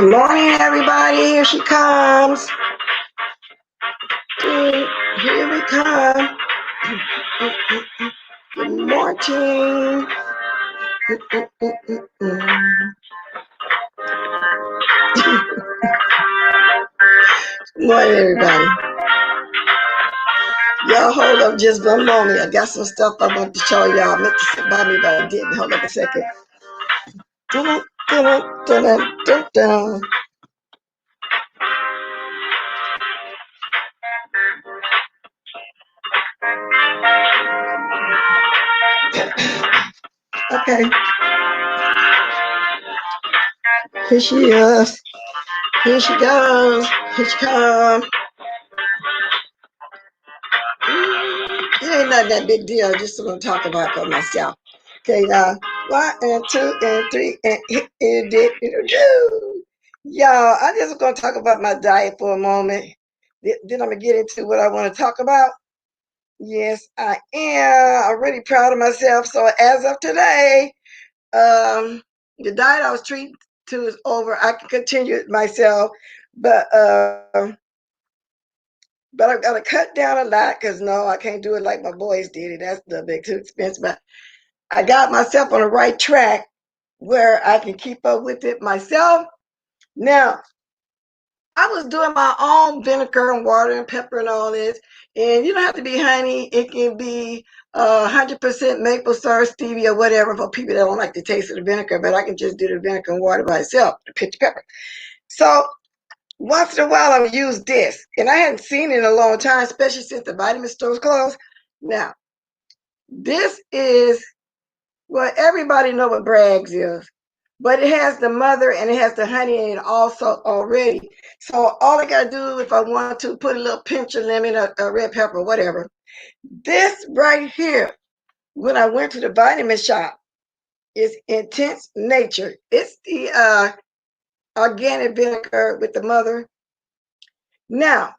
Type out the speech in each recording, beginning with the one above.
Good morning, everybody. Here she comes. Here we come. Good morning. Good morning, everybody. Y'all hold up just one moment. I got some stuff I want to show y'all. I meant to sit by me, but I didn't. Hold up a second. Dun, dun, dun, dun, dun, dun. Okay. Here she is. Here she goes. Here she comes. It ain't not that big deal. I just want to talk about for myself. Okay, now 1 and 2 and 3 and y'all. I just gonna talk about my diet for a moment. Then I'm gonna get into what I want to talk about. Yes, I am. I'm really proud of myself. So as of today, the diet I was treated to is over. I can continue it myself, but I've got to cut down a lot because no, I can't do it like my boys did it. That's a bit too expensive. But I got myself on the right track where I can keep up with it myself. Now, I was doing my own vinegar and water and pepper and all this. And you don't have to be honey. It can be 100% maple syrup, stevia, whatever for people that don't like the taste of the vinegar. But I can just do the vinegar and water by itself, the pitch pepper. So once in a while, I would use this. And I hadn't seen it in a long time, especially since the vitamin stores closed. Now, this is, well, everybody know what Bragg's is. But it has the mother and it has the honey in it also already. So all I got to do if I want to put a little pinch of lemon or red pepper, whatever. This right here, when I went to the vitamin shop, is Intense Nature. It's the organic vinegar with the mother. Now,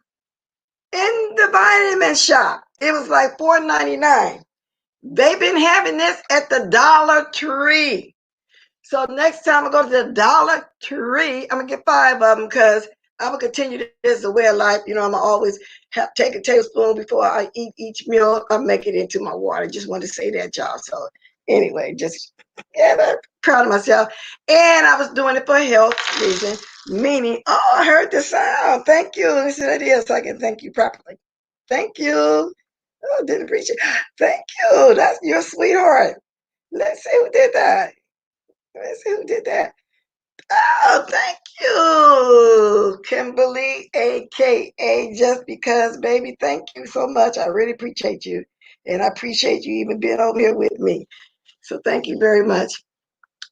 in the vitamin shop, it was like $4.99. They've been having this at the Dollar Tree. So next time I go to the Dollar Tree, I'm gonna get 5 of them because I'm gonna continue this as a way of life. You know, I'm gonna always take a tablespoon before I eat each meal. I make it into my water. Just wanted to say that, y'all. So anyway, just I'm proud of myself. And I was doing it for health reason, meaning, oh, I heard the sound. Thank you. Listen to this so I can thank you properly. Thank you. Oh, didn't appreciate it. Thank you. That's your sweetheart. Let's see who did that. Let's see who did that. Oh, thank you, Kimberly, aka Just Because, baby. Thank you so much. I really appreciate you. And I appreciate you even being over here with me. So thank you very much.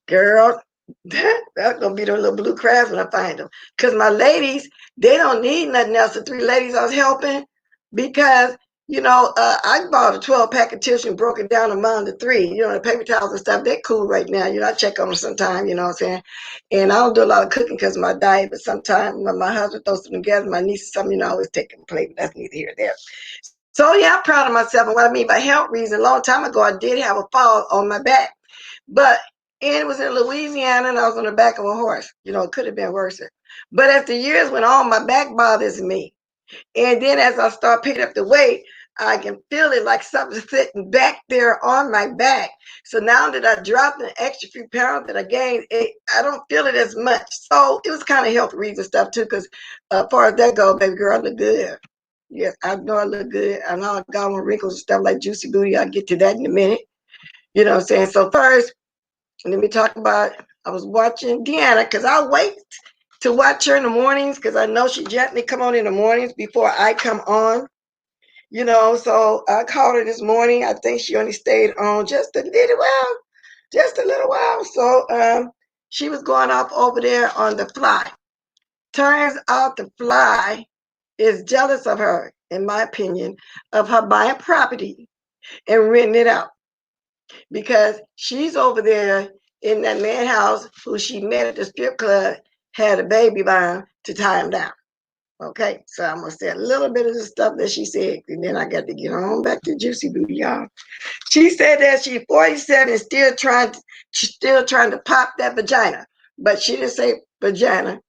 Girl, that's going to be the little blue crabs when I find them. Because my ladies, they don't need nothing else. The 3 ladies I was helping, because you know, I bought a 12-pack of tissue and broke it down among the 3. You know, the paper towels and stuff, they're cool right now. You know, I check on them sometime, you know what I'm saying? And I don't do a lot of cooking because of my diet, but sometimes when my husband throws them together, my niece, something, you know, I always take a plate, but that's neither here nor there. So, yeah, I'm proud of myself. And what I mean by health reason, a long time ago, I did have a fall on my back. But, and it was in Louisiana, and I was on the back of a horse. You know, it could have been worse. But as the years went on, my back bothers me. And then as I start picking up the weight, I can feel it like something's sitting back there on my back. So now that I dropped an extra few pounds that I gained, I don't feel it as much. So it was kind of health reason stuff too, because as far as that goes, baby girl, I look good. Yes, I know I look good. I know I got on wrinkles and stuff like juicy booty. I'll get to that in a minute. You know what I'm saying? So first, let me talk about, I was watching Deanna because I wait to watch her in the mornings because I know she gently come on in the mornings before I come on. You know, so I called her this morning. I think she only stayed on just a little while. So she was going off over there on the fly. Turns out the fly is jealous of her, in my opinion, of her buying property and renting it out. Because she's over there in that man house who she met at the strip club, had a baby by him to tie him down. Okay, so I'm gonna say a little bit of the stuff that she said, and then I got to get on back to Juicy Booty, y'all. She said that she's 47 and still trying to pop that vagina, but she didn't say vagina.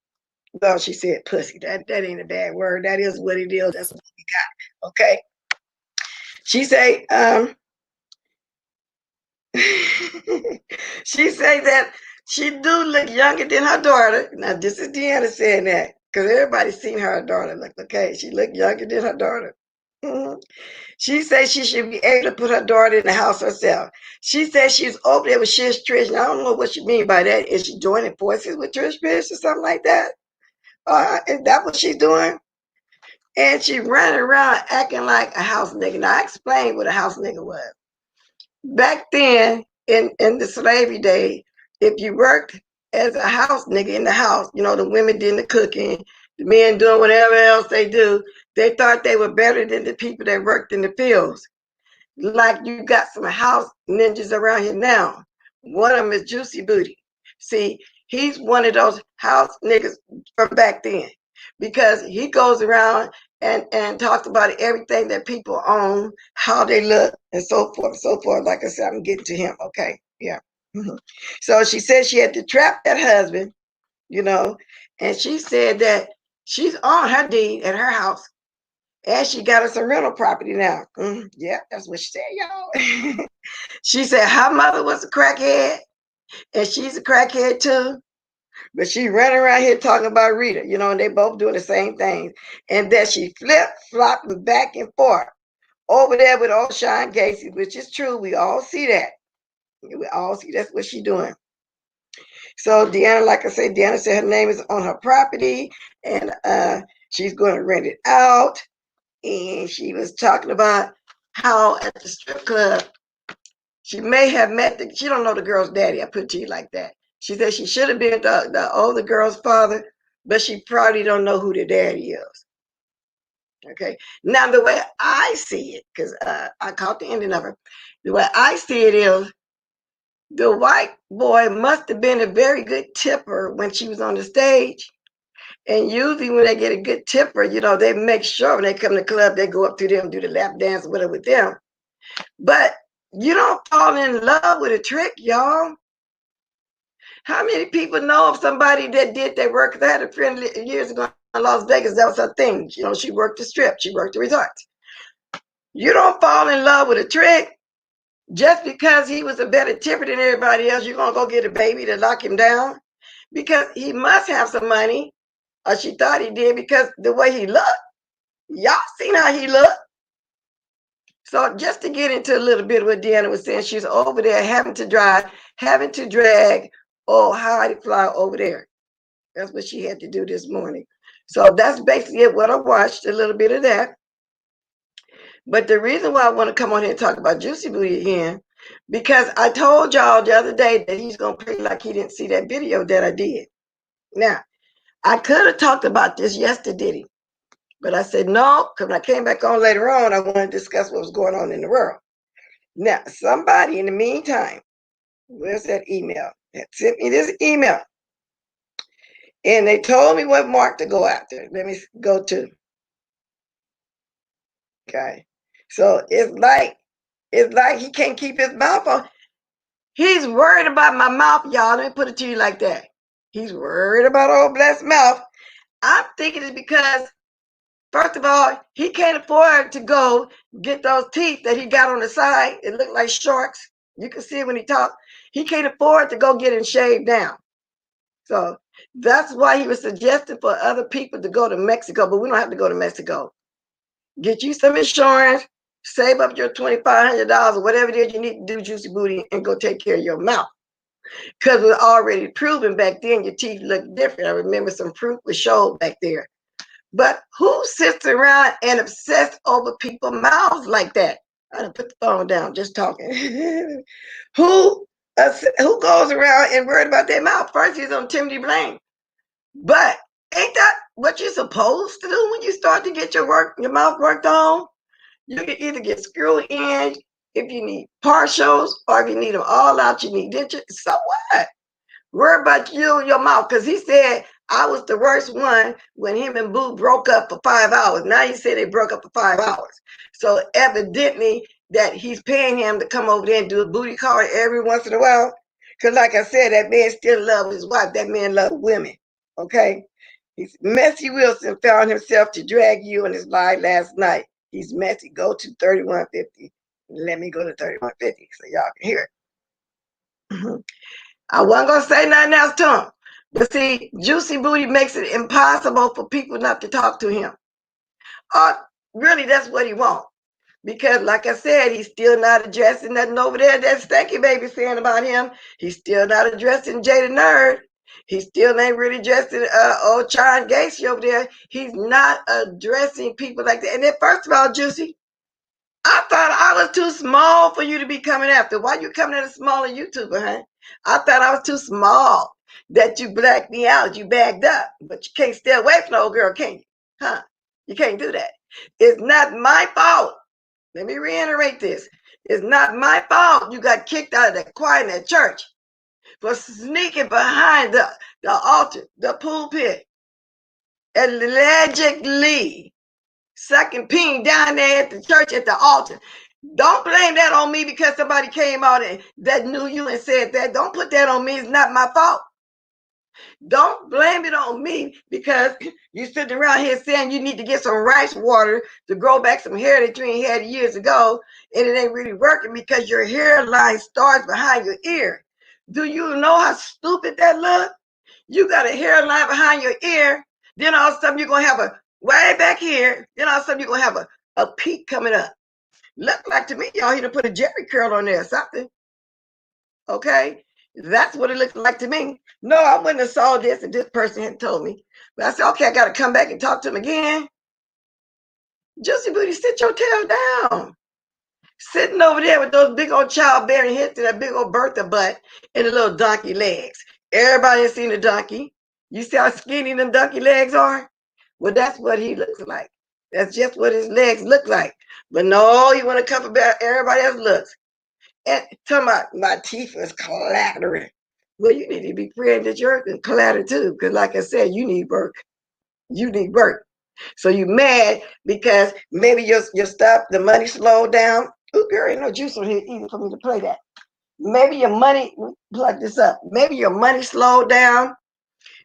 Well, she said pussy. That ain't a bad word. That is what it is. That's what we got. Okay. She say, she say that she do look younger than her daughter. Now this is Deanna saying that because everybody's seen her daughter look okay. She look younger than her daughter. Mhm. She says she should be able to put her daughter in the house herself. She says she's over there with Trish Trish. And I don't know what she mean by that. Is she joining forces with Trish Trish or something like that? Is that what she's doing? And she running around acting like a house nigga. Now I explained what a house nigga was. Back then, in the slavery day, if you worked as a house nigga in the house, you know, the women doing the cooking, the men doing whatever else they do, they thought they were better than the people that worked in the fields. Like you got some house ninjas around here now. One of them is Juicy Booty. See, he's one of those house niggas from back then because he goes around and talks about everything that people own, how they look, and so forth, so forth. Like I said, I'm getting to him. Okay, yeah. So she said she had to trap that husband, you know, and she said that she's on her deed at her house and she got us a rental property now. Yeah, that's what she said, y'all. She said her mother was a crackhead, and she's a crackhead too. But she ran around here talking about Rita, you know, and they both doing the same thing. And that she flip-flopped back and forth over there with old Sean Gacy, which is true. We all see that. We all see that's what she's doing. So Deanna, like I said, Deanna said her name is on her property, and she's going to rent it out. And she was talking about how at the strip club she may have met she don't know the girl's daddy. I put it to you like that. She said she should have been the older girl's father, but she probably don't know who the daddy is. Okay. Now the way I see it, because I caught the ending of it, the way I see it is the white boy must have been a very good tipper when she was on the stage. And usually when they get a good tipper, you know, they make sure when they come to the club, they go up to them, do the lap dance, whatever with them. But you don't fall in love with a trick, y'all. How many people know of somebody that did their work? I had a friend years ago in Las Vegas. That was her thing. You know, she worked the strip. She worked the resorts. You don't fall in love with a trick just because he was a better tipper than everybody else. You're going to go get a baby to lock him down because he must have some money, or she thought he did because the way he looked. Y'all seen how he looked. So just to get into a little bit of what Deanna was saying, she's over there having to drag Heidi Fly over there. That's what she had to do this morning. So that's basically it, what I watched, a little bit of that. But the reason why I want to come on here and talk about Juicy Booty again, because I told y'all the other day that he's going to play like he didn't see that video that I did. Now, I could have talked about this yesterday, but I said no, because when I came back on later on, I want to discuss what was going on in the world. Now, somebody in the meantime, where's that email? That sent me this email. And they told me what mark to go after. Let me go to. Okay. So it's like he can't keep his mouth on. He's worried about my mouth, y'all. Let me put it to you like that. He's worried about old blessed mouth. I'm thinking it's because, first of all, he can't afford to go get those teeth that he got on the side. It looked like sharks. You can see it when he talks. He can't afford to go get it shaved down. So that's why he was suggesting for other people to go to Mexico, but we don't have to go to Mexico. Get you some insurance, save up your $2,500 or whatever it is you need to do, Juicy Booty, and go take care of your mouth. Because it was already proven back then your teeth looked different. I remember some proof was showed back there. But who sits around and obsessed over people's mouths like that? I done put the phone down, just talking. Who goes around and worried about their mouth? First, he's on Timothy Blaine. But ain't that what you're supposed to do when you start to get your mouth worked on? You can either get screw in if you need partials, or if you need them all out, you need dentures. So what? Worry about you and your mouth, because he said I was the worst one when him and Boo broke up for 5 hours. Now he said they broke up for 5 hours. So evidently that he's paying him to come over there and do a booty call every once in a while. Because like I said, that man still loves his wife. That man loves women. Okay? He's Messy Wilson found himself to drag you in his lie last night. He's messy. Go to 3150. Let me go to 3150 so y'all can hear it. I wasn't going to say nothing else to him. But see, Juicy Booty makes it impossible for people not to talk to him. Really, that's what he wants. Because, like I said, he's still not addressing nothing over there that Stanky Baby saying about him. He's still not addressing Jada Nerd. He still ain't really addressing old Chon Gacy over there. He's not addressing people like that. And then, first of all, Juicy, I thought I was too small for you to be coming after. Why you coming at a smaller YouTuber, huh? I thought I was too small that you blacked me out. You bagged up. But you can't stay away from the old girl, can you? Huh? You can't do that. It's not my fault. Let me reiterate this. It's not my fault you got kicked out of that choir in that church for sneaking behind the altar, the pulpit, allegedly sucking ping down there at the church at the altar. Don't blame that on me because somebody came out and that knew you and said that. Don't put that on me. It's not my fault. Don't blame it on me because you're sitting around here saying you need to get some rice water to grow back some hair that you ain't had years ago, and it ain't really working because your hairline starts behind your ear. Do you know how stupid that looks? You got a hairline behind your ear, then all of a sudden you're going to have a way back here, then all of a sudden you're going to have a peak coming up. Look like to me, y'all, he done put a Jerry curl on there or something. Okay? That's what it looks like to me. No, I wouldn't have saw this and this person had told me. But I said, okay, I got to come back and talk to him again. Juicy Booty, sit your tail down. Sitting over there with those big old childbearing hips and that big old Bertha butt and the little donkey legs. Everybody has seen a donkey. You see how skinny them donkey legs are? Well, that's what he looks like. That's just what his legs look like. But no, you want to come about everybody else looks. And talking about my teeth is clattering. Well, you need to be praying that yours can clatter too, because like I said, you need work. You need work. So you mad because maybe your stuff, the money slowed down. Ooh, girl, ain't no juice on here either for me to play that. Maybe your money, plug this up. Maybe your money slowed down.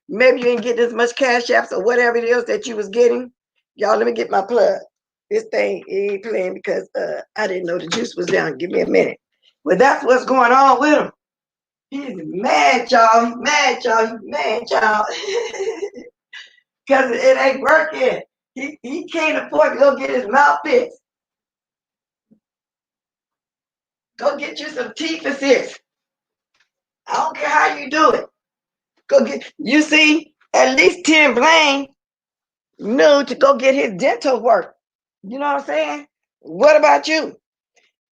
Maybe you ain't getting as much cash apps or whatever it is that you was getting. Y'all, let me get my plug. This thing ain't playing because I didn't know the juice was down. Give me a minute. Well, that's what's going on with him. He's mad, y'all. He's mad, y'all. He's mad, y'all. Because it ain't working. He can't afford to go get his mouth fixed. Go get you some teeth assist. I don't care how you do it. Go get, you see, at least Tim Blaine knew to go get his dental work. You know what I'm saying? What about you?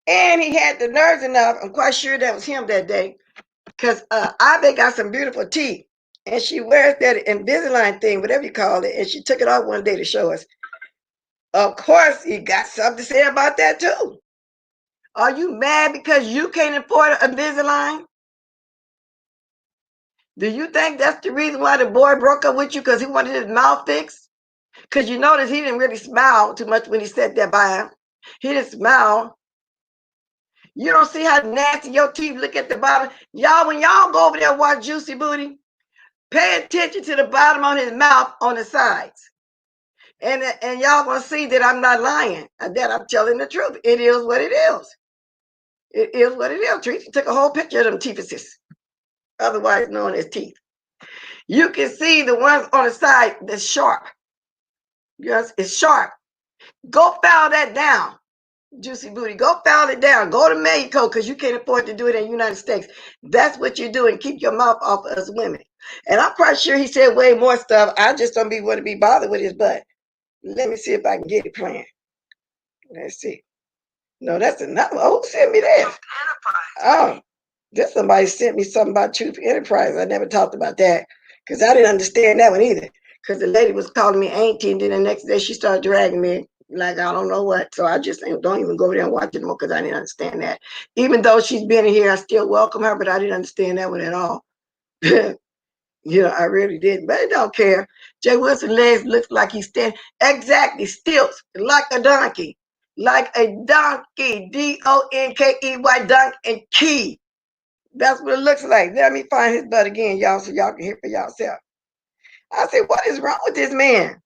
And he had the nerves enough, I'm quite sure that was him that day, because Abe got some beautiful teeth, and she wears that Invisalign thing, whatever you call it, and she took it off one day to show us. Of course, he got something to say about that too. Are you mad because you can't afford Invisalign? Do you think that's the reason why the boy broke up with you, because he wanted his mouth fixed? Because you notice he didn't really smile too much when he sat there by him. He didn't smile. You don't see how nasty your teeth look at the bottom? Y'all, when y'all go over there and watch Juicy Booty, pay attention to the bottom on his mouth on the sides. And y'all gonna see that I'm not lying, that I'm telling the truth. It is what it is. It is what it is. Tracy took a whole picture of them teethuses, otherwise known as teeth. You can see the ones on the side that's sharp. Yes, it's sharp. Go file that down, Juicy Booty. Go file it down. Go to Mexico because you can't afford to do it in the United States. That's what you're doing. Keep your mouth off of us women. And I'm quite sure he said way more stuff. I just don't want to be bothered with his butt. Let me see if I can get it playing. Let's see. No, that's another. Oh, who sent me that? Oh, this somebody sent me something about Truth Enterprise. I never talked about that because I didn't understand that one either. Because the lady was calling me auntie, and then the next day she started dragging me like I don't know what. So I just don't even go over there and watch it more because I didn't understand that. Even though she's been here, I still welcome her, but I didn't understand that one at all. You know, I really didn't, but I don't care. Jay Wilson legs looks like he's standing exactly stilts like a donkey. Like a donkey, Donkey, donk and key. That's what it looks like. Let me find his butt again, y'all, so y'all can hear for yourself. I said, what is wrong with this man?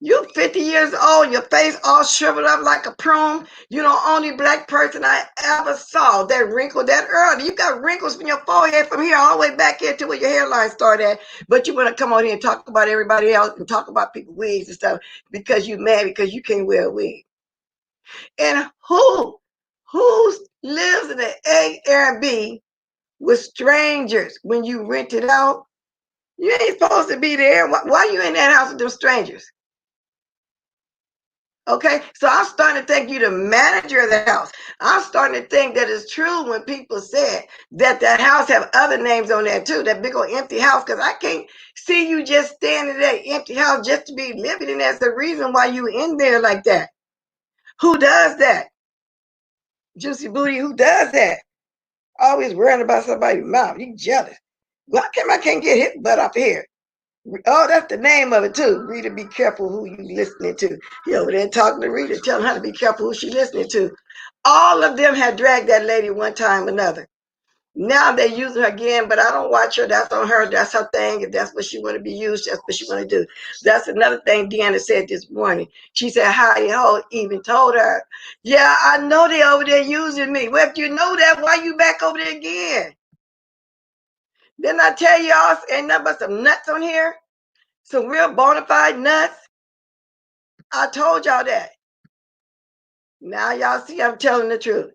You 50 years old, your face all shriveled up like a prune. You're the only black person I ever saw that wrinkled that early. You got wrinkles from your forehead from here all the way back here to where your hairline started at. But you want to come on here and talk about everybody else and talk about people's wigs and stuff because you mad because you can't wear a wig. And who lives in an Airbnb with strangers when you rent it out? You ain't supposed to be there. Why you in that house with them strangers? Okay, so I'm starting to think you're the manager of the house. I'm starting to think that it's true when people said that that house have other names on there too, that big old empty house, because I can't see you just standing in that empty house just to be living in. That's the reason why you in there like that. Who does that? Juicy Booty, who does that? Always worrying about somebody's mouth. You jealous. Why I can't get his butt up here? Oh, that's the name of it too. Rita, be careful who you listening to. He over there talking to Rita, telling her to be careful who she listening to. All of them had dragged that lady one time or another. Now they're using her again, but I don't watch her. That's on her. That's her thing. If that's what she want to be used, that's what she want to do. That's another thing Deanna said this morning. She said, Heidi Ho even told her, yeah, I know they over there using me. Well, if you know that, why you back over there again? Didn't I tell y'all ain't nothing but some nuts on here? Some real bona fide nuts. I told y'all that. Now y'all see I'm telling the truth.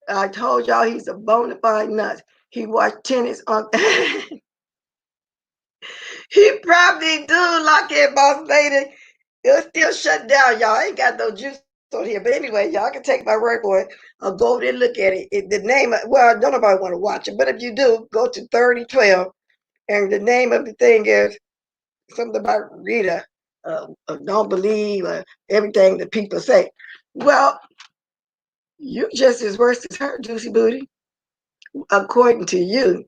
I told y'all he's a bona fide nut. He watched tennis on. He probably do lock it, boss lady. It'll still shut down, y'all. I ain't got no juice on here. But anyway, y'all can take my word for it. I'll go over there and look at it. The name, well, don't nobody want to watch it. But if you do, go to 3012. And the name of the thing is something about Rita. Don't believe everything that people say. Well, you just as worse as her, Juicy Booty, according to you.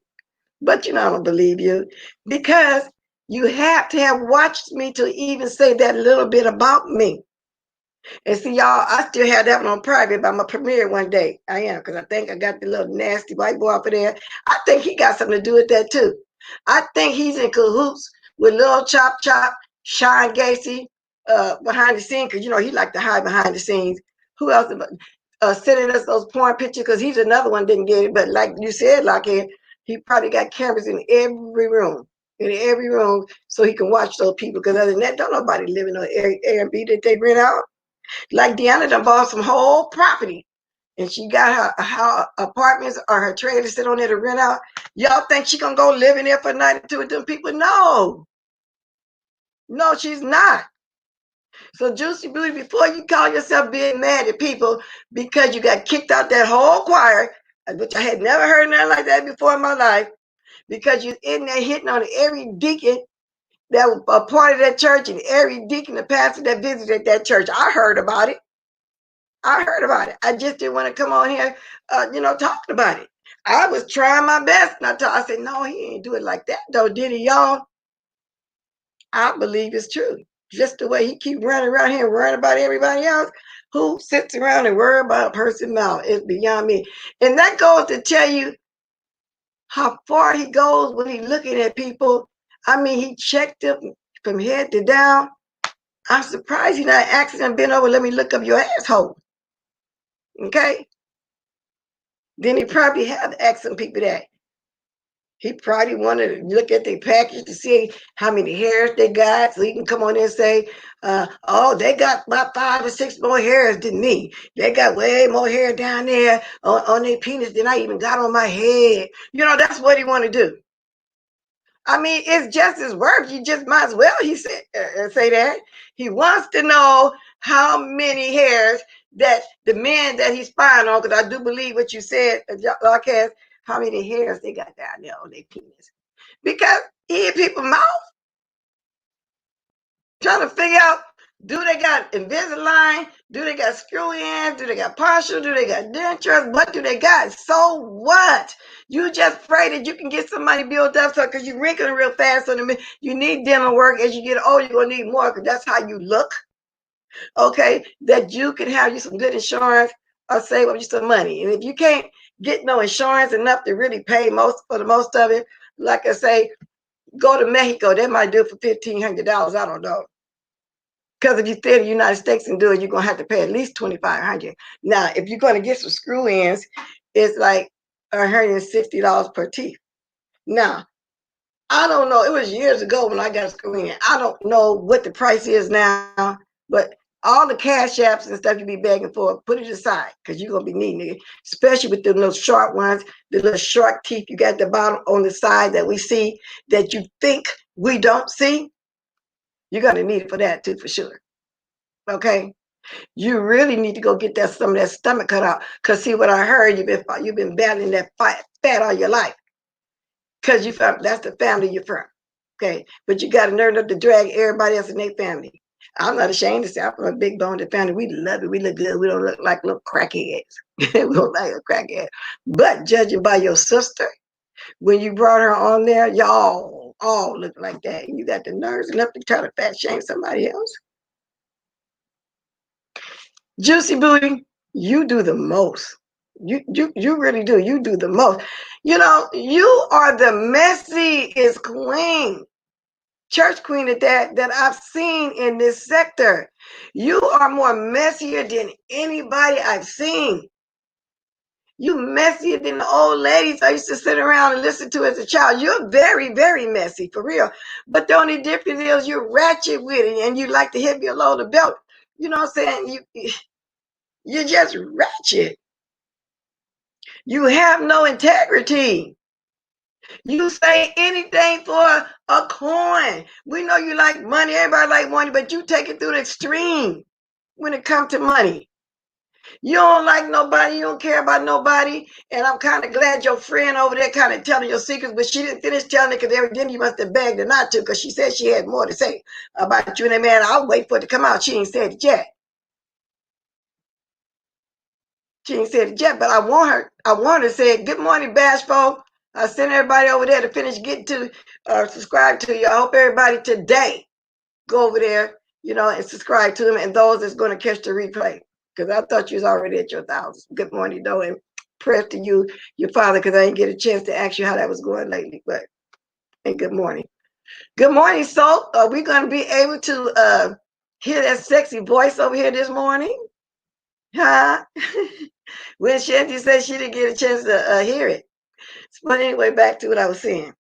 But you know, I don't believe you because you have to have watched me to even say that little bit about me. And see, y'all, I still have that one on private, but I'm going to premiere one day. I am, because I think I got the little nasty white boy up there. I think he got something to do with that, too. I think he's in cahoots with Lil Chop Chop, Sean Gacy, behind the scenes, because, you know, he like to hide behind the scenes. Who else? Sending us those porn pictures, because he's another one didn't get it. But like you said, Lockheed, he probably got cameras in every room. In every room, so he can watch those people. Because other than that, don't nobody live in no Airbnb that they rent out. Like Deanna done bought some whole property and she got her apartments or her trailer sit on there to rent out. Y'all think she gonna go live in there for a night or two with them people? No. No, she's not. So Juicy Booty, before you call yourself being mad at people because you got kicked out that whole choir, which I had never heard nothing like that before in my life, because you're in there hitting on every deacon that was a part of that church and every deacon and pastor that visited that church. I heard about it. I heard about it. I just didn't want to come on here, talking about it. I was trying my best not to. I said, no, he ain't do it like that, though, did he, y'all? I believe it's true. Just the way he keep running around here and worrying about everybody else, who sits around and worry about a person's mouth is beyond me. And that goes to tell you how far he goes when he looking at people. I mean, he checked them from head to down. I'm surprised he not accident been over. Let me look up your asshole. Okay. Then he probably have asked some people that. He probably wanted to look at their package to see how many hairs they got, so he can come on in and say, oh, they got about 5 or 6 more hairs than me. They got way more hair down there on their penis than I even got on my head. You know, that's what he want to do. I mean, it's just his work. You just might as well, he said, say that. He wants to know how many hairs that the men that he's spying on, because I do believe what you said, Larcast, how many hairs they got down there on their penis. Because he in people's mouth trying to figure out, do they got Invisalign? Do they got screw-ins? Do they got partial? Do they got dentures? What do they got? So what? You just pray that you can get somebody built up, so because you're wrinkling real fast, so you need dental work. As you get older, you're going to need more, because that's how you look. Okay? That you can have you some good insurance or save up you some money. And if you can't get no insurance enough to really pay for the most of it, like I say, Go to Mexico, they might do it for $1,500. I don't know. Because if you stay in the United States and do it, you're gonna have to pay at least $2,500. Now, if you're gonna get some screw ins, it's like $160 per teeth. Now, I don't know. It was years ago when I got a screw in. I don't know what the price is now, but all the cash apps and stuff you be begging for, put it aside because you're gonna be needing it, especially with the little short ones, the little short teeth you got at the bottom on the side that we see that you think we don't see. You're gonna need it for that too, for sure. Okay. You really need to go get that some of that stomach cut out. Cause see what I heard, you've been battling that fat all your life. Cause you found that's the family you're from. Okay. But you got to nerve up to drag everybody else in their family. I'm not ashamed to say I'm from a big boned family. We love it. We look good. We don't look like little crackheads. We don't like a crackhead. But judging by your sister, when you brought her on there, y'all all look like that. And you got the nerves enough to try to fat shame somebody else. Juicy Booty, you do the most. You really do. You do the most. You know, you are the messiest queen, church queen that I've seen in this sector. You are more messier than anybody I've seen. You messier than the old ladies I used to sit around and listen to as a child. You're very, very messy, for real. But the only difference is you're ratchet with it and you like to hit below the belt. You know what I'm saying? You're just ratchet. You have no integrity. You say anything for a coin. We know you like money. Everybody like money, but you take it through the extreme when it comes to money. You don't like nobody. You don't care about nobody. And I'm kind of glad your friend over there kind of telling your secrets, but she didn't finish telling it because evidently you must have begged her not to because she said she had more to say about you and that man. I'll wait for it to come out. She ain't said it yet. She ain't said it yet, but I want her to say, good morning, Bashful. I sent everybody over there to finish getting to subscribe to you. I hope everybody today go over there, you know, and subscribe to them and those that's going to catch the replay. Because I thought you was already at your 1,000. Good morning, though, and prayers to you, your father, because I didn't get a chance to ask you how that was going lately. But and good morning. Good morning, Soap. Are we going to be able to hear that sexy voice over here this morning? Huh? When Shanti said she didn't get a chance to hear it. But anyway, back to what I was saying.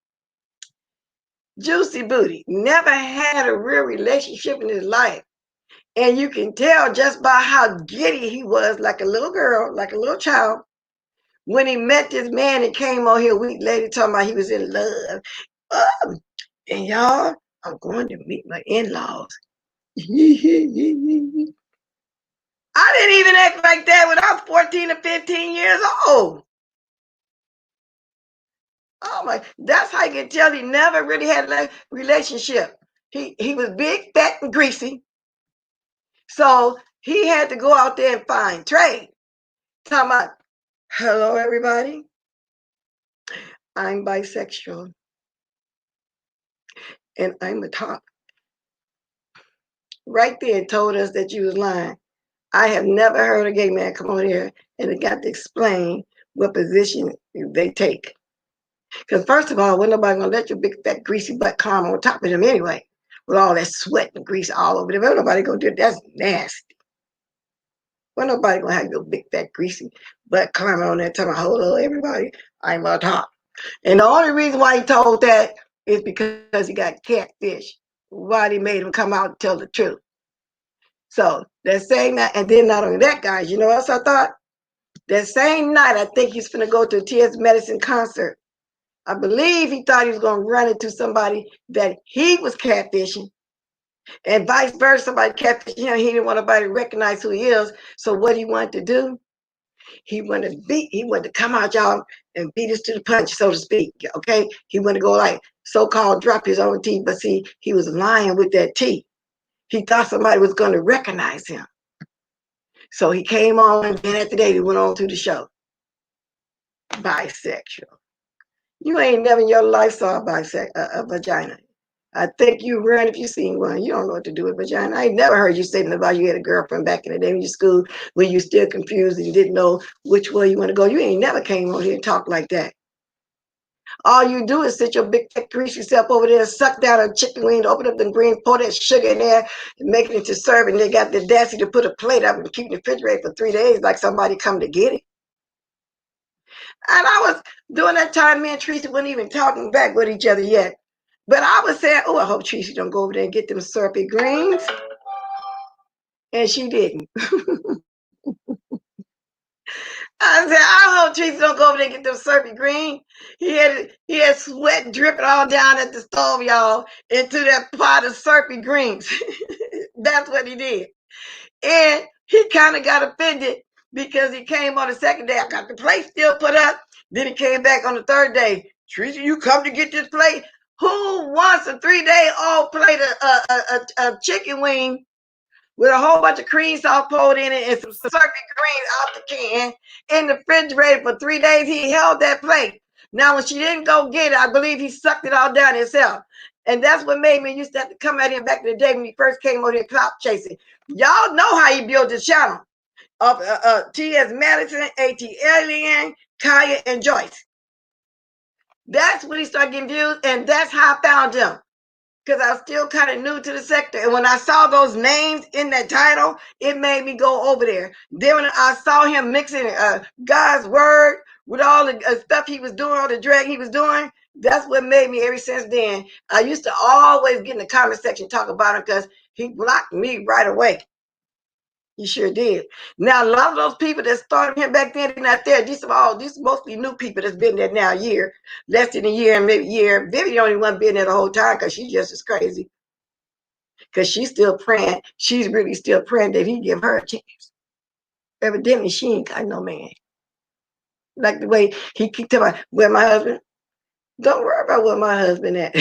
Juicy Booty never had a real relationship in his life. And you can tell just by how giddy he was, like a little girl, like a little child, when he met this man and came on here a week later talking about he was in love. And y'all, I'm going to meet my in-laws. I didn't even act like that when I was 14 or 15 years old. Oh my, that's how you can tell he never really had a relationship. He was big, fat, and greasy. So he had to go out there and find trade. Talking about, hello everybody. I'm bisexual. And I'm a top. Right there told us that you was lying. I have never heard a gay man come on here and got to explain what position they take. Because first of all, wasn't nobody gonna let your big fat greasy butt climb on top of them anyway, with all that sweat and grease all over them. Ain't nobody gonna do it. That's nasty. Wasn't nobody gonna have your big fat greasy butt climbing on there telling, hello everybody, I'm on top. And the only reason why he told that is because he got catfish. Why they made him come out and tell the truth. So that same night, and then not only that, guys, you know what else I thought? That same night, I think he's gonna go to a T.S. Medicine concert. I believe he thought he was going to run into somebody that he was catfishing, and vice versa. Somebody catfishing him. He didn't want nobody to recognize who he is. So what he wanted to do, he wanted to come out, y'all, and beat us to the punch, so to speak. Okay, he wanted to go like so-called drop his own teeth, but see, he was lying with that teeth. He thought somebody was going to recognize him. So he came on, and then after that, he went on to the show. Bisexual. You ain't never in your life saw a vagina. I think you ran if you seen one. You don't know what to do with vagina. I ain't never heard you say about you had a girlfriend back in the day when you school when you still confused and you didn't know which way you want to go. You ain't never came on here and talked like that. All you do is sit your big fat greasy self over there, suck down a chicken wing, open up the greens, pour that sugar in there, and make it into serve. And they got the audacity to put a plate up and keep it in the refrigerator for 3 days like somebody come to get it. And I was doing that time, me and Tracy weren't even talking back with each other yet. But I was saying, oh, I hope Tracy don't go over there and get them syrupy greens. And she didn't. I said, I hope Tracy don't go over there and get them syrupy green. He had sweat dripping all down at the stove, y'all, into that pot of syrupy greens. That's what he did. And he kind of got offended because he came on the second day. I got the plate still put up. Then he came back on the third day. Tracy, you come to get this plate? Who wants a 3-day-old plate of chicken wing with a whole bunch of cream sauce poured in it and some syrupy greens out the can in the refrigerator for 3 days? He held that plate. Now, when she didn't go get it, I believe he sucked it all down himself. And that's what made me used to have to come at him back in the day when he first came over here clout chasing. Y'all know how he built his channel of T.S. Madison, A.T. Alien, Kaya, and Joyce. That's when he started getting views, and that's how I found him. Because I was still kind of new to the sector. And when I saw those names in that title, it made me go over there. Then when I saw him mixing God's word with all the stuff he was doing, all the drag he was doing, that's what made me ever since then. I used to always get in the comment section talk about him because he blocked me right away. He sure did. Now, a lot of those people that started him back then, they're not there. These are mostly new people that's been there now a year, less than a year, and maybe a year. Vivi the only one been there the whole time because she's just as crazy. Because she's still praying. She's really still praying that he give her a chance. Evidently, she ain't got no man. Like the way he keep telling me, where my husband? Don't worry about where my husband at.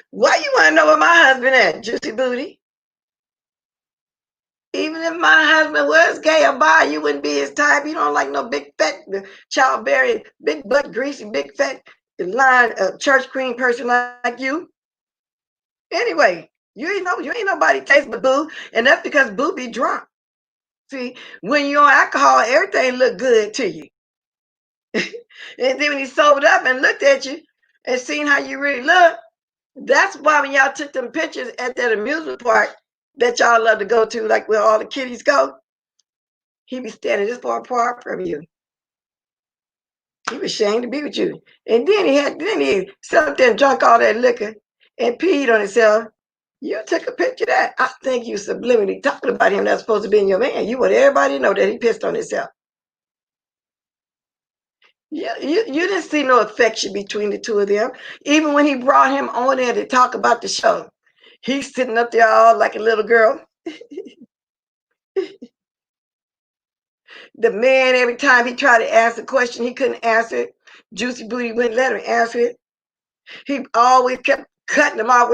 Why you want to know where my husband at, Juicy Booty? Even if my husband was gay or bi, you wouldn't be his type. You don't like no big fat childbearing, big butt, greasy, big fat line church queen person like you. Anyway, you ain't nobody taste but Boo, and that's because Boo be drunk. See, when you're on alcohol, everything look good to you. And then when he sobered up and looked at you and seen how you really look, that's why when y'all took them pictures at that amusement park that y'all love to go to, like where all the kiddies go, he be standing this far apart from you. He was ashamed to be with you. And then he sat up there and drank all that liquor and peed on himself. You took a picture of that. I think you subliminally talking about him that's supposed to be in your man. You want everybody to know that he pissed on himself. You didn't see no affection between the two of them. Even when he brought him on there to talk about the show, he's sitting up there all like a little girl. The man, every time he tried to ask a question, he couldn't answer it. Juicy Booty wouldn't let him answer it. He always kept cutting him off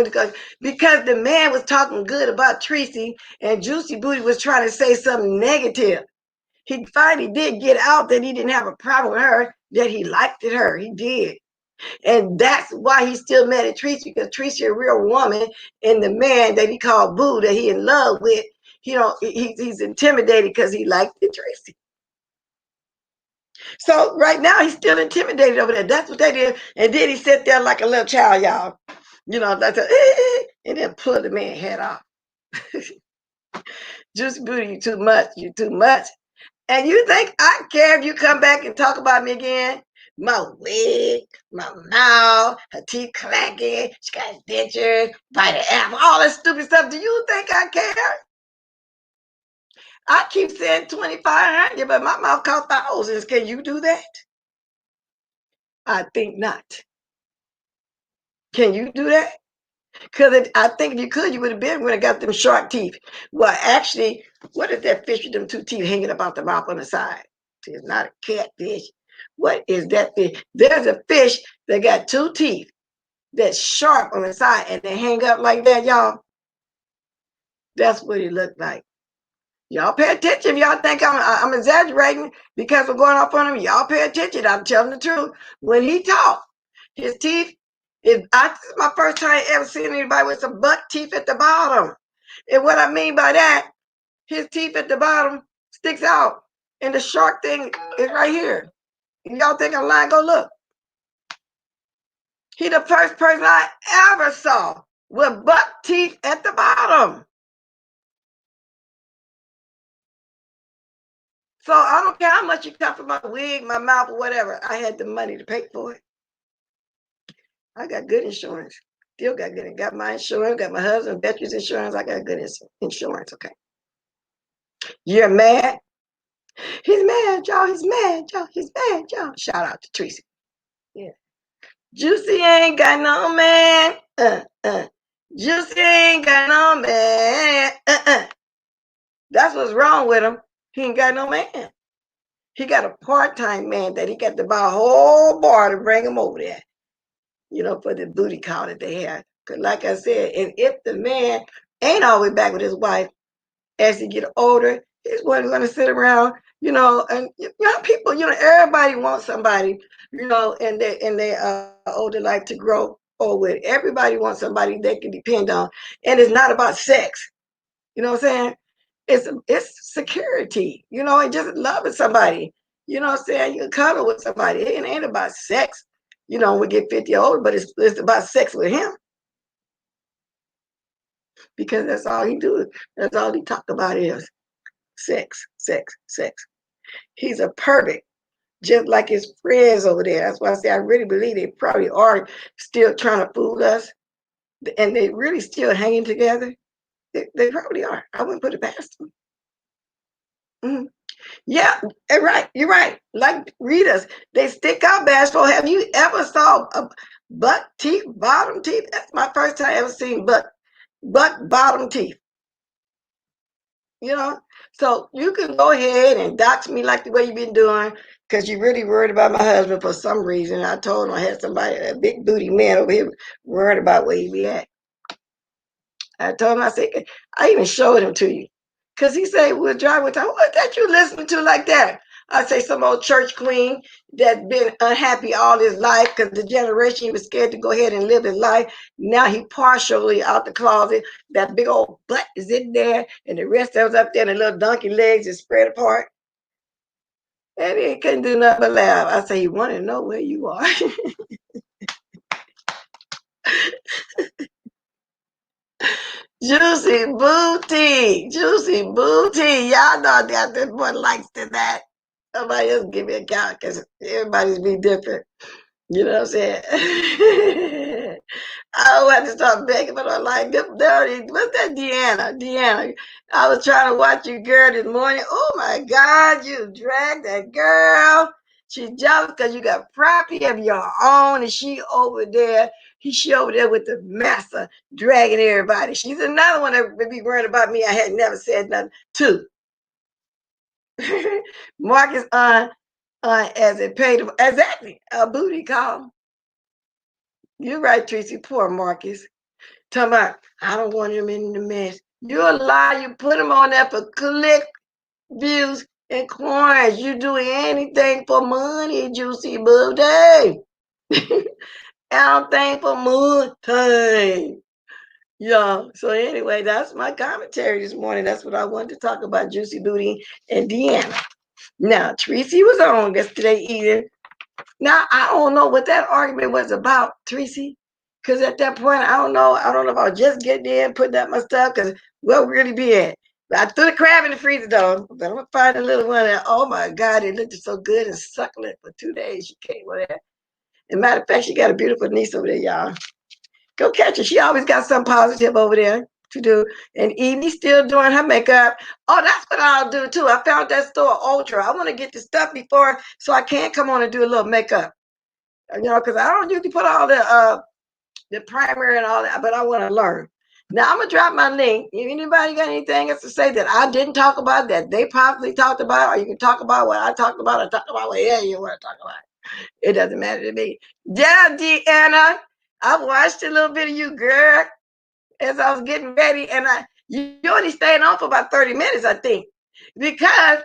because the man was talking good about Tracy and Juicy Booty was trying to say something negative. He finally did get out that he didn't have a problem with her, that he liked her. He did. And that's why he's still mad at Tracy, because Tracy a real woman, and the man that he called Boo that he in love with, he's intimidated because he liked Tracy. So right now he's still intimidated over there. That's what they did. And then he sat there like a little child, y'all. Like and then pull the man's head off. Juicy Booty, you too much. You too much. And you think I care if you come back and talk about me again? My wig, my mouth, her teeth clacking, she got dentures, bite an apple, all that stupid stuff. Do you think I care? I keep saying 2,500, but my mouth costs thousands. Can you do that? I think not. Can you do that? Because I think if you could, you would have got them shark teeth. Well, actually, what is that fish with them 2 teeth hanging up out the mouth on the side? It's not a catfish. What is that fish? There's a fish that got 2 teeth that's sharp on the side and they hang up like that, y'all. That's what it looked like. Y'all pay attention if y'all think I'm exaggerating because I'm going off on him. Y'all pay attention. I'm telling the truth. When he talked, his teeth, this is my first time ever seeing anybody with some buck teeth at the bottom. And what I mean by that, his teeth at the bottom sticks out. And the shark thing is right here. If y'all think I'm lying, go look. He the first person I ever saw with buck teeth at the bottom. So I don't care how much you cut for my wig, my mouth, or whatever. I had the money to pay for it. I got good insurance. Still got good. Got my insurance. Got my husband veterans insurance. I got good insurance. Okay. You're mad? He's mad, y'all. He's mad, y'all. He's mad, y'all. Shout out to Tracy. Yeah. Juicy ain't got no man. Juicy ain't got no man. That's what's wrong with him. He ain't got no man. He got a part-time man that he got to buy a whole bar to bring him over there, for the booty call that they had. Because like I said, and if the man ain't always back with his wife as he get older, he's going to sit around, and people, everybody wants somebody, in their older life to grow old with. Everybody wants somebody they can depend on. And it's not about sex. You know what I'm saying? It's security, and just loving somebody. You know what I'm saying? You can cuddle with somebody. It ain't about sex, we get 50 or older, but it's about sex with him. Because that's all he do. That's all he talk about is sex, sex, sex. He's a pervert, just like his friends over there. That's why I say I really believe they probably are still trying to fool us, and they really still hanging together. They probably are. I wouldn't put it past them. Mm-hmm. Yeah, right. You're right. Like Rita's, they stick out bashful. Have you ever saw a butt teeth, bottom teeth? That's my first time ever seen butt bottom teeth. So you can go ahead and dox me like the way you've been doing, because you're really worried about my husband for some reason. I told him I had somebody, a big booty man over here, worried about where he be at. I told him, I said, I even showed him to you. Because he said, we'll drive with time. What that you listening to like that? I say some old church queen that's been unhappy all his life because the generation he was scared to go ahead and live his life. Now he partially out the closet. That big old butt is in there, and the rest of us up there, and the little donkey legs is spread apart. And he couldn't do nothing but laugh. I say, he wanted to know where you are. Juicy booty, juicy booty. Y'all know that this boy likes to that. Somebody else give me a count because everybody's be different. You know what I'm saying? I don't have to start begging for no like Dori. What's that, Deanna? Deanna. I was trying to watch you girl this morning. Oh my God, you dragged that girl. She's jealous because you got property of your own, and she over there. She over there with the master dragging everybody. She's another one that would be worried about me. I had never said nothing to. Marcus as it paid exactly a booty call. You're right, Tracy. Poor Marcus. Talking about, I don't want him in the mess. You're a lie. You put him on there for click, views, and coins. You do anything for money, Juicy BOOTAY. Anything for money. Yeah. So anyway, that's my commentary this morning. That's what I wanted to talk about, Juicy Booty and Deanna. Now, Tracy was on yesterday evening. Now, I don't know what that argument was about, Tracy, because at that point, I don't know. I don't know if I was just getting in, putting up my stuff, because we'll really be at. But I threw the crab in the freezer, though. But I'm going to find a little one. And, oh, my God, it looked so good and succulent for 2 days. She came with that. As a matter of fact, she got a beautiful niece over there, y'all. Go catch her. She always got something positive over there to do. And Evie's still doing her makeup. Oh, that's what I'll do too. I found that store Ultra. I want to get the stuff before so I can come on and do a little makeup. Because I don't usually put all the primer and all that, but I want to learn. Now I'm gonna drop my link. If anybody got anything else to say that I didn't talk about, that they probably talked about, or you can talk about what I talked about, or talk about what you want to talk about. It doesn't matter to me. Yeah, Deanna, I watched a little bit of you, girl, as I was getting ready, and you only stayed on for about 30 minutes, I think, because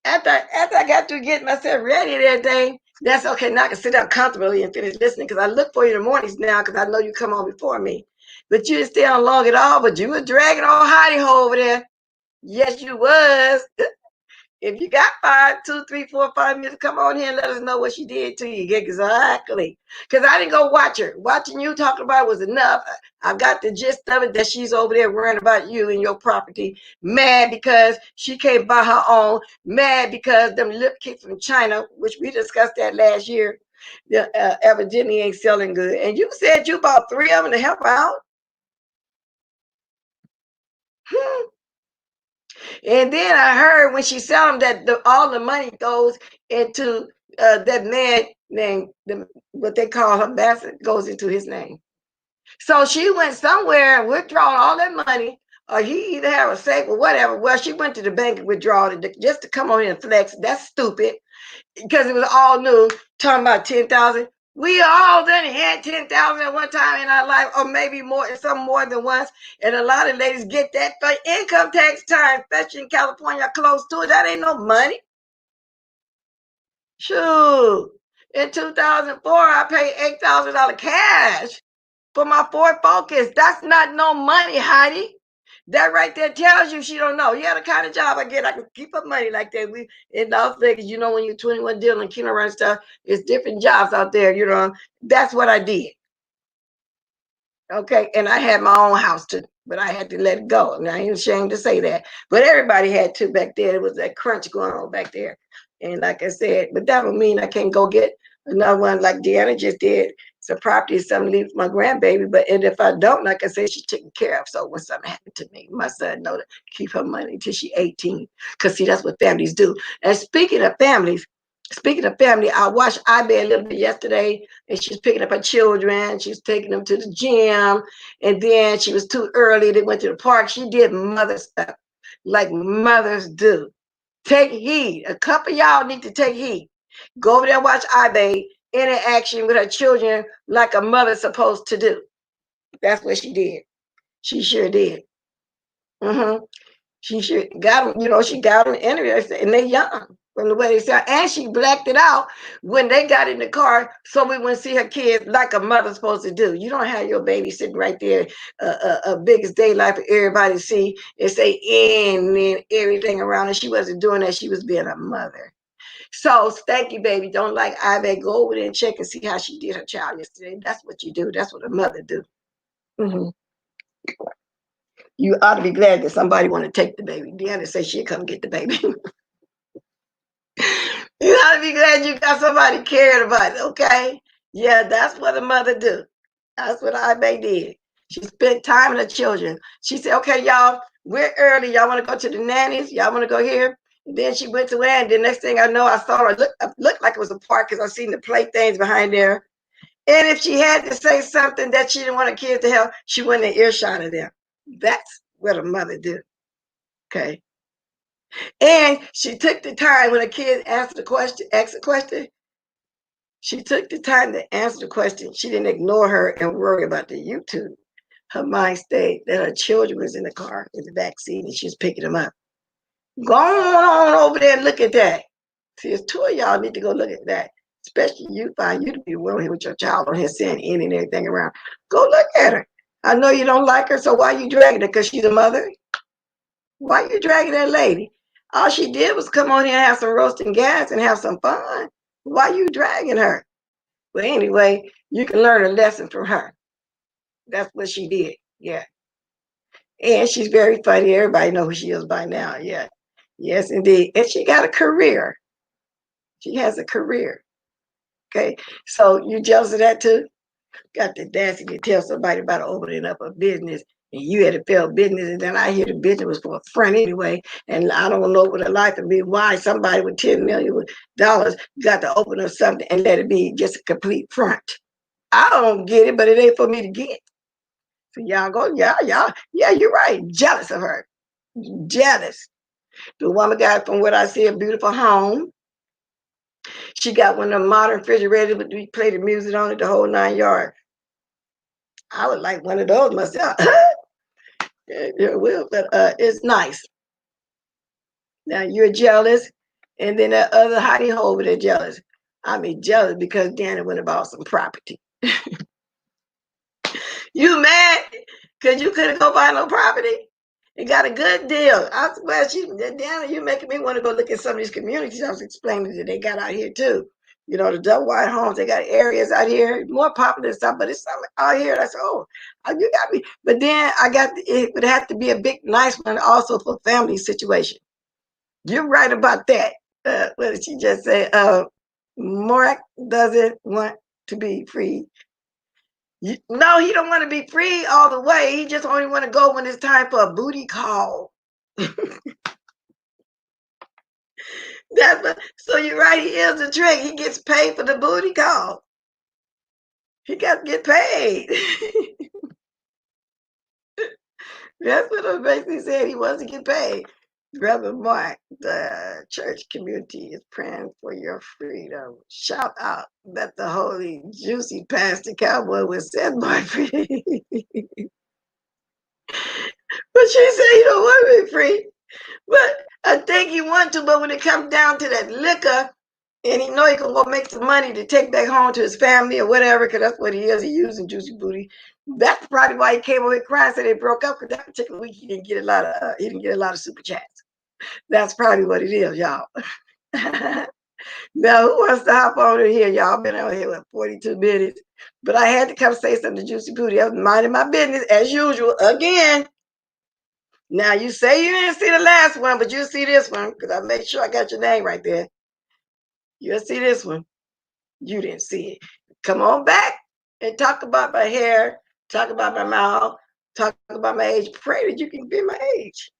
after I got through getting myself ready and everything, that's okay. Now I can sit down comfortably and finish listening, because I look for you in the mornings now, because I know you come on before me. But you didn't stay on long at all, but you were dragging all hidey hole over there. Yes, you was. If you got 5, 2, 3, 4, 5 minutes, come on here and let us know what she did to you. Exactly. Because I didn't go watch her. Watching you talk about it was enough. I got the gist of it that she's over there worrying about you and your property. Mad because she can't buy her own. Mad because them lip kits from China, which we discussed that last year, evidently ain't selling good. And you said you bought 3 of them to help out. And then I heard when she sell them that all the money goes into that man named what they call her bastard goes into his name. So she went somewhere and withdrawing all that money, or he either had a safe or whatever. Well, she went to the bank and withdrawed it just to come on here and flex. That's stupid because it was all new. Talking about 10,000. We all done had 10,000 at one time in our life, or maybe more, some more than once. And a lot of ladies get that for income tax time, especially in California, close to it. That ain't no money. Shoot. In 2004, I paid $8,000 cash for my Ford Focus. That's not no money, Heidi. That right there tells you she don't know. Yeah, the kind of job I get, I can keep up money like that. We in Las Vegas, you know, when you're 21 dealing Keno run stuff, it's different jobs out there, you know. That's what I did. Okay, and I had my own house too, but I had to let it go. And I ain't ashamed to say that. But everybody had to back there. It was that crunch going on back there. And like I said, but that don't mean I can't go get another one like Deanna just did. It's a property, something leave for my grandbaby. But and if I don't, like I said, she's taken care of. So when something happened to me, my son know to keep her money until she's 18. Because see, that's what families do. And speaking of family, I watched Ibe a little bit yesterday, and she's picking up her children. She's taking them to the gym, and then she was too early. They went to the park. She did mother stuff like mothers do. Take heed. A couple of y'all need to take heed. Go over there and watch Ibe interaction with her children like a mother's supposed to do. That's what she did. She sure did. Mm-hmm. She sure got them, you know, she got them interested, and they young from the way they sound. And she blacked it out when they got in the car so we wouldn't see her kids like a mother's supposed to do. You don't have your baby sitting right there, big as daylight for everybody to see and say in and everything around her. She wasn't doing that. She was being a mother. So stanky baby, don't like Ivy. Go over there and check and see how she did her child yesterday. That's what you do. That's what a mother do. Mm-hmm. You ought to be glad that somebody want to take the baby. Deanna said she'd come get the baby. You ought to be glad you got somebody caring about it, okay? Yeah, that's what a mother do. That's what Ibe did. She spent time with her children. She said, okay, y'all, we're early. Y'all want to go to the nannies? Y'all want to go here? And then she went to where, and the next thing I know, I saw her look like it was a park because I seen the play things behind there. And if she had to say something that she didn't want her kids to help, she went in earshot of them. That's what a mother do. Okay. And she took the time when a kid asked a question, she took the time to answer the question. She didn't ignore her and worry about the YouTube. Her mind stayed that her children was in the car in the back seat and she was picking them up. Go on over there and look at that. See, it's 2 of y'all need to go look at that. Especially you find you to be willing here with your child on here saying in and everything around. Go look at her. I know you don't like her, so why you dragging her? Because she's a mother? Why you dragging that lady? All she did was come on here and have some roasting gas and have some fun. Why you dragging her? But anyway, you can learn a lesson from her. That's what she did. Yeah. And she's very funny. Everybody knows who she is by now. Yeah. Yes, indeed. And she got a career. She has a career. Okay. So you jealous of that too? Got the audacity to tell somebody about opening up a business and you had to fail business, and then I hear the business was for a friend anyway, and I don't know what a life would be. Why somebody with $10 million got to open up something and let it be just a complete front? I don't get it, but it ain't for me to get. So y'all go, yeah, you're right. Jealous of her. Jealous. The woman got, from what I see, a beautiful home. She got one of the modern refrigerators, but we play the music on it, the whole 9 yards. I would like one of those myself. It will, but it's nice. Now you're jealous, and then that other hottie hole over there jealous. I mean jealous because Danny went and bought some property. You mad because you couldn't go buy no property? He got a good deal. I swear, Deanna, you're making me want to go look at some of these communities I was explaining that they got out here too. You know, the double wide homes, they got areas out here, more popular stuff, but it's something out here that's, you got me. But then it would have to be a big, nice one also for family situation. You're right about that. What did she just say? Mark doesn't want to be free. No, he don't want to be free all the way. He just only want to go when it's time for a booty call. So you're right. He is the trick. He gets paid for the booty call. He got to get paid. That's what it basically said. He wants to get paid. Brother Mark, the church community is praying for your freedom. Shout out that the holy, juicy pastor cowboy was set my free. But she said he don't want to be free. But I think he wants to, but when it comes down to that liquor, and he know he can go make some money to take back home to his family or whatever, because that's what he is. He using Juicy Booty. That's probably why he came over here crying, said they broke up, because that particular week he didn't get a lot of super chats. That's probably what it is, y'all. Now, who wants to hop on in here? Y'all been out here with 42 minutes. But I had to come say something to Juicy Booty. I was minding my business as usual again. Now, you say you didn't see the last one, but you'll see this one, because I made sure I got your name right there. You'll see this one. You didn't see it. Come on back and talk about my hair, talk about my mouth, talk about my age. Pray that you can be my age.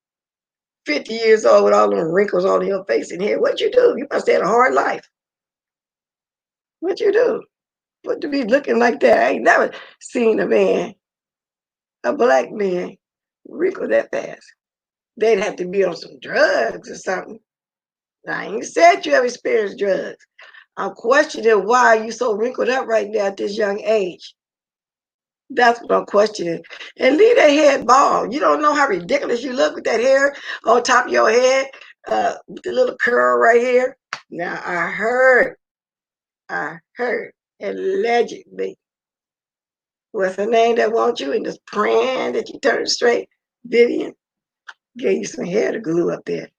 50 years old with all them wrinkles on your face and hair. What you do? You must have had a hard life. What you do? What to be looking like that? I ain't never seen a black man, wrinkle that fast. They'd have to be on some drugs or something. I ain't said you ever experienced drugs. I'm questioning why you so wrinkled up right now at this young age. That's what I'm questioning. And leave that head bald. You don't know how ridiculous you look with that hair on top of your head, with the little curl right here. Now, I heard, allegedly, what's her name that wants you and just praying that you turn straight? Vivian gave you some hair to glue up there.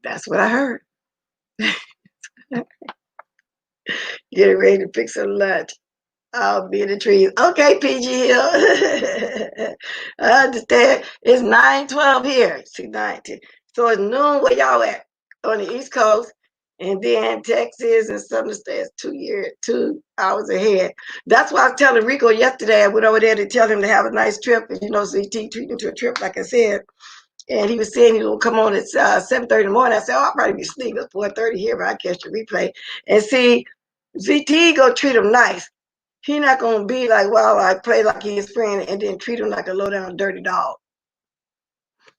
That's what I heard. Getting ready to pick some lunch. I'll be in the trees. Okay, PG Hill. I understand. It's 9:12 here. See, 19. So it's noon where y'all at on the East Coast. And then Texas and some of the states 2 hours ahead. That's why I was telling Rico yesterday. I went over there to tell him to have a nice trip. And CT treated him to a trip, like I said. And he was saying he will come on at 7:30 in the morning. I said, I'll probably be asleep at 4:30 here, but I catch the replay. And see, ZT go treat him nice. He not gonna be like, well, I play like he's his friend and then treat him like a low down dirty dog.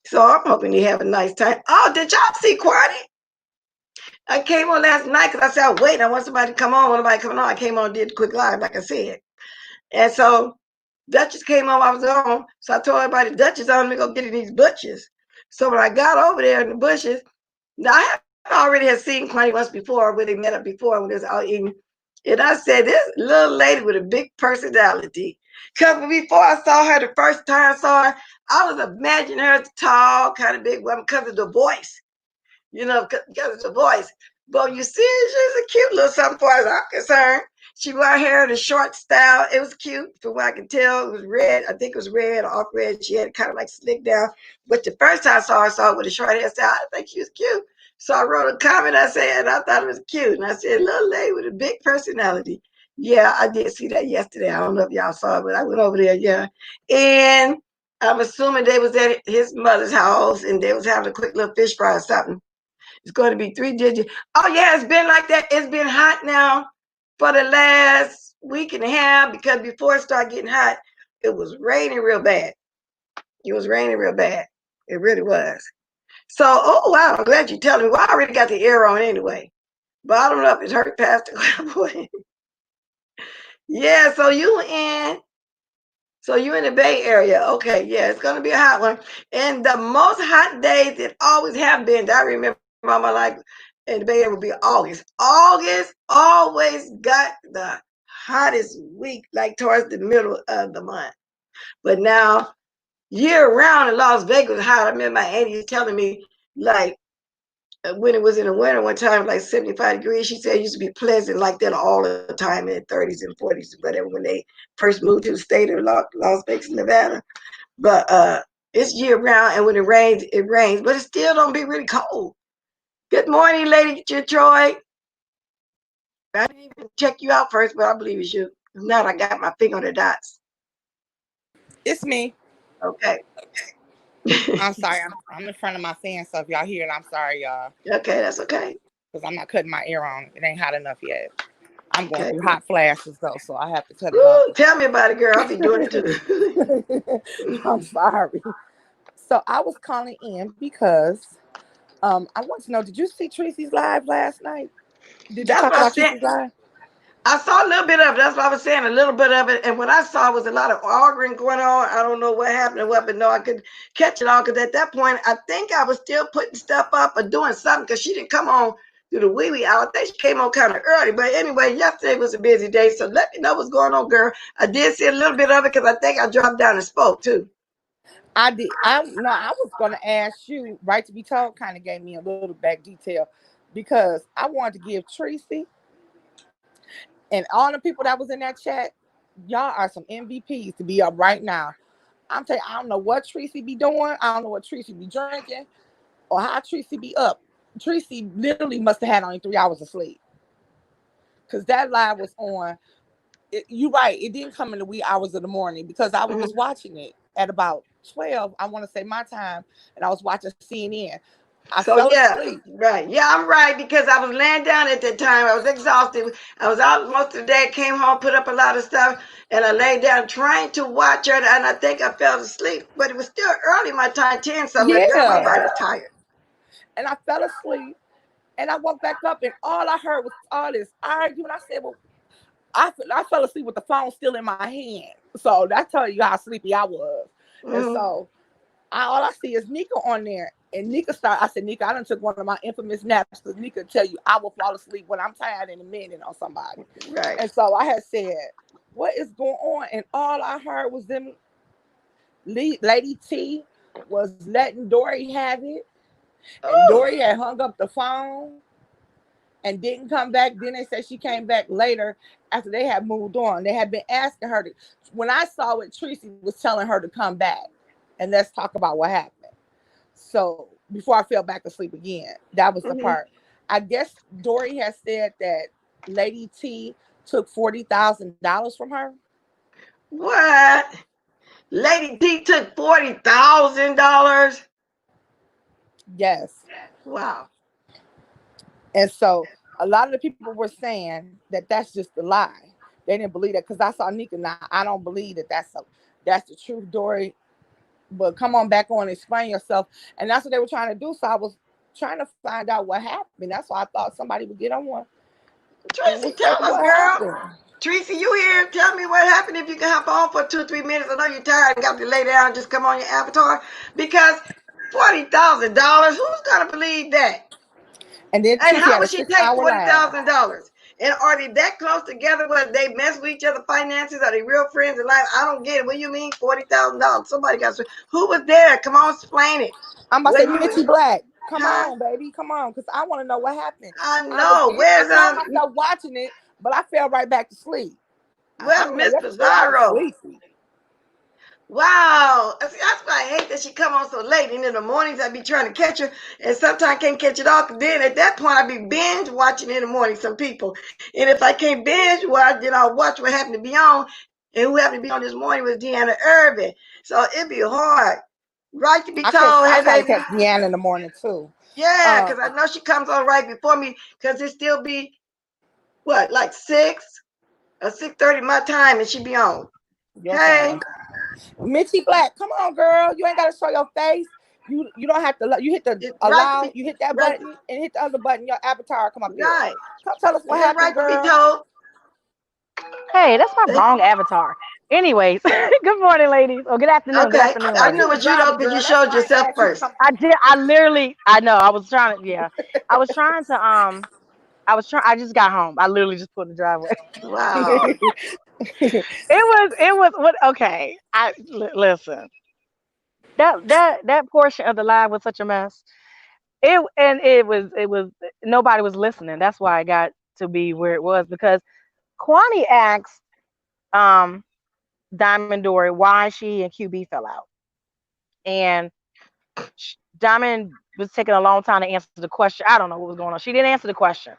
So I'm hoping he have a nice time. Oh, did y'all see Quaddy? I came on last night because I said, oh, wait, I want somebody to come on. When nobody coming on, I came on, did a quick live, like I said. And so Duchess came on, I was on. So I told everybody, Duchess, I'm gonna go get in these bushes. So when I got over there in the bushes, now I already had seen Quaddy once before, when they met up before when they was out eating. And I said, this little lady with a big personality. Because before I saw her, the first time I saw her, I was imagining her as a tall, kind of big woman because of the voice. Because of the voice. But you see, she's a cute little something far as I'm concerned. She wore her hair in a short style. It was cute from what I can tell. It was red. I think it was red or off red. She had it kind of like slicked down. But the first time I saw her with a short hairstyle. I think she was cute. So I wrote a comment. I said, and I thought it was cute. And I said, little lady with a big personality. Yeah, I did see that yesterday. I don't know if y'all saw it, but I went over there, yeah. And I'm assuming they was at his mother's house and they was having a quick little fish fry or something. It's going to be 3 digits. Oh, yeah, it's been like that. It's been hot now for the last week and a half because before it started getting hot, it was raining real bad. It was raining real bad. It really was. So, oh, wow, I'm glad you're telling me. Well, I already got the air on anyway. But I don't know if it's hurt past the cowboy. Yeah, so you in the Bay Area. Okay, yeah, it's going to be a hot one. And the most hot days it always have been, that I remember all my life, in the Bay Area would be August. August always got the hottest week, like towards the middle of the month. But now year round in Las Vegas was hot. I remember my auntie was telling me, like, when it was in the winter one time, like 75 degrees, she said it used to be pleasant like that all the time in the 30s and 40s, whatever, when they first moved to the state of Las Vegas, Nevada. But it's year round, and when it rains, but it still don't be really cold. Good morning, Lady Detroit. I didn't even check you out first, but I believe it's you. Now I got my finger on the dots. It's me. Okay. I'm sorry. I'm in front of my fan, so if y'all hear it, I'm sorry, y'all. Okay, that's okay. Because I'm not cutting my ear on. It ain't hot enough yet. I'm going Okay. through hot flashes, though, so I have to cut it off. Woo, tell me about it, girl. I'll be doing it too. I'm sorry. So I was calling in because I want to know, did you see Tracy's live last night? Did you That's talk what I about said. Tracy's live? I saw a little bit of it. That's what I was saying, a little bit of it. And what I saw was a lot of arguing going on. I don't know what happened or what, but no, I could catch it all because at that point, I think I was still putting stuff up or doing something because she didn't come on through the wee wee hour. I think she came on kind of early. But anyway, yesterday was a busy day. So let me know what's going on, girl. I did see a little bit of it because I think I dropped down and spoke too. I did. I was gonna ask you. Right to be told kind of gave me a little back detail because I wanted to give Tracy and all the people that was in that chat. Y'all are some MVPs to be up right now. I'm telling you, I don't know what Tracy be doing. I don't know what Tracy be drinking or how Tracy be up. Tracy literally must have had only 3 hours of sleep because that live was on. You're right. It didn't come in the wee hours of the morning because I was watching it at about 12. I want to say my time, and I was watching CNN. I So fell yeah, asleep. right. Yeah, I'm right because I was laying down at that time. I was exhausted. I was out most of the day. Came home, put up a lot of stuff, and I laid down trying to watch her. And I think I fell asleep, but it was still early my time, 10 something. Like, girl, my Yeah, body's tired. and I fell asleep, and I woke back up, and all I heard was all this arguing. I said, "Well, I fell asleep with the phone still in my hand." So that tells you how sleepy I was. And Mm-hmm. so all I see is Nika on there. And Nika started, I said, Nika, I done took one of my infamous naps because Nika tell you I will fall asleep when I'm tired in a minute on somebody. Right. And so I had said, what is going on? And all I heard was them, Lady T was letting Dori have it. And Oh. Dori had hung up the phone and didn't come back. Then they said she came back later after they had moved on. They had been asking her to, when I saw it, Tracy was telling her to come back and let's talk about what happened. So before I fell back asleep again, that was the Mm-hmm. part. I guess Dori has said that Lady T took $40,000 from her. What? Lady T took $40,000. Yes. Wow. And so a lot of the people were saying that that's just a lie. They didn't believe that because I saw Nika. Now I don't believe that that's the truth, Dori. But come on back on, explain yourself. And that's what they were trying to do. So I was trying to find out what happened. That's why I thought somebody would get on one and Tracy, would say tell us, what girl. happened. Tracy, you here? Tell me what happened if you can hop on for 2 or 3 minutes. I know you're tired and got to lay down and just come on your avatar because $40,000. Who's gonna believe that? And then And Tracy how had a would she six take hour forty live. thousand dollars? And are they that close together? Whether they mess with each other finances? Are they real friends in life? I don't get it. What do you mean $40,000? Somebody got to. Who was there? Come on, explain it. I'm about to Where say you Mitchie was? Black. Come Huh? on, baby. Come on. Because I want to know what happened. I know. I Where's caught myself watching it, but I fell right back to sleep. I where's don't know. Miss Yesterday I was Pizarro? sleepy. Wow. See, that's why I hate that she come on so late. And in the mornings, I be trying to catch her. And sometimes I can't catch it all. Then at that point, I be binge watching in the morning some people. And if I can't binge watch, then I'll watch what happened to be on. And who happened to be on this morning was Deanna Irvin. So it'd be hard. Right to be told, I hey, try to baby. catch Deanna in the morning too. Yeah, Um, because I know she comes on right before me because it still be, what, like 6 or 6:30 my time and she be on. your Hey. time. Mitchie Black, come on, girl. You ain't gotta show your face. You don't have to. You hit the It's right to allow. be, You hit that right, button and hit the other button. Your avatar come up there. right. Come tell us what Yeah, happened, right to be girl. told. Hey, that's my They, wrong avatar. Anyways, good morning, ladies. Or good afternoon. Good okay, afternoon, I Oh, rather. knew you it was was you though driving, because you girl. That's showed why I yourself asked you to first. come. I know, I was trying to, yeah. I was trying to, I just got home. I literally just put in the driveway. Wow. It was, what, okay. Listen. That portion of the live was such a mess. It was nobody was listening. That's why it got to be where it was because Kwani asked um Diamond Dory why she and QB fell out, and Diamond was taking a long time to answer the question. I don't know what was going on. She didn't answer the question,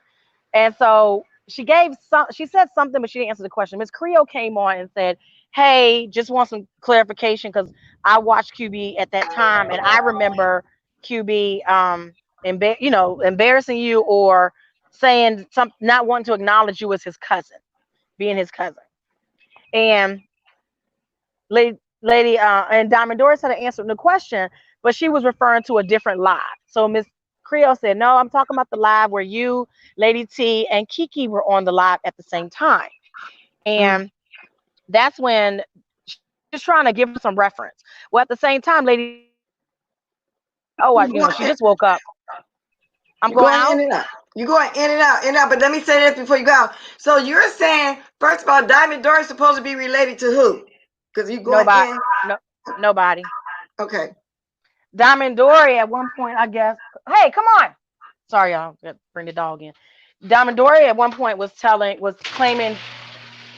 and so she gave some. She said something, but she didn't answer the question. Miss Creo came on and said, "Hey, just want some clarification because I watched QB at that time, and I remember QB embarrassing you or saying some, not wanting to acknowledge you as his cousin, being his cousin." And and Diamond Doris had to answer the question, but she was referring to a different live. So Miss Creo said, "No, I'm talking about the live where you, Lady T, and Kiki were on the live at the same time." And that's when she was trying to give her some reference. Well, at the same time, Lady T was like, "Oh, You she going just woke up. I'm you going going in out." and out. You going in and out. But let me say this before you go out. So you're saying, first of all, Diamond Dory is supposed to be related to who? Because you going Nobody, in. no, nobody. Okay. Diamond Dory at one point, I guess. Hey, come on. Sorry, y'all. Got to bring the dog in. Diamond Dory at one point was claiming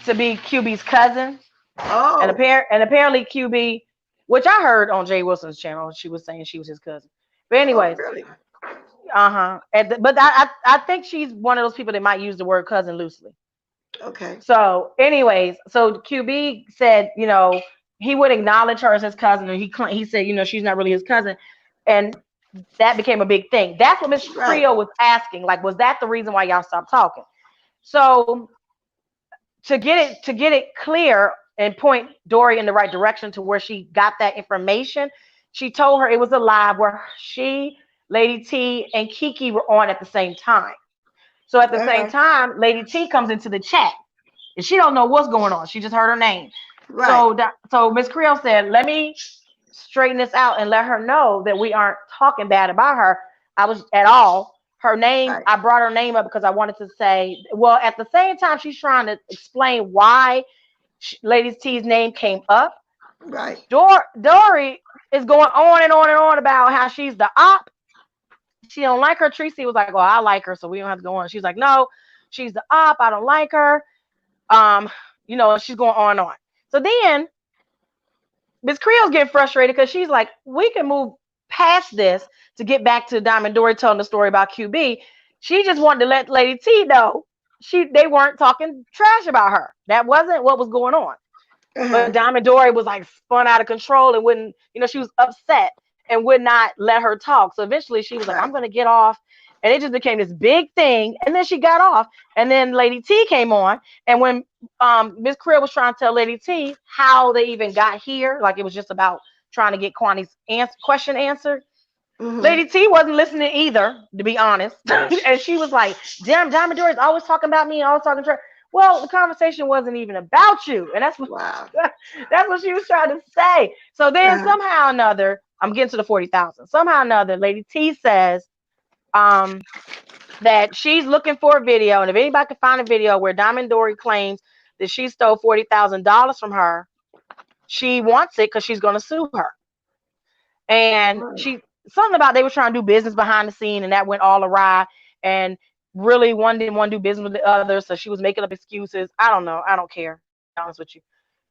to be QB's cousin, and Oh. apparently QB, which I heard on Jay Wilson's channel, she was saying she was his cousin. But Oh, anyways, really? but I think she's one of those people that might use the word cousin loosely. Okay. So, anyways, so QB said, he would acknowledge her as his cousin, and he said, she's not really his cousin, and that became a big thing. That's what Miss Right. Creo was asking. Like, was that the reason why y'all stopped talking? So to get it clear and point Dory in the right direction to where she got that information, she told her it was a live where she, Lady T, and Kiki were on at the same time. So at the same Uh-huh. time, Lady T comes into the chat and she don't know what's going on. She just heard her name. Right. So Miss Creel said, "Let me straighten this out and let her know that we aren't talking bad about her. I was at all. Her name, Right. I brought her name up because I wanted to say, well, at the same time, she's trying to explain why Lady T's name came up. Right. Dory is going on and on and on about how she's the op. She don't like her. Tracy was like, "Well, I like her, so we don't have to go on." She's like, "No, she's the op. I don't like her." Um, and she's going on and on. So then Miss Creole's getting frustrated because she's like, "We can move past this to get back to Diamond Dory telling the story about QB." She just wanted to let Lady T know they weren't talking trash about her. That wasn't what was going on. But Uh-huh. Diamond Dory was like spun out of control and wouldn't, she was upset and would not let her talk. So eventually she was like, Right. "I'm going to get off." And it just became this big thing. And then she got off. And then Lady T came on. And when Miss Creel was trying to tell Lady T how they even got here, like it was just about trying to get Kwani's question answered, Mm-hmm. Lady T wasn't listening either, to be honest. And she was like, "Damn, Diamond Dory's always talking about me and always talking to her." Well, the conversation wasn't even about you. And that's what Wow. that's what she was trying to say. So then Uh-huh. somehow or another, I'm getting to the 40,000. Somehow or another, Lady T says um that she's looking for a video, and if anybody can find a video where Diamond Dory claims that she stole $40,000 from her, she wants it because she's going to sue her. And Right. she something about they were trying to do business behind the scene, and that went all awry. And really, one didn't want to do business with the other, so she was making up excuses. I don't know. I don't care, to be honest with you.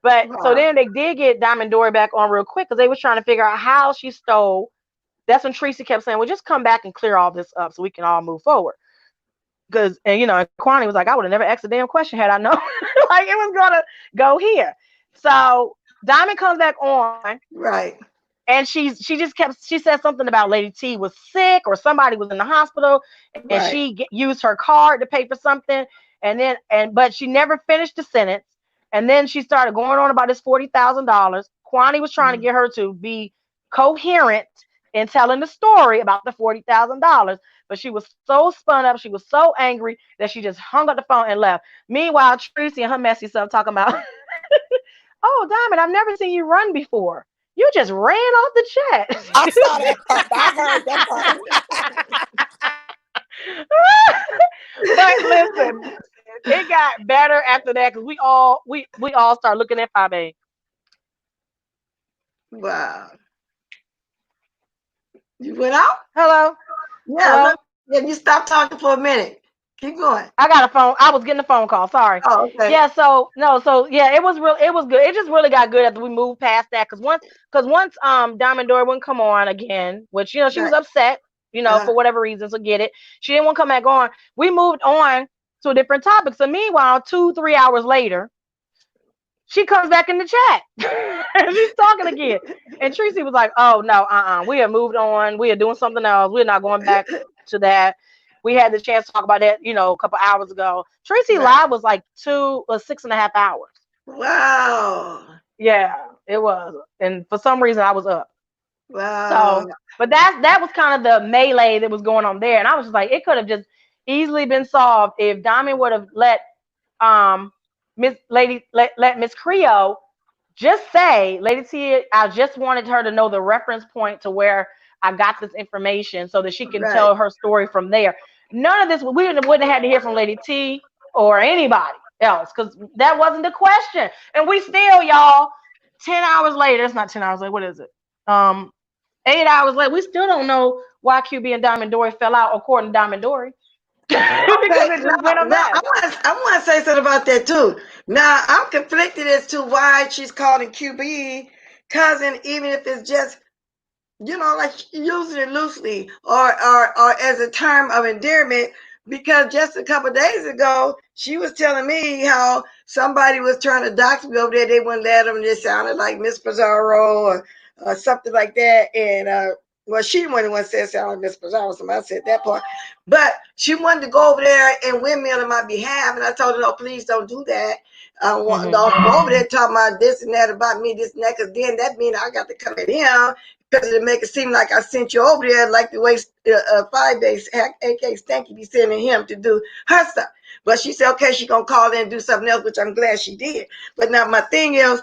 But so Wow. then they did get Diamond Dory back on real quick because they was trying to figure out how she stole. That's when Tracy kept saying, "Well, just come back and clear all this up so we can all move forward." And Kwani was like, "I would have never asked a damn question had I known like it was gonna go here." So Diamond comes back on, Right. and she said something about Lady T was sick or somebody was in the hospital, and Right. she used her card to pay for something, but she never finished the sentence. And then she started going on about this $40,000. Kwani was trying to Mm. get her to be coherent in telling the story about the $40,000, but she was so spun up, she was so angry that she just hung up the phone and left. Meanwhile, Tracy and her messy self talking about, "Oh, Diamond, I've never seen you run before. You just ran off the I chat." saw that part. I heard that part. But listen, it got better after that because we all start looking at 5A. Wow. You went out? Hello? Yeah, Hello? look, yeah, you stopped talking for a minute. Keep going. I got a phone. I was getting a phone call. Sorry. Oh, okay. Yeah. So no. So yeah, it was real. It was good. It just really got good after we moved past that. Cause once Diamond Dori wouldn't come on again, which she was Right. upset, for whatever reason. So get it. She didn't want to come back on. We moved on to a different topic. So meanwhile, 2-3 hours later, she comes back in the chat. She's talking again. And Tracy was like, "Oh no, we have moved on. We are doing something else. We're not going back to that. We had the chance to talk about that, a couple hours ago." Tracy Right. live was like 6.5 hours. Wow. Yeah, it was. And for some reason, I was up. Wow. So, but that was kind of the melee that was going on there. And I was just like, it could have just easily been solved if Diamond would have let um let Miss Creole just say, Lady T, I just wanted her to know the reference point to where I got this information so that she can Right. tell her story from there. None of this, we wouldn't have had to hear from Lady T or anybody else because that wasn't the question. And we still, y'all, 10 hours later, it's not 10 hours later, what is it? 8 hours later, we still don't know why QB and Diamond Dory fell out, according to Diamond Dory, because Okay. it just Now, went a now mess. I want to say something about that too. Now I'm conflicted as to why she's calling QB cousin, even if it's just like using it loosely or as a term of endearment. Because just a couple of days ago, she was telling me how somebody was trying to dox me over there. They wouldn't let them. It sounded like Miss Pizarro or something like that. And well, she wasn't the one said it sounded like Miss Pizarro. Somebody said that part. But she wanted to go over there and windmill on my behalf. And I told her, no, please don't do that. Don't go over there talking about this and that about me, this and that, because then that means I got to come at him because it make it seem like I sent you over there, like the way 5 days AK Stanky be sending him to do her stuff. But she said, okay, she gonna call in and do something else, which I'm glad she did. But now my thing is,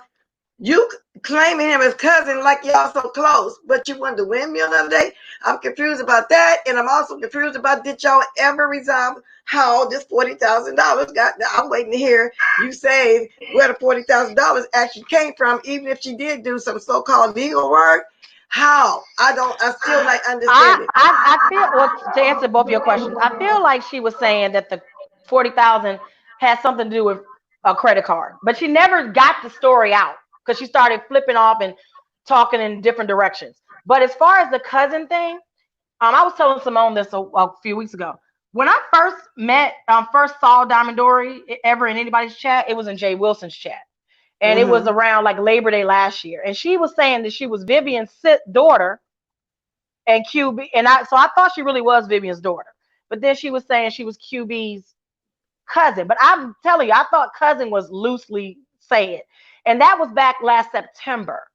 you claiming him as cousin like y'all so close, but you wanted to windmill the other day. I'm confused about that, and I'm also confused about did y'all ever resolve how this $40,000 got? I'm waiting to hear you say where the $40,000 actually came from, even if she did do some so-called legal work. How? I still like understanding. I feel, well, to answer both of your questions, I feel like she was saying that the 40,000 had something to do with a credit card, but she never got the story out because she started flipping off and talking in different directions. But as far as the cousin thing, I was telling Simone this a few weeks ago. When I first saw Diamond Dory ever in anybody's chat, it was in Jay Wilson's chat. And it was Mm-hmm. around like Labor Day last year. And she was saying that she was Vivian's daughter and QB. So I thought she really was Vivian's daughter. But then she was saying she was QB's cousin. But I'm telling you, I thought cousin was loosely said. And that was back last September.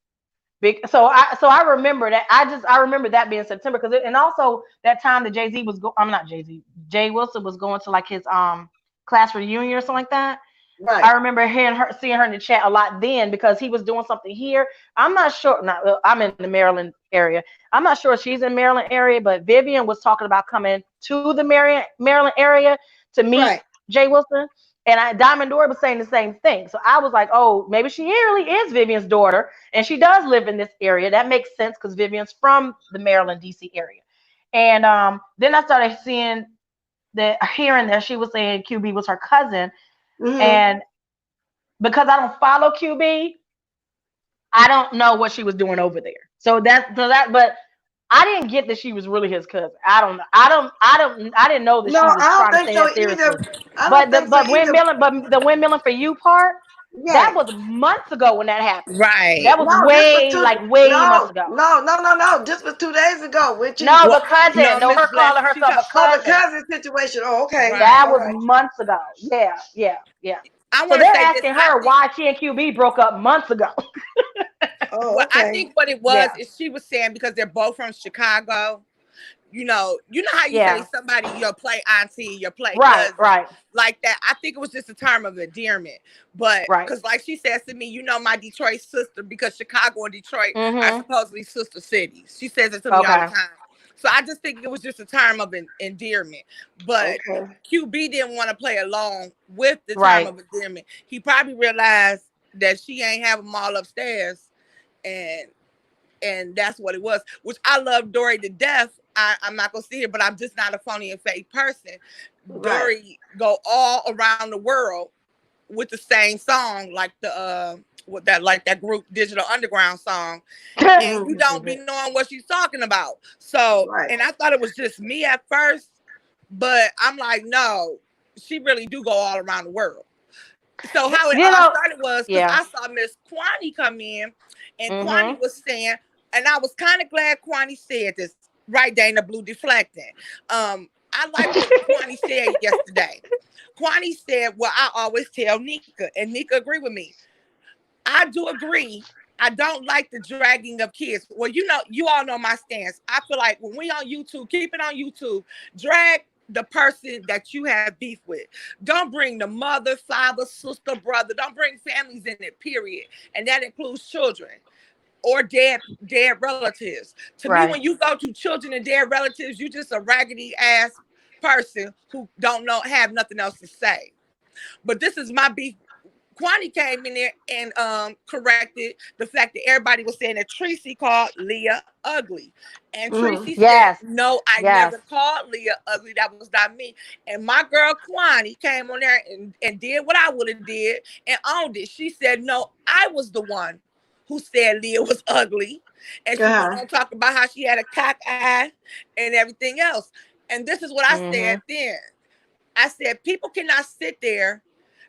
So I remember that. I remember that being September and also that time that Jay-Z was I'm not Jay-Z. Jay Wilson was going to like his class reunion or something like that. Right. I remember seeing her in the chat a lot then because he was doing something here. I'm not sure. I'm in the Maryland area. I'm not sure if she's in Maryland area, but Vivian was talking about coming to the Maryland area to meet Right. Jay Wilson. And Diamond Dora was saying the same thing. So I was like, oh, maybe she really is Vivian's daughter. And she does live in this area. That makes sense because Vivian's from the Maryland, D.C. area. And then I started hearing that she was saying QB was her cousin. Mm-hmm. And because I don't follow QB, I don't know what she was doing over there. But I didn't get that she was really his cousin. I don't know. I didn't know that No, she I was don't trying to think say so that seriously. either. I don't But think so either. the windmilling for you part, that Right. was months ago when that happened. Right. That was No, this was way months ago. no. This was 2 days ago. Which you No, Well, the cousin. no, No, Miss her calling Bless, she herself a talk. the cousin. cousin situation. Oh, okay. That Right. All was right. months ago. Yeah, yeah, yeah. I So want to they're say this. asking her why she and QB broke up months ago. Oh, Well, I okay. think what it was Yeah, is she was saying because they're both from Chicago. You know how you say yeah. somebody your play auntie, your play Right, cousin, right, like that. I think it was just a term of endearment. But right. because, like she says to me, my Detroit sister, because Chicago and Detroit are Mm-hmm. supposedly sister cities. She says it to me all the Okay. time. So I just think it was just a term of endearment. But Okay. QB didn't want to play along with the term Right. of endearment. He probably realized that she ain't have them all upstairs, and and that's what it was. Which I love Dori to death. I'm not gonna sit here, but I'm just not a phony and fake person. Right. Dori go all around the world with the same song, like the with that like that group Digital Underground song, and you don't be knowing what she's talking about. So, Right. and I thought it was just me at first, but I'm like, no, she really do go all around the world. So how it You all know, started was because yeah. I saw Miss Kwani come in, and Kwani Mhm. was saying, and I was kind of glad Kwani said this. Right, Dana Blue deflecting. I like what Kwani said yesterday. Kwani said, "Well, I always tell Nika, and Nika agree with me. I do agree. I don't like the dragging of kids. Well, you all know my stance. I feel like when we on YouTube, keep it on YouTube. Drag the person that you have beef with. Don't bring the mother, father, sister, brother. Don't bring families in it. Period, and that includes children or dead relatives. To me, when Right. you go to children and dead relatives, you just a raggedy ass person who don't know have nothing else to say. But this is my beef. Kwani came in there and corrected the fact that everybody was saying that Tracy called Leah ugly. And Tracy said, Yes. no, I Yes. never called Leah ugly. That was not me. And my girl Kwani came on there and did what I would have did and owned it. She said, no, I was the one who said Leah was ugly. And she went Uh-huh. on to talk about how she had a cock eye and everything else. And this is what I said Mhm. then. I said, people cannot sit there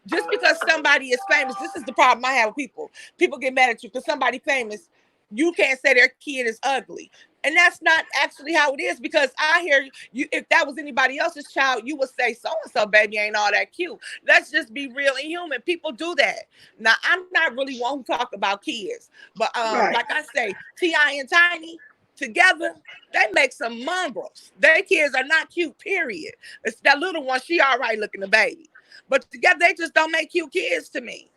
just because somebody is famous. This is the problem I have with people. People get mad at you because somebody famous. You can't say their kid is ugly. And that's not actually how it is because I hear you. If that was anybody else's child, you would say so and so baby ain't all that cute. Let's just be real and human. People do that. Now I'm not really one who talk about kids, but Right. like I say, Ti and Tiny together, they make some mongrels. Their kids are not cute. Period. It's that little one. She all right looking the baby. But together, they just don't make cute kids to me.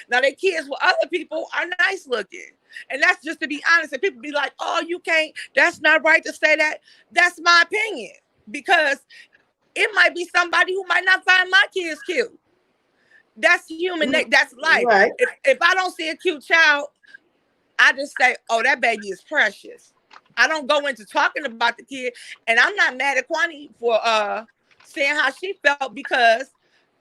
Now, their kids with other people are nice looking. And that's just to be honest. And people be like, oh, you can't, that's not right to say that. That's my opinion. Because it might be somebody who might not find my kids cute. That's human. That's life. Right. If I don't see a cute child, I just say, oh, that baby is precious. I don't go into talking about the kid. And I'm not mad at Kwani for saying how she felt because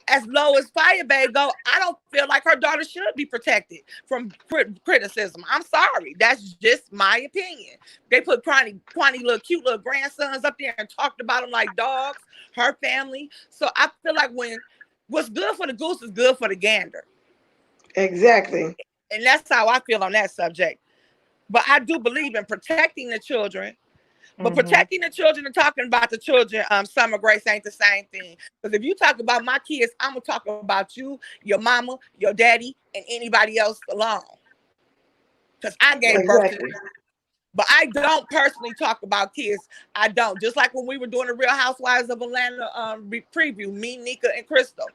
as low as Firebabe go, I don't feel like her daughter should be protected from criticism. I'm sorry. That's just my opinion. They put Kwani little cute little grandsons up there and talked about them like dogs, her family. So I feel like when what's good for the goose is good for the gander. Exactly. And that's how I feel on that subject. But I do believe in protecting the children. But Mhm. protecting the children and talking about the children, Summer Grace ain't the same thing. Because if you talk about my kids, I'm gonna talk about you, your mama, your daddy, and anybody else alone. Because I gave birth to them. Exactly. But I don't personally talk about kids. I don't. Just like when we were doing the Real Housewives of Atlanta preview, me, Nika, and Crystal.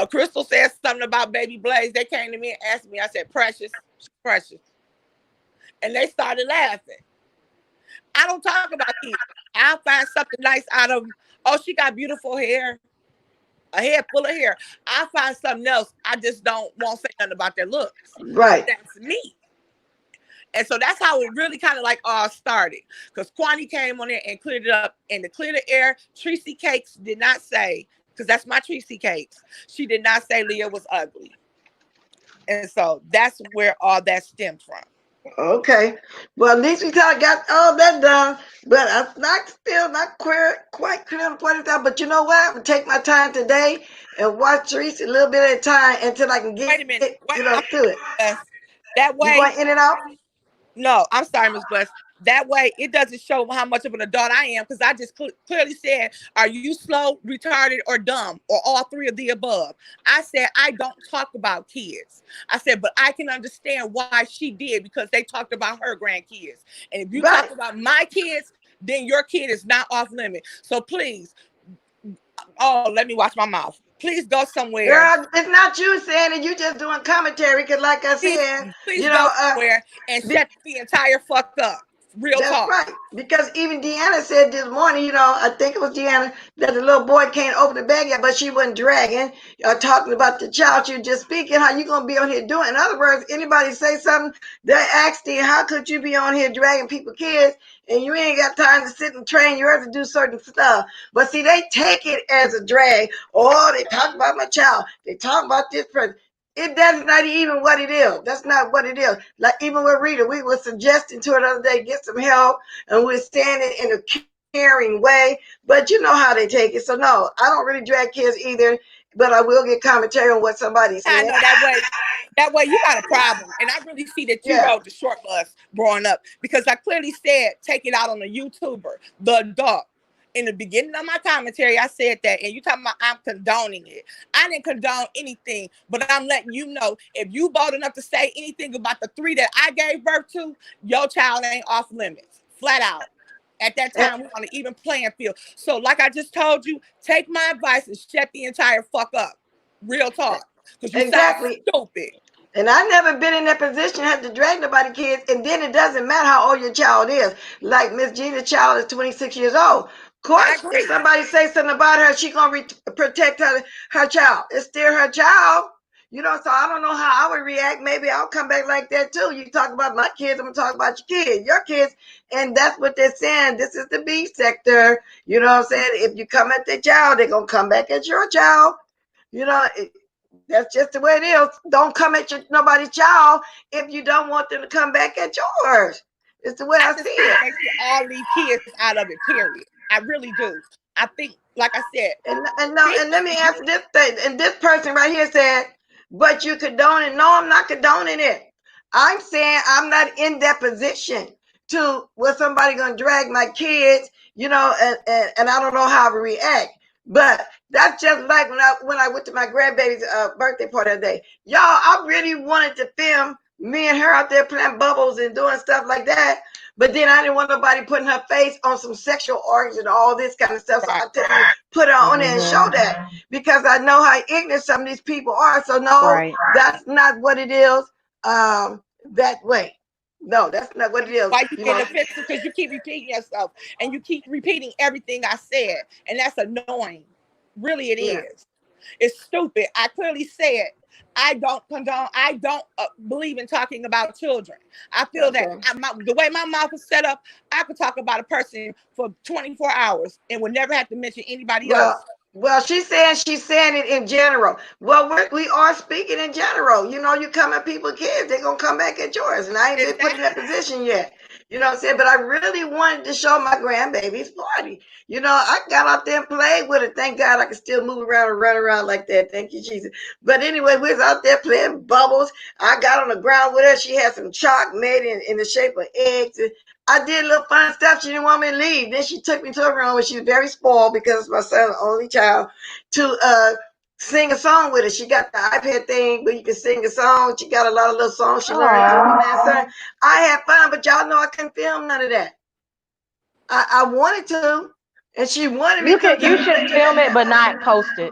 Crystal said something about Baby Blaze. They came to me and asked me. I said, "Precious, precious," and they started laughing. I don't talk about kids. I'll find something nice out of, oh, she got beautiful hair, a head full of hair. I'll find something else. I just won't say nothing about their looks. But Right. that's me. And so that's how it really kind of like all started. Because Kwani came on there and cleared it up. And to clear the air, Tracy Cakes did not say, because that's my Tracy Cakes, she did not say Leah was ugly. And so that's where all that stemmed from. Okay. Well, at least we got all that done. But I'm not still not quite clear on the point of that. But you know what? I'm gonna take my time today and watch Teresa a little bit at a time until I can get Wait a minute. Wait, I'm to it. that You way. going in and out? No, I'm sorry, Miss Bless. That way, it doesn't show how much of an adult I am because I just clearly said, "Are you slow, retarded, or dumb, or all three of the above?" I said I don't talk about kids. I said, but I can understand why she did because they talked about her grandkids. And if you Right. talk about my kids, then your kid is not off limit. So please, oh, let me watch my mouth. Please go somewhere. Girl, it's not you saying it. You just doing commentary. Cause like I Please, said, please you go know, somewhere and be- shut the entire fuck up. Real That's talk. right. Because even Deanna said this morning, I think it was Deanna, that the little boy can't open the bag yet, but she wasn't dragging, talking about the child. She was just speaking how you going to be on here doing. In other words, anybody say something, they ask them, how could you be on here dragging people kids and you ain't got time to sit and train yours to do certain stuff? But see, they take it as a drag. Oh, they talk about my child. They talk about this person. That's not even what it is. That's not what it is. Like even with Rita, we were suggesting to her the other day, get some help, and we're standing in a caring way. But you know how they take it. So no, I don't really drag kids either. But I will get commentary on what somebody I said. know that way you got a problem. And I really see that you Yeah. rode the short bus growing up because I clearly said take it out on the YouTuber, the adult. In the beginning of my commentary, I said that, and you talking about I'm condoning it. I didn't condone anything, but I'm letting you know if you bold enough to say anything about the 3 that I gave birth to, your child ain't off limits, flat out. At that time, we're on an even playing field. So, like I just told you, take my advice and shut the entire fuck up. Real talk, because you sound Exactly. stupid. And I never been in that position, have to drag nobody kids, and then it doesn't matter how old your child is. Like Miss Gina's child is 26 years old. Of I course, if agree. somebody say something about her, she gonna protect her child. It's still her child. So I don't know how I would react. Maybe I'll come back like that too. You talk about my kids, I'm gonna talk about your kids, and that's what they're saying. This is the B sector. You know what I'm saying? If you come at their child, they're gonna come back at your child. You know, that's just the way it is. Don't come at nobody's child if you don't want them to come back at yours. It's the way I I see just think it. they should all leave kids out of it, period. I really do. I think, like I said, And no, this, and let me answer this thing. And this person right here said, but you condone it. No, I'm not condoning it. I'm saying I'm not in that position to where somebody gonna drag my kids, and I don't know how to react. But that's just like when I went to my grandbaby's birthday party that day. Y'all, I really wanted to film me and her out there playing bubbles and doing stuff like that. But then I didn't want nobody putting her face on some sexual organs and all this kind of stuff. So right. I tell her, put her on there and show that because I know how ignorant some of these people are. So no, Right. that's not what it is. That way. No, that's not what it is. Why you getting offensive? Because you keep repeating yourself and you keep repeating everything I said, and that's annoying. Really, it Yeah, is. It's stupid. I clearly said I don't condone. I don't believe in talking about children. I feel that okay. the way my mouth is set up, I could talk about a person for 24 hours and would never have to mention anybody Well, else. well, she's saying it in general. Well, we are speaking in general. You come at people's kids, they're gonna come back at yours. And I ain't been put in that Exactly. position yet. You know what I'm saying? But I really wanted to show my grandbaby's party. I got out there and played with it. Thank God I can still move around and run around like that. Thank you, Jesus. But anyway, we was out there playing bubbles. I got on the ground with her. She had some chalk made in the shape of eggs. I did a little fun stuff. She didn't want me to leave. Then she took me to a room where she was very spoiled because my son's only child to sing a song with her. She got the iPad thing where you can sing a song. She got a lot of little songs she learned to me last time. I had fun, but y'all know I couldn't film none of that. I wanted to, and she wanted me You to. can you should film it but not post it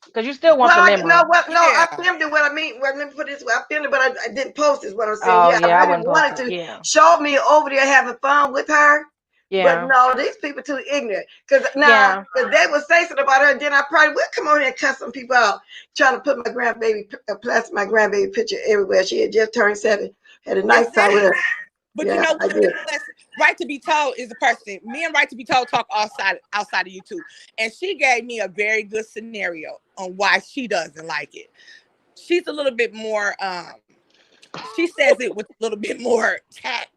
because you still want Well, the memory. no, I Yeah. filmed it. What I mean, well, let me put it this way: I filmed it, but I didn't post. Is what I'm saying. Oh Yeah, I yeah, I really wouldn't post wanted it. to Yeah, show me over there having fun with her. But yeah, no, these people too ignorant. Cause now, yeah. cause they would say something about her, then I probably would come on here and cuss some people out, trying to put my grandbaby, plaster my grandbaby picture everywhere. She had just turned 7, had a nice time with her. Exactly. But you Yeah, know I what? did. Nevertheless, Right to Be Told is a person. Me and Right to Be Told talk outside of YouTube, and she gave me a very good scenario on why she doesn't like it. She's a little bit more. She says it with a little bit more tact,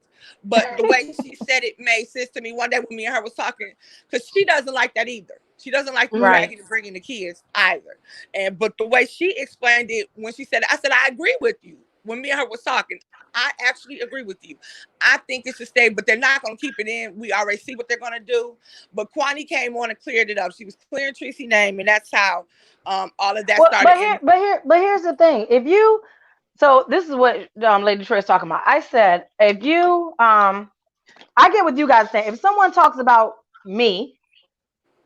but the way she said it made sense to me. One day when me and her was talking, because she doesn't like that either. She doesn't like you Mhm. Right. dragging and bringing the kids either. And but the way she explained it when she said it, I said I agree with you. When me and her was talking, I actually agree with you. I think it should stay, but they're not going to keep it in. We already see what they're going to do. But Kwani came on and cleared it up. She was clearing Tracy's name, and that's how all of that Well, started. And but here's the thing. If you so this is what Lady Troy is talking about. I said if you I get what you guys saying. If someone talks about me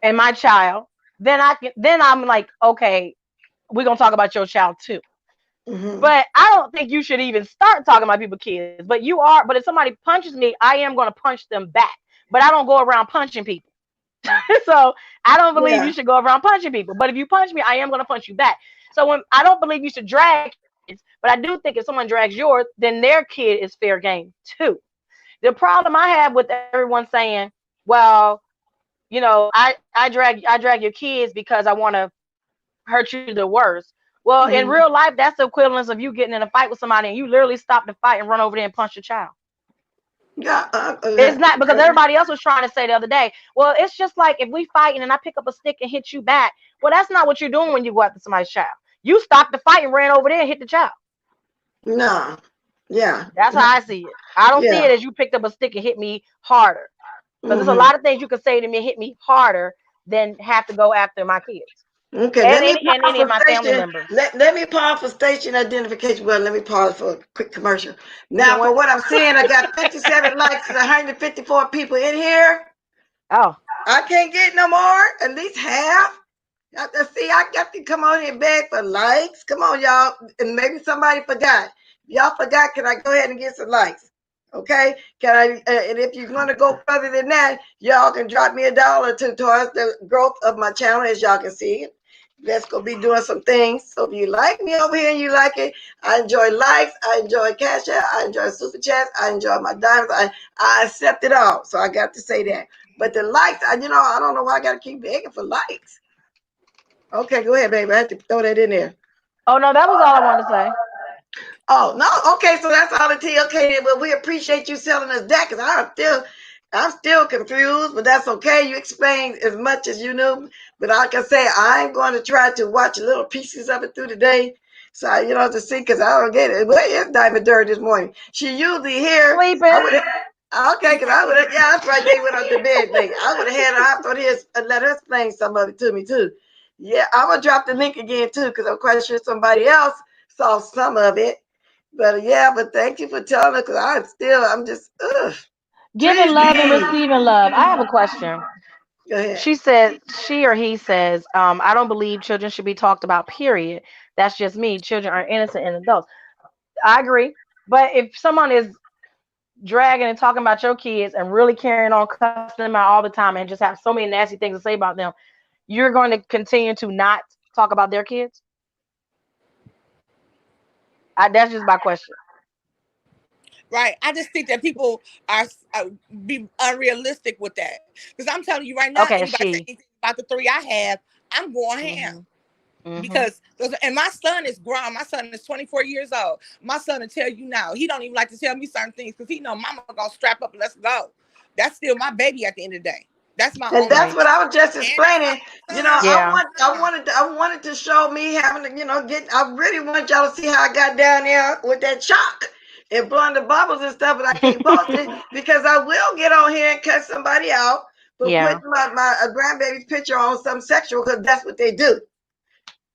and my child, then I'm like, okay, we're gonna talk about your child too. Mm-hmm. But I don't think you should even start talking about people's kids. But you are. But if somebody punches me, I am going to punch them back. But I don't go around punching people. So I don't believe you Yeah. should go around punching people. But if you punch me, I am going to punch you back. So when I don't believe you should drag kids, but I do think if someone drags yours, then their kid is fair game too. The problem I have with everyone saying, well, I drag your kids because I want to hurt you the worst. Well, in Mm-hmm. real life, that's the equivalence of you getting in a fight with somebody and you literally stop the fight and run over there and punch your child. Yeah. It's not because Okay. everybody else was trying to say the other day, well, it's just like if we fighting and I pick up a stick and hit you back. Well, that's not what you're doing when you go after somebody's child. You stopped the fight and ran over there and hit the child. No. Yeah. That's how I see it. I don't see Yeah. it as you picked up a stick and hit me harder. Because there's a Mm-hmm. lot of things you could say to me and hit me harder than have to go after my kids Okay, and let me any pause of for my family station. members. Let me pause for station identification. Well, let me pause for a quick commercial. You doing Now, for what? what I'm seeing, I got 57 likes and 154 people in here. Oh, I can't get no more. At least half. See, I got to come on here and beg for likes. Come on, y'all. And maybe somebody forgot. If y'all forgot, can I go ahead and get some likes? Okay. Can I? And if you want to go further than that, y'all can drop me $1 towards the growth of my channel, as y'all can see. Let's go be doing some things. So if you like me over here and you like it, I enjoy likes, I enjoy cash out, I enjoy super chats, I enjoy my diamonds. I accept it all. So I got to say that. But the likes, I don't know why I got to keep begging for likes. Okay, go ahead, baby. I had to throw that in there. oh no, that was all I wanted to say. Oh no, okay, so that's all it is. Okay, well, we appreciate you selling us that because I'm still confused, but that's okay. You explained as much as you knew, but like I say, I'm going to try to watch little pieces of it through the day, so to see because I don't get it. Where is Diamond Dirty this morning? She usually here. I Sleeping. would okay, because I would have. Yeah, that's right. They went up to bed late. I would have had her hop on here and let her explain some of it to me too. Yeah, I'm gonna drop the link again too because I'm quite sure somebody else saw some of it. But yeah, but thank you for telling us because I'm just, ugh. Giving Trees love and be. receiving love. I have a question. Go ahead. She or he says, I don't believe children should be talked about, period. That's just me. Children are innocent and adults. I agree. But if someone is dragging and talking about your kids and really carrying on cussing them out all the time and just have so many nasty things to say about them, you're going to continue to not talk about their kids? That's just my question. Right. I just think that people are be unrealistic with that. Because I'm telling you right now, Okay, anybody say she. anything about the three I have, I'm going ham. Mm-hmm. Mm-hmm. Because and my son is grown. My son is 24 years old. My son will tell you now. He don't even like to tell me certain things because he know mama gonna strap up and let's go. That's still my baby at the end of the day. That's my And only that's Right. what child. I was just And that's my explaining. son. Yeah. I wanted to show me having to, I really want y'all to see how I got down there with that chalk and blowing the bubbles and stuff, but I can't post it because I will get on here and cut somebody out for Yeah. putting my grandbaby's picture on something sexual because that's what they do.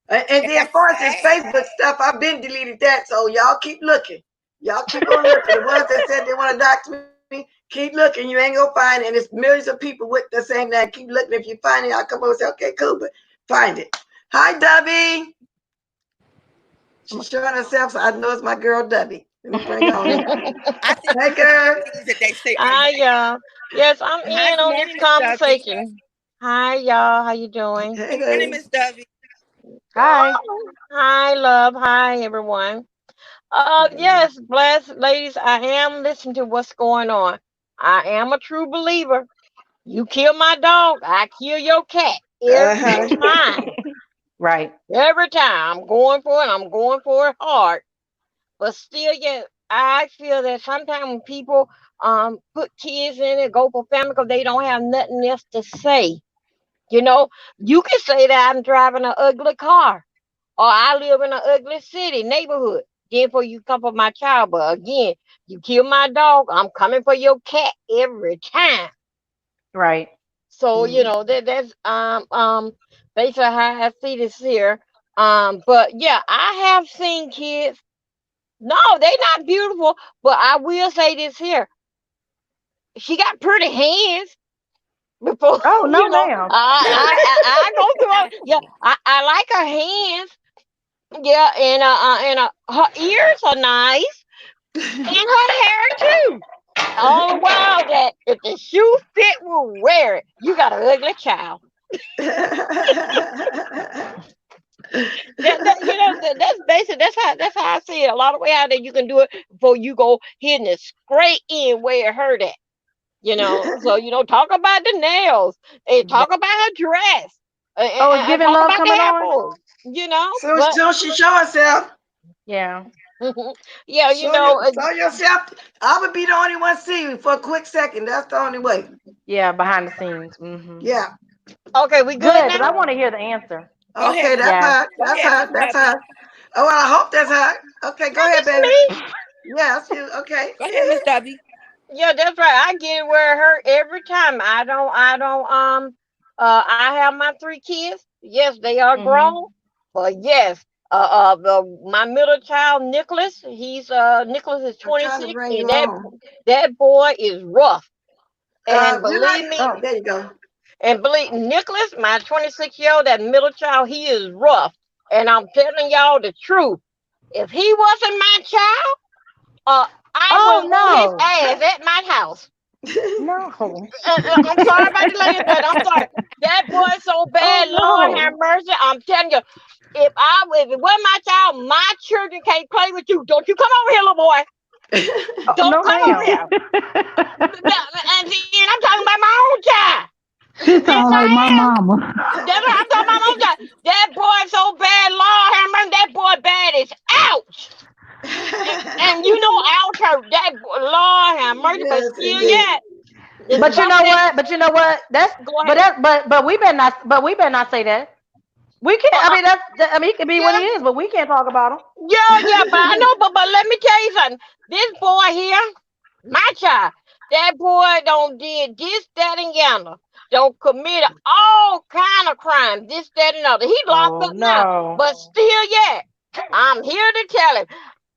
And And then that's as far as this sad. Facebook stuff, I've been deleted that. So y'all keep looking. Y'all keep on looking. The ones that said they want to dox me, keep looking. You ain't gonna find it. And it's millions of people with the same name. Keep looking. If you find it, I'll come over and say, okay, cool, but find it. Hi, Dubby. She's showing herself, so I know it's my girl Dubby. Let me bring her on here. I think Hey, some of girl. the things that they say are Hi, right. y'all. Yes, I'm Hi, in good on this morning, Miss Dovey. conversation. Hi, y'all. How you doing? Hey, Good morning, baby. Miss Dovey. Hi. Hi, love. Hi, everyone. Yes, blessed ladies. I am listening to what's going on. I am a true believer. You kill my dog, I kill your cat every Uh-huh. time. Right. Every time I'm going for it. I'm going for it hard. But still, yeah, I feel that sometimes when people put kids in it, go for family because they don't have nothing else to say. You know, you can say that I'm driving an ugly car or I live in an ugly city, neighborhood. Then for you come for my child. But again, you kill my dog, I'm coming for your cat every time. Right. So, Mm. that's basically how I see this here. But yeah, I have seen kids. No, they not beautiful, but I will say this here. She got pretty hands before, Oh no, ma'am. I go through. Yeah, I like her hands, Yeah, and her ears are nice, and her hair too. All the while that if the shoe fit, will wear it. You got an ugly child. That's basic. That's how I see it. A lot of way out there you can do it before you go hitting it straight in where it hurt at. So talk about the nails and That, talk about her dress Oh, it's and giving talk love about the coming hair on. pull. But So she show herself. Yeah. yeah, Show yourself. I would be the only one see you for a quick second. That's the only way. Yeah, behind the scenes. Yeah. okay, we good Good, because I now. want to hear the answer. go ahead, Okay, Miss. that's Yeah. hot. Go That's ahead, hot. Miss That's Debbie. hot. Oh, well, I hope that's hot. Okay, go Yeah, ahead, this baby. is me. Yes, you okay. Go ahead, Miss Debbie. Yeah, that's right. I get it where it hurt every time. I have my three kids. Yes, they are Mhm. grown. But yes, my middle child, Nicholas, Nicholas is I'm trying to 26, bring you and that on. that boy is rough. And You like? believe me, Oh, there you go. Nicholas, my 26-year-old, that middle child, he is rough. And I'm telling y'all the truth. If he wasn't my child, I Oh wouldn't want his no. ass at my house. No. I'm sorry about the lady, but I'm sorry. That boy so Oh bad, Lord have no. mercy. I'm telling you, if it wasn't my child, my children can't play with you. Don't you come over here, little boy. Oh, Don't no, come over ma'am. here. And see, and I'm talking about my own child. She Yes, sound like my I am. mama. That's what I'm talking about. My own child. That boy so bad, Lord have mercy. That boy bad is ouch. And ouch hurt. That boy, Lord have mercy, but Yes, still indeed. yet. It's But you something know that what? But you know what? go ahead. But we better not say that. We can't. I Uh, mean, he can be what he yeah, is, but we can't talk about him. yeah, but I know, but let me tell you something. This boy here, my child, that boy don't did this, that, and yonder. Don't commit all kind of crimes, this, that, and other. He locked Oh up now, no. but still yet, I'm here to tell him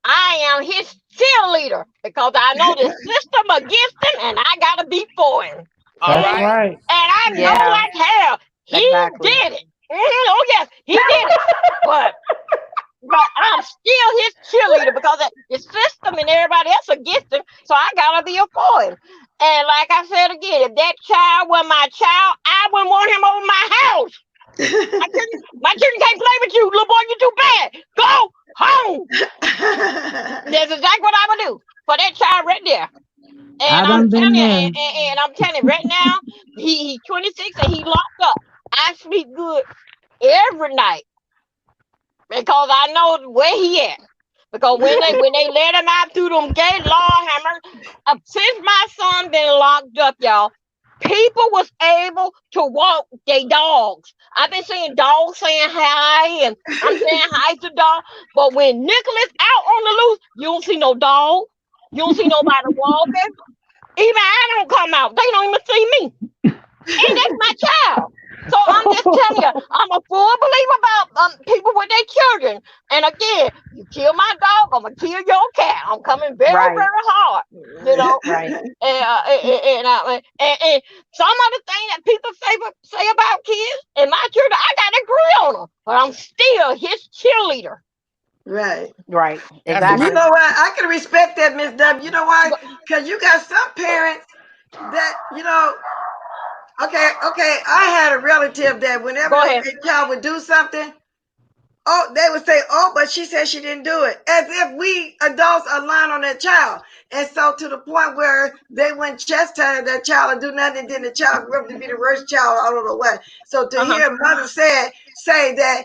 I am his cheerleader because I know the system against him and I gotta be for him. All That's And right. right. I know Yeah. like hell he Exactly. did it. Oh yes, he did it. But I'm still his cheerleader because the system and everybody else against him. So I gotta be a for him. And like I said again, if that child were my child, I wouldn't want him over my house. My children can't play with you, little boy. You too bad. Go home. That's exactly what I would do for that child right there. I And I'm done telling been you, there. and I'm telling you right now, he 26 and he locked up. I sleep good every night because I know where he at. Because when they let him out through them gates, Lord have mercy. Since my son been locked up, y'all, people was able to walk their dogs. I've been seeing dogs saying hi, and I'm saying hi to dogs. But when Nicholas out on the loose, you don't see no dog. You don't see nobody walking. Even I don't come out. They don't even see me. And that's my child. So I'm just telling you, I'm a full believer about people with their children. And again, you kill my dog, I'm gonna kill your cat. I'm coming very, Right. very hard. You know. Right. And some of the things that people say about kids and my children, I gotta agree on them. But I'm still his cheerleader. Right. Right. That's You Exactly. right. know what? I can respect that, Miss W. You know why? Because you got some parents that, okay. I had a relative that whenever Go ahead. a child would do something, oh, they would say, "Oh, but she said she didn't do it," as if we adults are lying on that child. And so to the point where they wouldn't chastise that child and do nothing, and then the child grew up to be the worst child out of the way. So to Uh-huh. hear a mother say that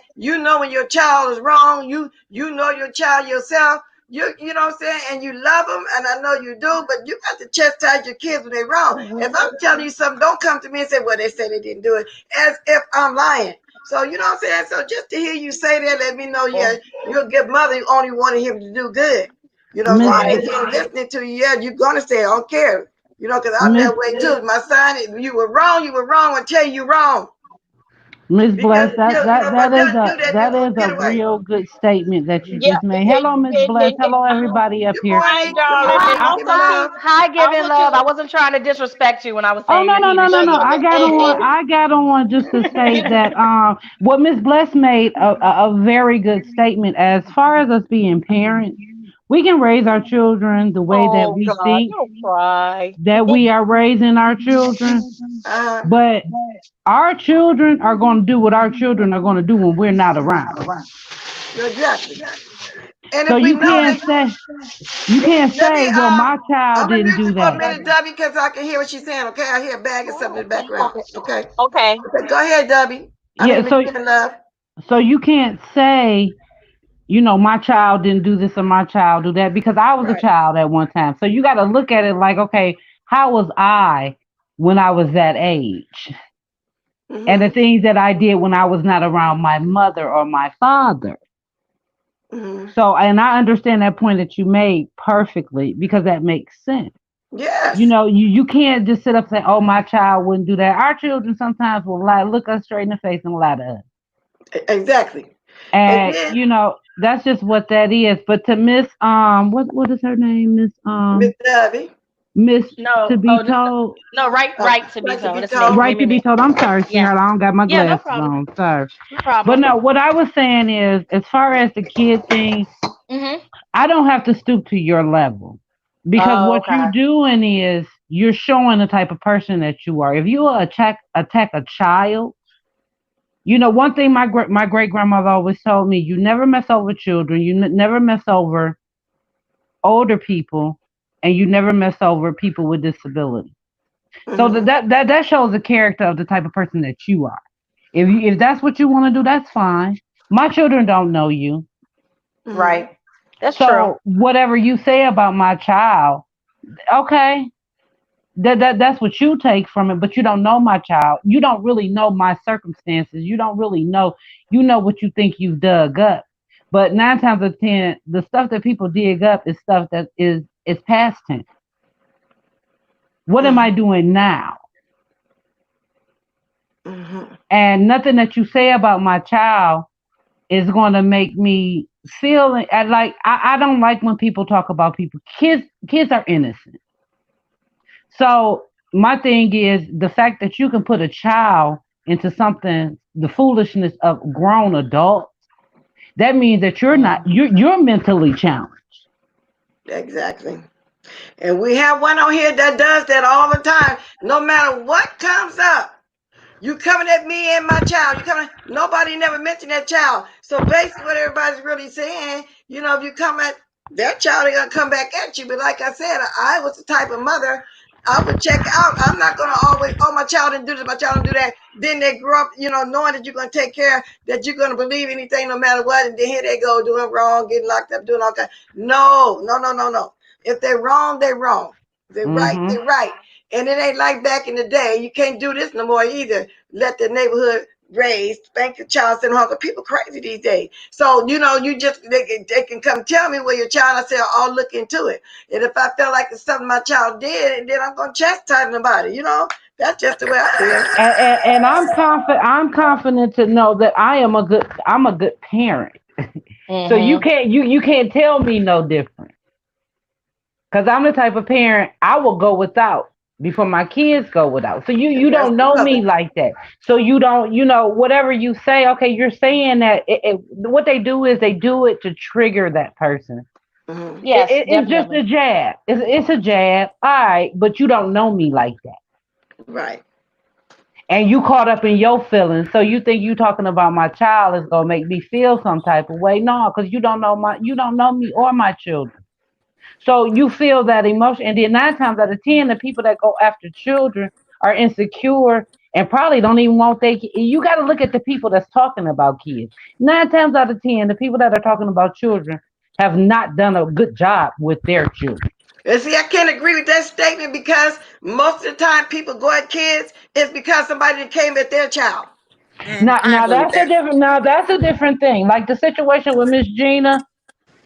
when your child is wrong, you know your child yourself. You know what I'm saying, and you love them, and I know you do, but you got to chastise your kids when they're wrong. If I'm telling you something, don't come to me and say, "Well, they said they didn't do it," as if I'm lying. So you know what I'm saying? So just to hear you say that, let me know, yeah, you're a good mother. You only wanted him to do good. You know what I'm Miss saying? Right. If he ain't listening to you, yeah, you're gonna say, I don't care. Because I'm Miss that way too. My son, you were wrong. You were wrong. I tell you you're wrong. Miss because Bless, that you that know if I that is do a that, you're that gonna is a get away. real good statement that you Yeah, just made. yeah, Hello, Miss Bless. Hello, everybody up Good here. hi, morning, good darling, and morning, Hi, give also me hi, love. too, hi, giving love. I also wasn't trying to disrespect you when I was Oh saying no your no no evening no no! shift. I got on just to say that what Miss Bless made a very good statement as far as us being parents. We can raise our children the way that oh we God, think don't cry. that we are raising our children, Uh-huh. but our children are going to do what our children are going to do when we're not around. Exactly. And So if we know that, you can't let me say, well, my child I'm gonna didn't mute do you for a that. minute, Debbie, because I can hear what she's saying. Okay, I hear a bag or something in the background. Okay, Okay, okay. okay, go ahead, Debbie. I Yeah, mean, Miss Giving Love. so you can't say, my child didn't do this or my child do that because I was a Right. child at one time. So you got to look at it like, okay, how was I when I was that age? And the Mhm. things that I did when I was not around my mother or my father. Mhm. So, and I understand that point that you made perfectly because that makes sense. Yes. You can't just sit up and say, oh, my child wouldn't do that. Our children sometimes will lie, look us straight in the face and lie to us. Exactly. And And then that's just what that is. But to Miss what is her name? Miss Debbie, Miss to No, be told, no, right to be like to told. be That's me, told. right me, to me, be me. told. I'm sorry, Yeah, sweetheart. I don't got my yeah, no glasses problem, on. Sorry. no But problem. no, what I was saying is, as far as the kid thing, Mhm. I don't have to stoop to your level because Oh, what you're okay. doing is you're showing the type of person that you are. If you attack a child, one thing my great grandmother always told me: you never mess over children. You never mess over older people, and you never mess over people with disability. So Mhm. that shows the character of the type of person that you are. If that's what you want to do, that's fine. My children don't know you, Mhm. Right. That's true. so whatever you say about my child, okay, that's what you take from it. But you don't know my child. You don't really know my circumstances. You don't really know. You know what you think you've dug up. But 9 times out of 10, the stuff that people dig up is stuff that is past tense. What am I Mhm. doing now? Mhm. And nothing that you say about my child is going to make me feel like I don't like when people talk about people. Kids are innocent. So my thing is the fact that you can put a child into something, the foolishness of grown adults. That means that you're mentally challenged. Exactly. And we have one on here that does that all the time. No matter what comes up, you coming at me and my child. You coming? Nobody never mentioned that child. So basically, what everybody's really saying, if you come at their child, they're gonna come back at you. But like I said, I was the type of mother. I would check out. I'm not gonna always, oh, my child didn't do this, my child didn't do that. Then they grow up, knowing that you're gonna take care, that you're gonna believe anything no matter what, and then here they go doing wrong, getting locked up, doing all that. No, no, no, no, no. If they're wrong, they're wrong. If they're right, Hmm. they're right. And it ain't like back in the day. You can't do this no more either. Let the neighborhood raise, spank your child, send them home. People crazy these days. So, you just, they can come tell me where your child, I say, I'll look into it. And if I feel like it's something my child did, then I'm going to chastise them about it. That's just the way I feel. And I'm confident. I'm confident to know that I'm a good parent. So Mhm. you can't tell me no different. Because I'm the type of parent I will go without before my kids go without. So you That's don't the know mother. me like that. So you don't, whatever you say, okay, you're saying that what they do is they do it to trigger that person. Hmm. Yes, It's just a definitely. jab. It's a jab. All right, but you don't know me like that. Right. And you caught up in your feelings. So you think you talking about my child is gonna make me feel some type of way. No, because you don't know me or my children. So you feel that emotion, and then 9 times out of 10, the people that go after children are insecure and probably don't even want they. You got to look at the people that's talking about kids. 9 times out of 10, the people that are talking about children have not done a good job with their children. And see, I can't agree with that statement because most of the time people go at kids, it's because somebody came at their child. I agree with that. Now that's a different thing. Like the situation with Miss Gina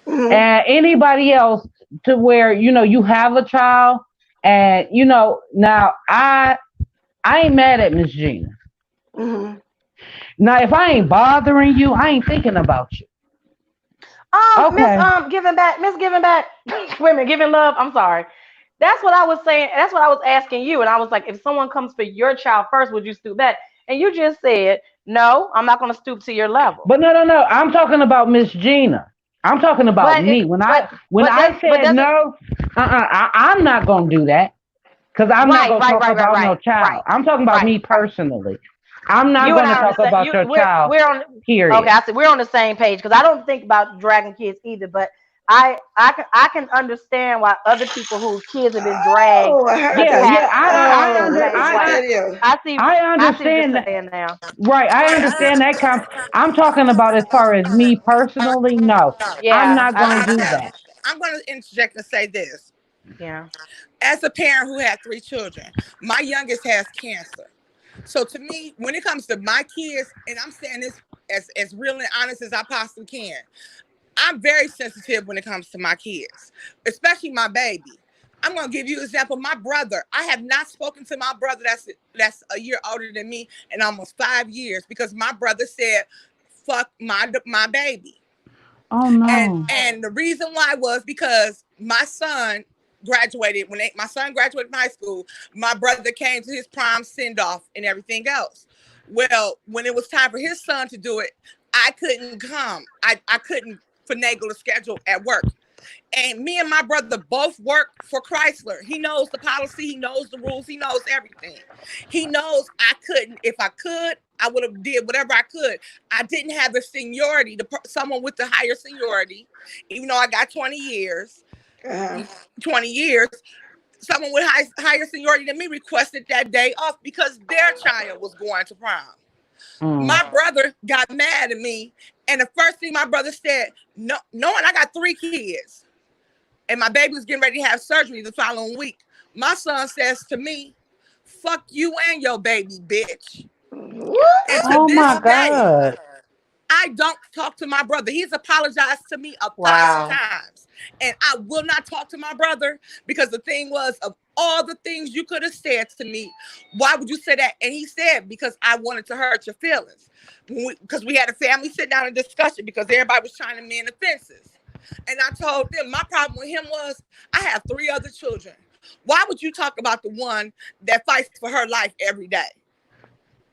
Hmm. and anybody else, to where you have a child, and now I ain't mad at Miss Gina. Hmm. Now, if I ain't bothering you, I ain't thinking about you. Miss Okay. Giving back. Wait a minute, giving love. I'm sorry. That's what I was saying. That's what I was asking you. And I was like, if someone comes for your child first, would you stoop back? And you just said, no, I'm not going to stoop to your level. But no. I'm talking about Miss Gina. I'm talking about But it, me. When but I when I but said doesn't no, I'm not gonna do that because I'm not right, gonna right, talk right, right, about no right, child. right, I'm talking about right, me right. personally. I'm not You and gonna I are on the talk same. about your child. We're on. Okay, Period. I said we're on the same page because I don't think about dragging kids either. But I can understand why other people whose kids have been dragged Oh, I the heard Yeah, this. yeah. past Oh, here's same the way. video. I see. I I see what you're understand that. saying now. Right, I understand that. I'm talking about as far as me personally. No, I'm Yeah, not I gonna see. do that. I'm going to interject and say this. Yeah. As a parent who had 3 children, my youngest has cancer. So to me, when it comes to my kids, and I'm saying this as real and honest as I possibly can, I'm very sensitive when it comes to my kids, especially my baby. I'm gonna give you an example. My brother, I have not spoken to my brother that's a year older than me in almost 5 years because my brother said, "Fuck my baby." Oh and no. and the reason why was because my son graduated my son graduated from high school. My brother came to his prom send off and everything else. Well, when it was time for his son to do it, I couldn't come. I couldn't finagle the schedule at work. And me and my brother both work for Chrysler. He knows the policy, he knows the rules, he knows everything. He knows I couldn't. If I could, I would have did whatever I could. I didn't have the seniority, someone with the higher seniority, even though I got 20 years. Uh-huh. 20 years, someone with higher seniority than me requested that day off because their child was going to prom. Mm. My brother got mad at me, and the first thing my brother said, no, knowing I got 3 kids, and my baby was getting ready to have surgery the following week. My son says to me, "Fuck you and your baby, bitch." What? And to Oh this my day, God. I don't talk to my brother. He's apologized to me 1,000 Wow. times. And I will not talk to my brother because the thing was, of all the things you could have said to me, why would you say that? And he said, because I wanted to hurt your feelings. Because we had a family sit down and discussion because everybody was trying to mend the fences. And I told them my problem with him was I have 3 other children. Why would you talk about the one that fights for her life every day?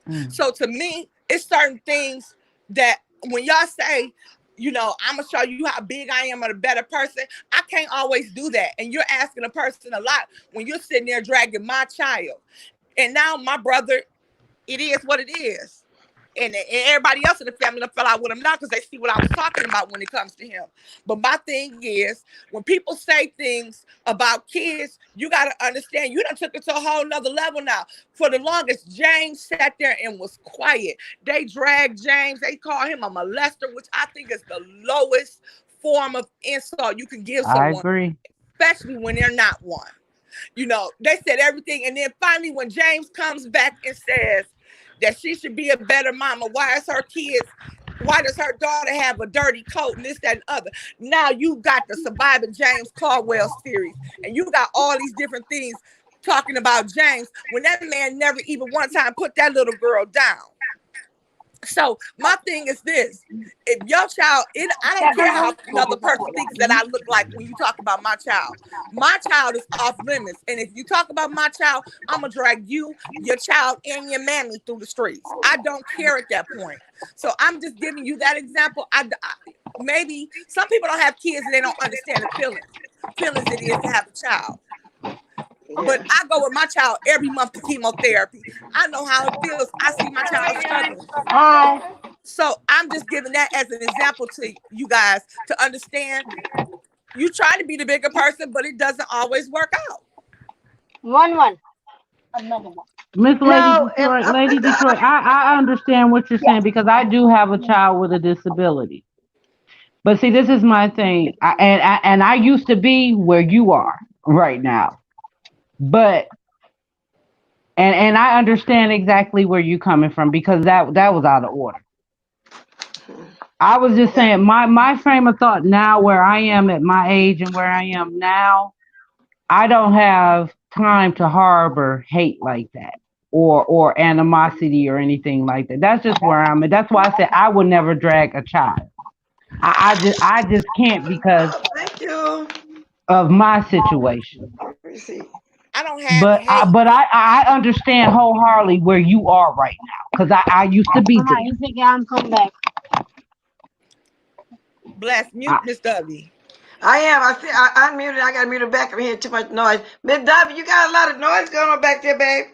Mm. So to me, it's certain things that when y'all say, I'm gonna show you how big I am and a better person, I can't always do that. And you're asking a person a lot when you're sitting there dragging my child. And now my brother, it is what it is. And everybody else in the family fell out with him now because they see what I was talking about when it comes to him. But my thing is, when people say things about kids, you got to understand, you done took it to a whole nother level now. For the longest, James sat there and was quiet. They dragged James. They call him a molester, which I think is the lowest form of insult you can give I someone, agree. especially when they're not one. They said everything. And then finally, when James comes back and says that she should be a better mama, why does her daughter have a dirty coat and this, that, and other? Now you got the Surviving James Caldwell series, and you got all these different things talking about James when that man never even one time put that little girl down. So my thing is this: if your child, I don't care how another person thinks that I look like when you talk about my child. My child is off limits, and if you talk about my child, I'm gonna drag you, your child, and your mammy through the streets. I don't care at that point. So I'm just giving you that example. Maybe some people don't have kids and they don't understand the feelings it is to have a child. But Yeah. I go with my child every month to chemotherapy. I know how it feels. I see my child struggling. Hi. So I'm just giving that as an example to you guys to understand. You try to be the bigger person, but it doesn't always work out. One. Another one. Miss Lady No, Detroit, Lady Detroit, I understand what you're saying because I do have a child with a disability. But see, this is my thing, and I used to be where you are right now. But and I understand exactly where you're coming from because that was out of order. I was just Yeah. saying my frame of thought now, where I am at my age and where I am now, I don't have time to harbor hate like that. or animosity or anything like that. That's just where I'm at. That's why I said I would never drag a child. I just can't because Oh, thank you. of my situation. Let me see. I don't have But hate. I understand wholeheartedly where you are right now because I used to be Mama, there. you think I'm coming back? Bless mute I, Miss W. I am. I see. I unmuted. I got to mute it back. I'm hearing too much noise. Miss W, you got a lot of noise going on back there, babe.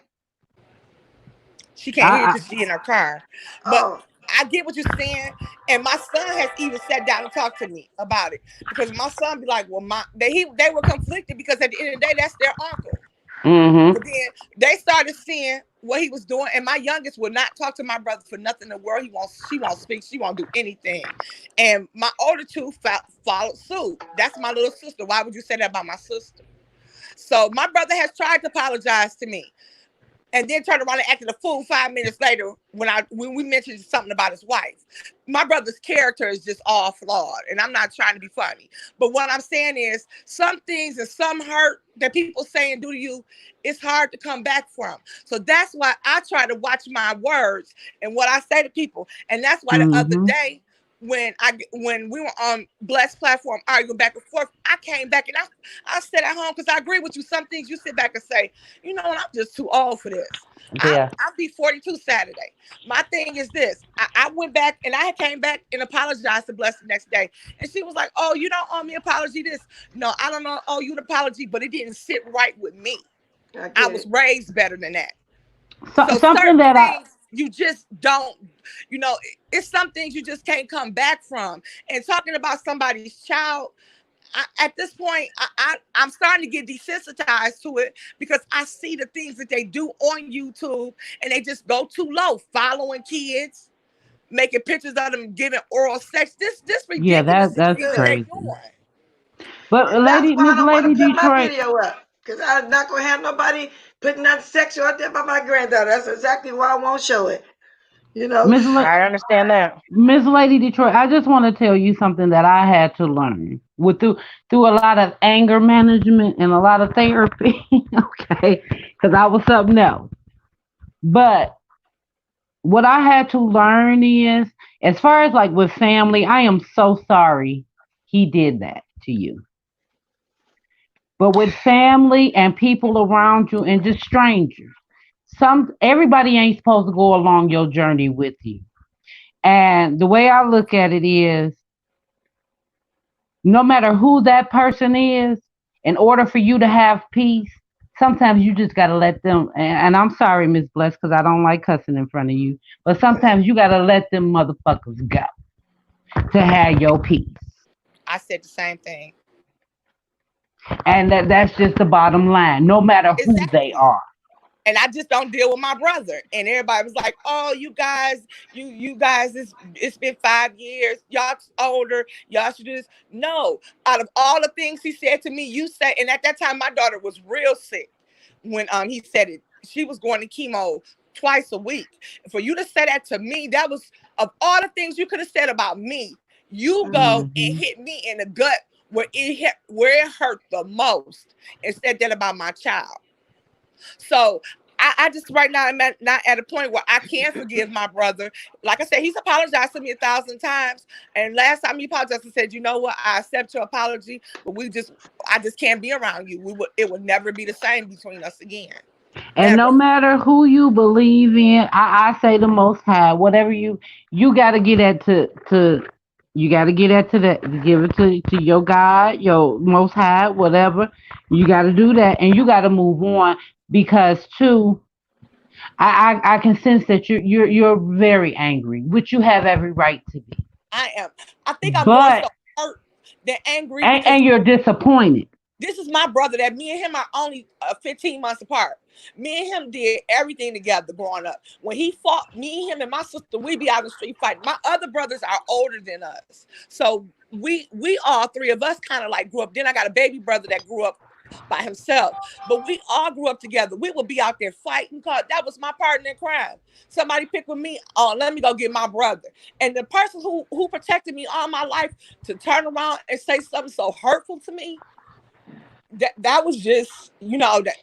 She can't hear I, because she in her car. But Oh, I get what you're saying. And my son has even sat down and talked to me about it. Because my son be like, well, they were conflicted because at the end of the day, that's their uncle. mm-hmm. But then they started seeing what he was doing, and my youngest would not talk to my brother for nothing in the world. She won't speak, she won't do anything. And my older two followed suit. That's my little sister. Why would you say that about my sister? So my brother has tried to apologize to me, and then turned around and acted a fool 5 minutes later when we mentioned something about his wife. My brother's character is just all flawed, and I'm not trying to be funny. But what I'm saying is some things and some hurt that people say and do to you, it's hard to come back from. So that's why I try to watch my words and what I say to people. And that's why the other Mm-hmm. day when we were on Blessed platform arguing back and forth, I came back and I sat at home because I agree with you. Some things you sit back and say, you know what, I'm just too old for this. Yeah. I'll be 42 Saturday. My thing is this. I went back and I came back and apologized to Bless the next day. And she was like, oh, you don't owe me an apology this. No, I don't owe you an apology, but it didn't sit right with me. I I get was it. raised better than that. So Something certain that I things you just don't, it's some things you just can't come back from. And talking about somebody's child, at this point, I'm starting to get desensitized to it because I see the things that they do on YouTube and they just go too low, following kids, making pictures of them giving oral sex. This yeah, ridiculous that's things that they crazy. doing. But And that's why I Miss don't want Lady to put my Detroit, video up. Because I'm not going to have nobody putting nothing sexual out there about my granddaughter. That's exactly why I won't show it. You know? Miss La- I understand that. Miss Lady Detroit, I just want to tell you something that I had to learn with through a lot of anger management and a lot of therapy. Okay, because I was something else. But what I had to learn is, as far as like with family, I am so sorry he did that to you. But with family and people around you and just strangers, everybody ain't supposed to go along your journey with you. And the way I look at it is, no matter who that person is, in order for you to have peace, sometimes you just gotta let them. And I'm sorry, Miss Bless, because I don't like cussing in front of you. But sometimes you gotta let them motherfuckers go to have your peace. I said the same thing. And that's just the bottom line. No matter who they Exactly. are. And I just don't deal with my brother. And everybody was like, "Oh, you guys, it's been 5 years. Y'all older. Y'all should do this." No, out of all the things he said to me, you said, and at that time my daughter was real sick when he said it. She was going to chemo twice a week. For you to say that to me, that was of all the things you could have said about me. You go and Hmm. hit me in the gut where it hurt the most, and said that about my child. So I just right now am not at a point where I can forgive my brother. Like I said, he's apologized to me 1,000 times. And last time he apologized, he said, "You know what? I accept your apology, but I just can't be around you. It would never be the same between us again. And no Never." matter who you believe in, I say the most high, whatever you gotta get at to you gotta get at to that, give it to your God, your most high, whatever. You gotta do that and you gotta move on because too I can sense that you're very angry, which you have every right to be. I am. I think I'm more so But hurt than angry because and you're disappointed. this is my brother that me and him are only 15 months apart. Me and him did everything together growing up. When he fought, me, him, and my sister, we be out in the street fighting. My other brothers are older than us. So we all three of us kind of like grew up. Then I got a baby brother that grew up by himself. But we all grew up together. We would be out there fighting because that was my partner in crime. Somebody pick with me, oh, let me go get my brother. And the person who protected me all my life to turn around and say something so hurtful to me, that was just, that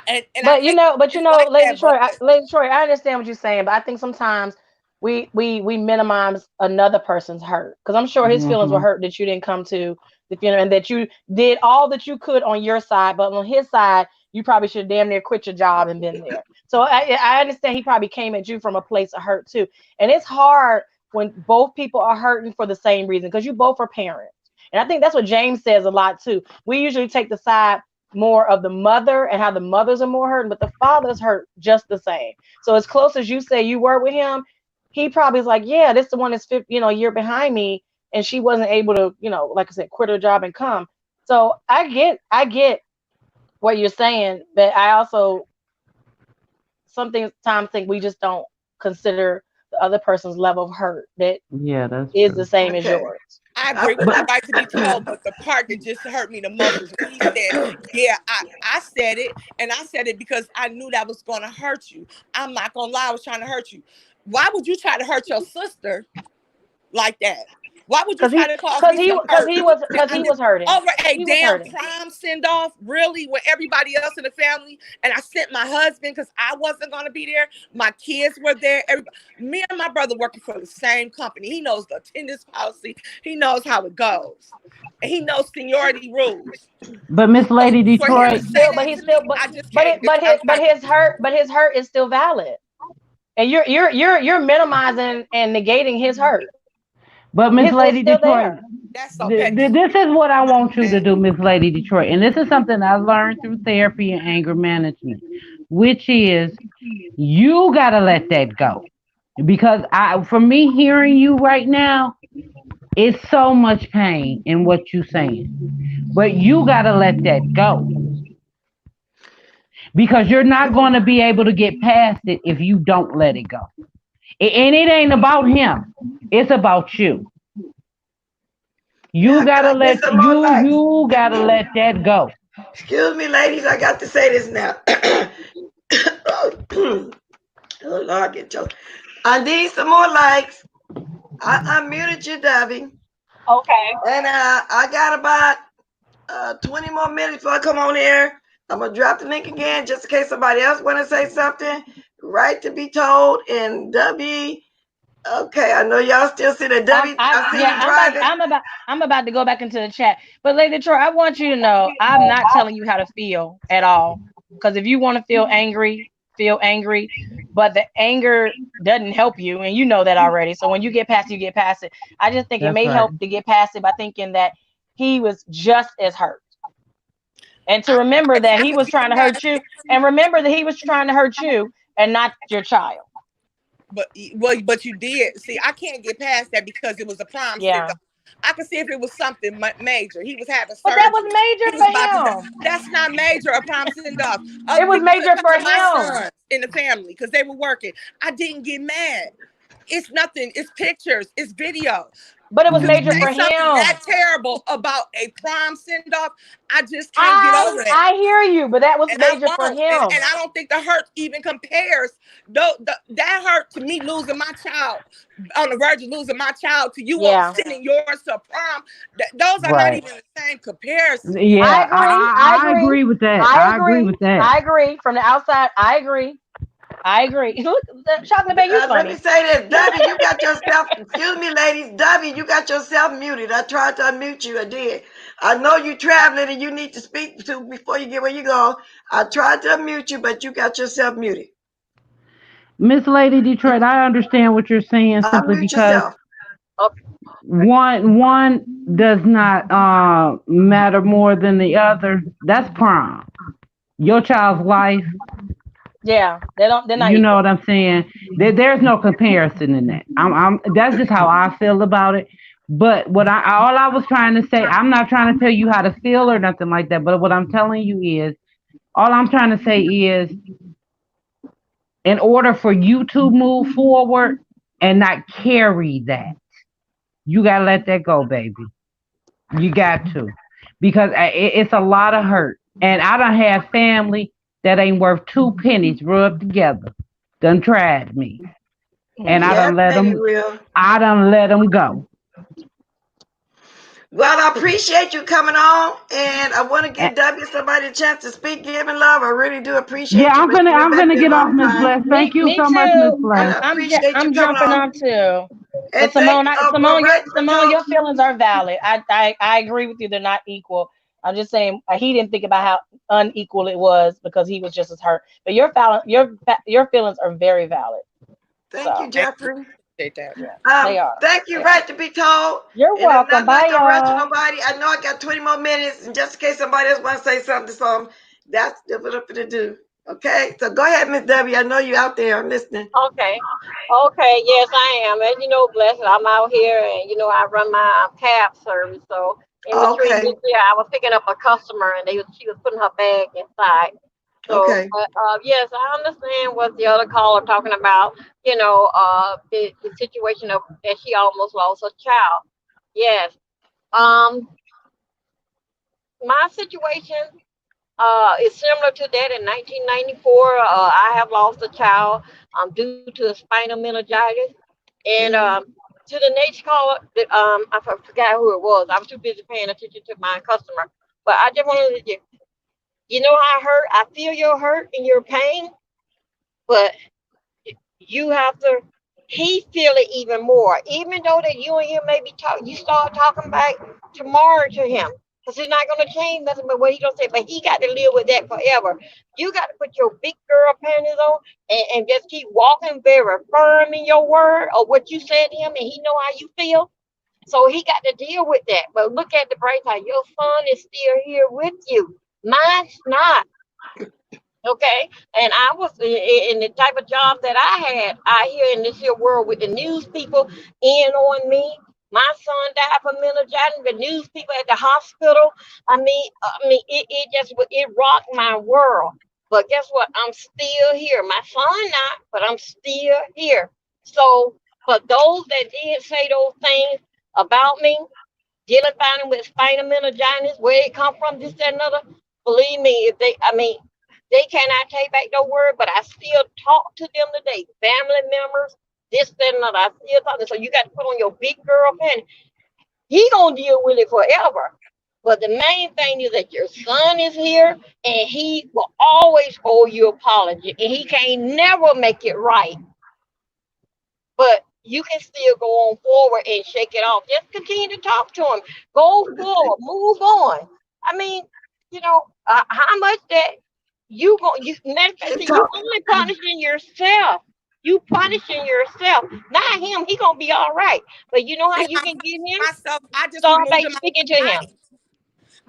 And I But think it's like Lady that, but Detroit, Lady Detroit, I understand what you're saying, but I think sometimes we minimize another person's hurt because I'm sure his feelings were Mm-hmm. hurt that you didn't come to the funeral and that you did all that you could on your side, but on his side, you probably should damn near quit your job and been there. So I understand he probably came at you from a place of hurt too, and it's hard when both people are hurting for the same reason because you both are parents, and I think that's what James says a lot too. We usually take the side more of the mother and how the mothers are more hurting, but the fathers hurt just the same. So as close as you say you were with him, he probably is like, yeah, this the one that's a year behind me, and she wasn't able to, like I said, quit her job and come. So I get what you're saying, but I also sometimes think we just don't consider the other person's level of hurt that Yeah, that's is the true. same as Okay. yours. I I agree with put you, But right to be told, but the part that just hurt me the most is when he said, yeah, I said it, and I said it because I knew that was going to hurt you. I'm not going to lie, I was trying to hurt you. Why would you try to hurt your sister like that? Why would you Cause try he, to cause cause me he, some cause hurt? he was, cause I he did was hurting. over a He was damn hurting. prom send off, really, with everybody else in the family. And I sent my husband because I wasn't gonna be there. My kids were there. Everybody, me and my brother working for the same company. He knows the attendance policy. He knows how it goes. And he knows seniority rules. Miss So Lady for him But to Detroit, he's say still, but that he's to still, me, I just but it, can't. I was like, but his hurt is still valid. And you're minimizing and negating his hurt. Miss It's Lady still Detroit, there. that's so petty. this is what I want you to Man. do, Miss Lady Detroit, and this is something I learned through therapy and anger management, which is you gotta let that go. Because for me hearing you right now, it's so much pain in what you're saying. But you gotta let that go. Because you're not gonna be able to get past it if you don't let it go. And it ain't about him. It's about you. yeah. Can I get some more likes? You gotta let that go. Excuse me, ladies. I got to say this now. Oh Lord, get choked. I need some more likes. I muted you, Debbie, Okay. and I got about 20 more minutes before I come on here. I'm gonna drop the link again just in case somebody else want to say something. Right to be told and W. Okay, I know y'all still see the W. I see Yeah, you driving. I'm about to go back into the chat. But Lady Troy, I want you to know I'm not telling you how to feel at all. Because if you want to feel angry. But the anger doesn't help you, and you know that already. So when you get past it, you get past it. I just think it That's may right. help to get past it by thinking that he was just as hurt. And to I, remember I that he can was get trying to mad. hurt you, and remember that he was trying to hurt you and not your child. But you did see. I can't get past that because it was a prom send Yeah. off. I could see if it was something major. He was having But that was surgery. He major was for about to die. him. That's not major. A prom send off. Other It was people could major have come for to my him. sons in the family because they were working. I didn't get mad. It's nothing. It's pictures. It's video. But it was To major Hmm. say for something him. that terrible about a prom send off, I just can't get over that. I hear you, but that was And I major for won't. And him. I don't think the hurt even compares. Though that hurt to me losing my child on the verge of losing my child to you all Yeah. sending yours to prom. Those are not Right. even the same comparison. I Yeah, agree. I I agree. agree with that. I I agree agree. with that. I agree. From the outside, I agree. I agree. Look, Chocolate Bay, you Let me funny. say this, W. You got yourself. Excuse me, ladies. W. You got yourself muted. I tried to unmute you. I did. I know you traveling and you need to speak to before you get where you go. I tried to unmute you, but you got yourself muted. Miss Lady Detroit, I understand what you're saying simply Unmute because yourself. Okay. one does not matter more than the other. That's prom. Your child's life, Yeah, they're not you know equal. what I'm saying? There's no comparison in that. That's just how I feel about it. But all I was trying to say, I'm not trying to tell you how to feel or nothing like that. But what I'm telling you is, all I'm trying to say is, in order for you to move forward and not carry that, you gotta let that go, baby. You got to, because it's a lot of hurt, and I don't have family that ain't worth two pennies rubbed together. Done tried me, and Yeah. Yes, baby, real. I done let them go. Well, I appreciate you coming on, and I want to Eh, give W somebody a chance to speak, giving love. I really do Yeah, appreciate you, but you're I'm back gonna there get all off, the Miss time, Bless. Thank you Me so much, Miss too. and Bless. I appreciate you I'm coming jumping on. on too. But And thank well, right, Simone, so your feelings are valid. I agree with you. They're not equal. I'm just saying he didn't think about how unequal it was because he was just as hurt. But your feelings are very valid. thank you, So Thank you. Jeffrey. Appreciate that. yeah, they are. Thank you, They are. right to be told. You're And I'm welcome. not Bye, gonna rush y'all. nobody. I know I got 20 more minutes, and just in case somebody else want to say something, so that's what I'm gonna do. Okay, so go ahead, Miss W. I know you out there. I'm listening. Okay. Okay. Yes, I am. And blessed. I'm out here, and I run my cab service. So in between Okay, this year, I was picking up a customer, and she was putting her bag inside. So, okay, but yes, I understand what the other caller talking about. The situation of that she almost lost her child. Yes. Um, my situation is similar to that. In 1994, I have lost a child due to spinal meningitis. And mm-hmm. to the next caller, forgot who it was. I was too busy paying attention to my customer. But I just wanted to, how I hurt. I feel your hurt and your pain, but you have to. He feel it even more, even though that you and him maybe talk. You start talking back tomorrow to him, because he's not gonna change nothing. But what he gonna say? But he got to live with that forever. You got to put your big girl panties on and just keep walking very firm in your word or what you said to him, and he know how you feel. So he got to deal with that. But look at the bright side. Your son is still here with you. Mine's not. Okay, and I was in the type of job that I had out here in this here world with the news people in on me. My son died from meningitis. The news people at the hospital. It just it rocked my world. But guess what? I'm still here. My son not, but I'm still here. So for those that did say those things about me, dealing finding with spinal meningitis, where it come from, this, that, another. Believe me, if they cannot take back no word, but I still talk to them today. Family members, this, that, and other. I still talk to them. So you got to put on your big girl panties. He gonna deal with it forever. But the main thing is that your son is here, and he will always owe you apology, and he can't never make it right. But you can still go on forward and shake it off. Just continue to talk to him. Go forward. Move on. I mean, how much that you And manifesting, you talk. only punishing yourself. You punishing yourself, not him. He gonna be all right. But you know how See you how can get him? myself, I just Start by removed him out speaking to of my him. life.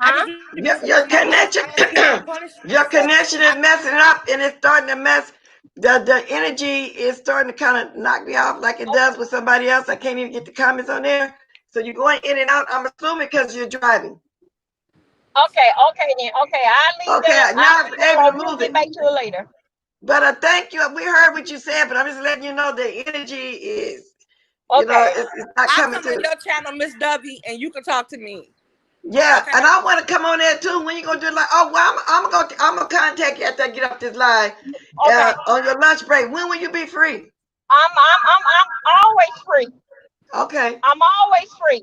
I Huh? just removed him out Your of my life. connection, I don't keep on punishing your myself. connection is messing up, and it's starting to mess. The energy is starting to kind of knock me off like it does with somebody else. I can't even get the comments on there. So you're going in and out. I'm assuming because you're driving. Okay, okay then. Okay, Okay, now I'll I'm leave that able alone. to We'll move get it. back to it later. But thank you. We heard what you said, but I'm just letting you know the energy is, Okay. it's not I'll coming come on to. your channel, Miss W, and you can talk to me. Yeah, Okay? and I want to come on there too. When you gonna do it? Like, oh well, I'm gonna contact you after I get off this live Okay. on your lunch break. When will you be free? I'm always free. Okay, I'm always free.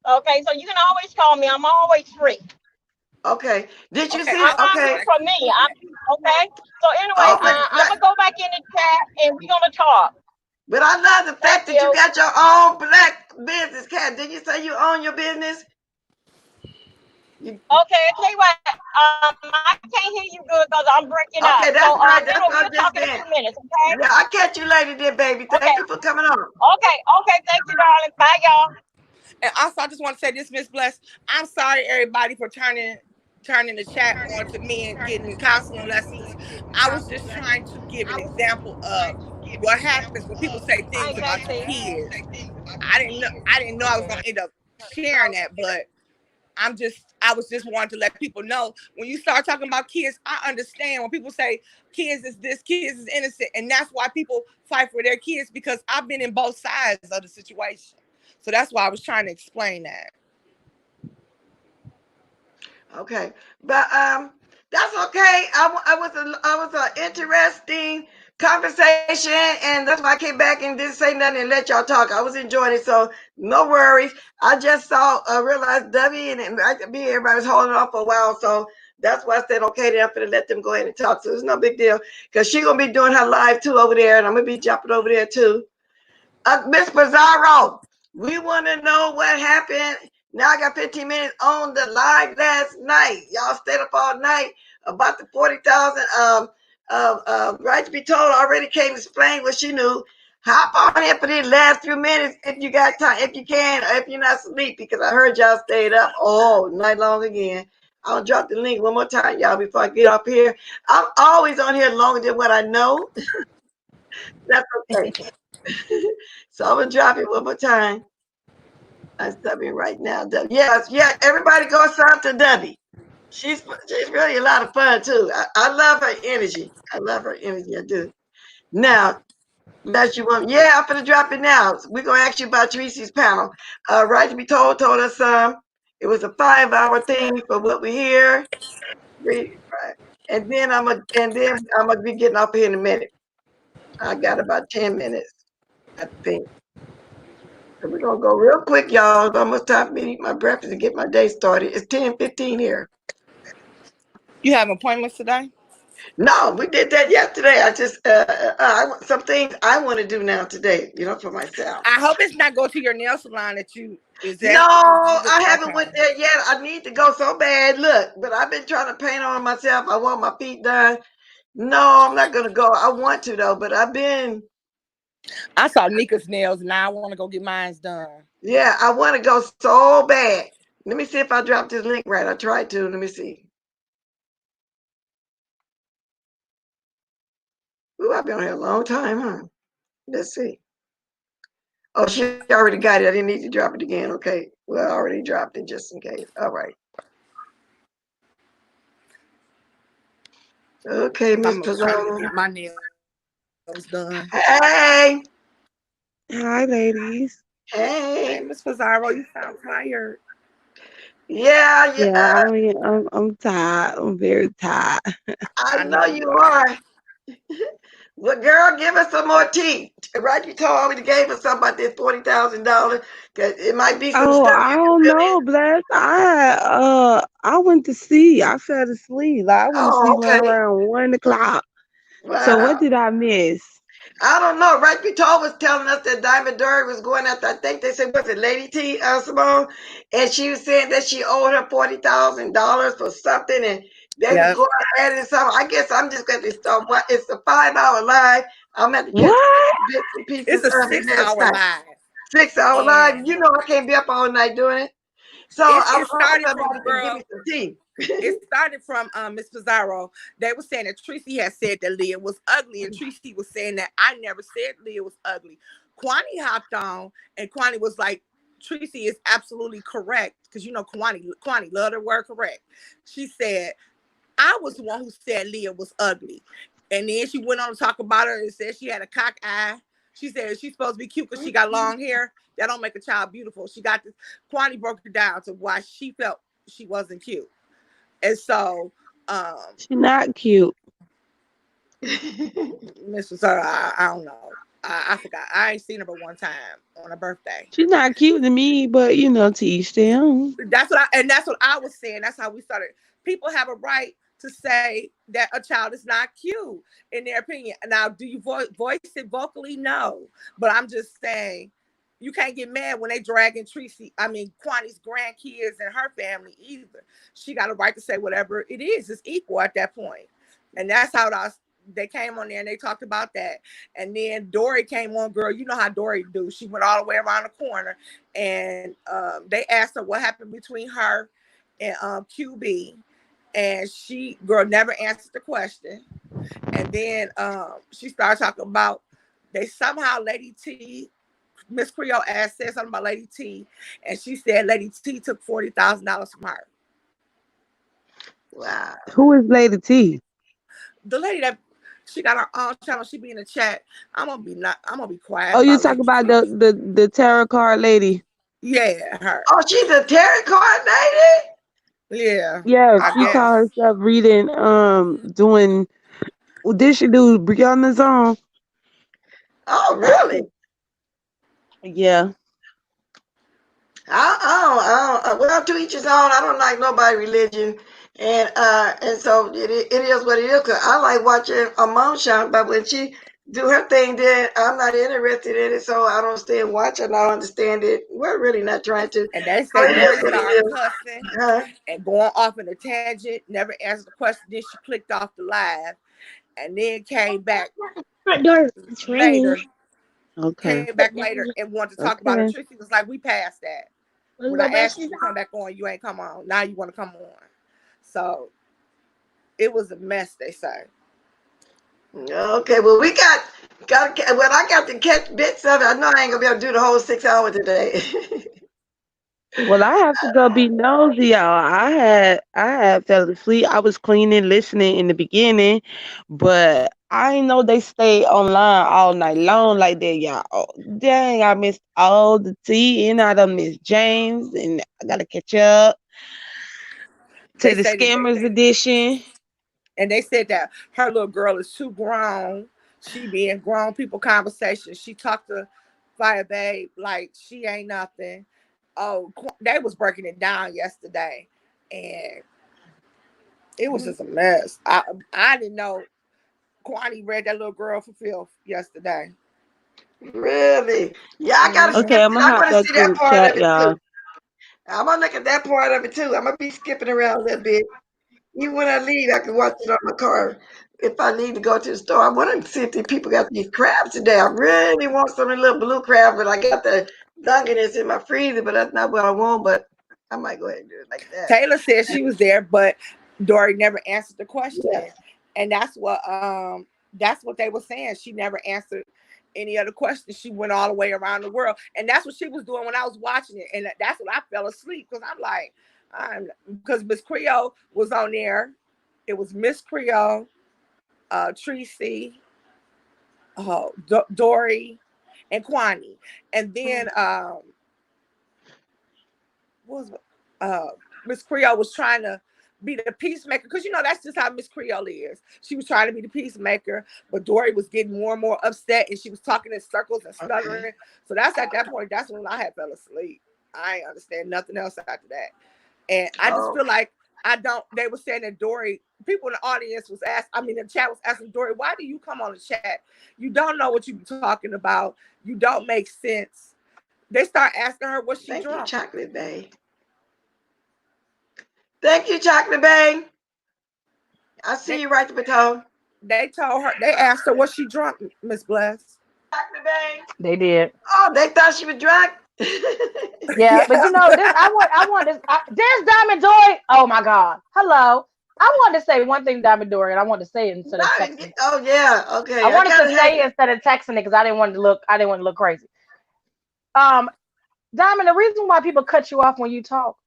Okay, so you can always call me. I'm always free. okay. Did you Okay, see? I'll I'm not come Okay, free back. from me. Okay. So anyway, oh, I'm gonna go back in the chat and we're gonna talk. but I love the Thank fact that you you. got your own black business, Cat. Did you say you own your business? You, Okay, I tell you what, I can't hear you good because I'm breaking up. okay, So that's right. anyway, That's we'll what talk I'm in a just few saying. minutes. Okay. Yeah, I'll catch you later, dear baby. Okay. Thank you for coming on. Okay. Thank you, darling. Bye, y'all. And also, I just want to say this, Miss Bless. I'm sorry, everybody, for turning the chat on to me and getting counseling lessons. I was just trying to give an example of what happens when people say Hi, things about your Jesse. kids. I didn't know I was gonna end up sharing that, but I was just wanting to let people know when you start talking about kids, I understand when people say kids is this, kids is innocent, and that's why people fight for their kids because I've been in both sides of the situation. So that's why I was trying to explain that. Okay, but that's okay. I was a interesting conversation, and that's why I came back and didn't say nothing and let y'all talk. I was enjoying it, so no worries. I just saw, realized Debbie and me, everybody was holding off for a while, so that's why I said, okay, then I'm going to let them go ahead and talk. So it's no big deal because she's going to be doing her live too over there, and I'm going to be jumping over there too. Miss Pizarro, we want to know what happened. Now I got 15 minutes on the live last night. Y'all stayed up all night about the 40,000. Right to be told already came to explain what she knew. Hop on here for these last few minutes if you got time, if you can, or if you're not asleep, because I heard y'all stayed up all night long again. I'll drop the link one more time, y'all, before I get up here. I'm always on here longer than what I know. That's okay. So I'm gonna drop it one more time. I'm subbing right now. Yes, yeah. Everybody go sub to Debbie. She's really a lot of fun too. I love her energy. I love her energy. I do. Now, unless you want, yeah, I'm gonna drop it now. We're gonna ask you about Teresa's panel. Right to be told us it was a 5-hour thing for what we hear. Right. And then I'm gonna be getting off here in a minute. I got about 10 minutes, I think. So we're gonna go real quick, y'all. It's almost time for me to eat my breakfast and get my day started. It's 10:15 here. You have appointments today? No, we did that yesterday. I just some things I want to do now today, for myself. I hope it's not go to your nail salon that you is No, that I haven't okay. went there yet. I need to go so bad. Look, but I've been trying to paint on myself. I want my feet done. No, I'm not gonna go. I want to though, but I saw Nika's nails and now I want to go get mine's done. yeah, I want to go so bad. Let me see if I dropped this link right. I tried to. Let me see. Ooh, I've been on here a long time, huh? Let's see. Oh, she already got it. I didn't need to drop it again. Okay. Well, I already dropped it just in case. All right. Okay, Miss I'm trying to Pizarro. get my nails done. Hey. Hi, ladies. Hey, Hey. Miss Pizarro, you sound tired. Yeah, Yeah, yeah. I'm tired. I'm very tired. I I know know you you are. are. Well, girl, give us some more tea. Right? You told me to give us something about this $40,000. Cause it might be some Oh, stuff I you can don't fill in. know, Bless. I went to sleep. I fell asleep. Like I went to Oh, sleep okay. around 1 o'clock. So what Wow. did I miss? I don't know. Right Told was telling us that Diamond Dori was going after, I think they said, was it Lady T, Simone? And she was saying that she owed her $40,000 for something and they was Yep. going at it and something. I guess I'm just going to start. It's a 5-hour live. I'm going to catch What? bits and pieces It's a of it last 6-hour night. live. 6-hour live. And I can't be up all night doing it. So I was it hoping started from somebody could give girl. me some tea. It started from Miss Pizarro. They were saying that Tracy had said that Leah was ugly, and Tracy was saying that I never said Leah was ugly. Kwani hopped on, and Kwani was like, Tracy is absolutely correct, because Kwani loved her word correct. She said, I was the one who said Leah was ugly. And then she went on to talk about her and said she had a cock eye. She said she's supposed to be cute because she got long hair. That don't make a child beautiful. She got this. Kwani broke it down to why she felt she wasn't cute. And so, She not cute. Mr. Sir, I don't know. I forgot. I ain't seen her but one time on her birthday. She's not cute to me, but to each their own. That's what I was saying. That's how we started. People have a right to say that a child is not cute in their opinion. Now, do you voice it vocally? No, but I'm just saying you can't get mad when they dragging Kwani's grandkids and her family either. She got a right to say whatever it is. It's equal at that point, and that's how they came on there and they talked about that. And then Dori came on, girl. You know how Dori do. She went all the way around the corner and they asked her what happened between her and QB. And she, girl, never answered the question. And then she started talking about Lady T, Miss Creole said something about Lady T. And she said Lady T took $40,000 from her. Wow. Who is Lady T? The lady that she got her own channel, she be in the chat. I'm gonna be quiet Oh, you about talk Lady about T. the tarot card lady. Yeah, her. Oh, she's a tarot card lady? Yeah, Yeah, I she guess. Oh, called herself reading, doing Did she do Brianna's on? Oh, really? Yeah. Well, to each his own. I don't like nobody religion, and so it is what it is. 'Cause I like watching a mom shine, but when she do her thing, then I'm not interested in it. So I don't stay and watch it. I don't understand it. We're really not trying to. And they So say it is Dory what it started is. cussing Huh? and going off in a tangent, never answered the question. Then she clicked off the live and then came back It's raining. later, Okay. came back later and wanted to talk about it. Okay. Tracy was like, we passed that. When I asked you to come back on, you ain't come on. Now you want to come on. So it was a mess, they say. Okay. Well, we got. Well, I got to catch bits of it. I know I ain't gonna be able to do the whole 6 hours today. Well, I have to go be nosy, y'all. I had fell asleep. I was cleaning, listening in the beginning, but I didn't know they stayed online all night long like that, y'all. Oh, dang, I missed all the tea, and I done missed James, and I gotta catch up to They the say that Scammers edition. and they said that her little girl is too grown. She be in grown people conversation. She talked to Fire Babe like she ain't nothing. Oh, they was breaking it down yesterday, and it was just a mess. I didn't know Kwani read that little girl for filth yesterday. Really? Yeah, I gotta Hmm Okay, skip I'm it. gonna I hop want to back see in that the part chat, of it too. y'all. I'm gonna look at that part of it too. I'm gonna be skipping around a little bit. Even when I leave, I can watch it on my car. If I need to go to the store, I want to see if these people got these crabs today. I really want some of the little blue crab, but I got the Dunkin' in my freezer, but that's not what I want. But I might go ahead and do it like that. Taylor said she was there, but Dory never answered the question, Yes. and that's what they were saying. She never answered any other questions. She went all the way around the world, and that's what she was doing when I was watching it, and that's when I fell asleep because I'm like, because Miss Creole was on there. It was Miss Creole, Tracy, Dory, and Kwani, and then what was uh Miss Creole was trying to be the peacemaker because that's just how Miss Creole is. She was trying to be the peacemaker, but Dory was getting more and more upset, and she was talking in circles and stuttering. Okay. So that's at that point. That's when I had fell asleep. I ain't understand nothing else after that, and I just Oh, feel like I don't. They were saying that Dory. People in the audience was asked. I mean, the chat was asking Dory, "Why do you come on the chat? You don't know what you be talking about. You don't make sense." They start asking her, "Was she thank you, drunk?" Chocolate Bay. Thank you, Chocolate Bay. I see They you right, the baton. They told her, they asked her, was she drunk, Miss Bless? Chocolate Bay. They did. Oh, they thought she was drunk. Yeah, Yeah. but this. I want this. There's Diamond Dory. Oh my God. Hello. I wanted to say one thing, Diamond Dory, and I wanted to say it instead of texting. Oh yeah, I okay. I wanted to gotta have say it it. instead of texting it because I didn't want to look. I didn't want to look crazy. Um, Diamond, the reason why people cut you off when you talk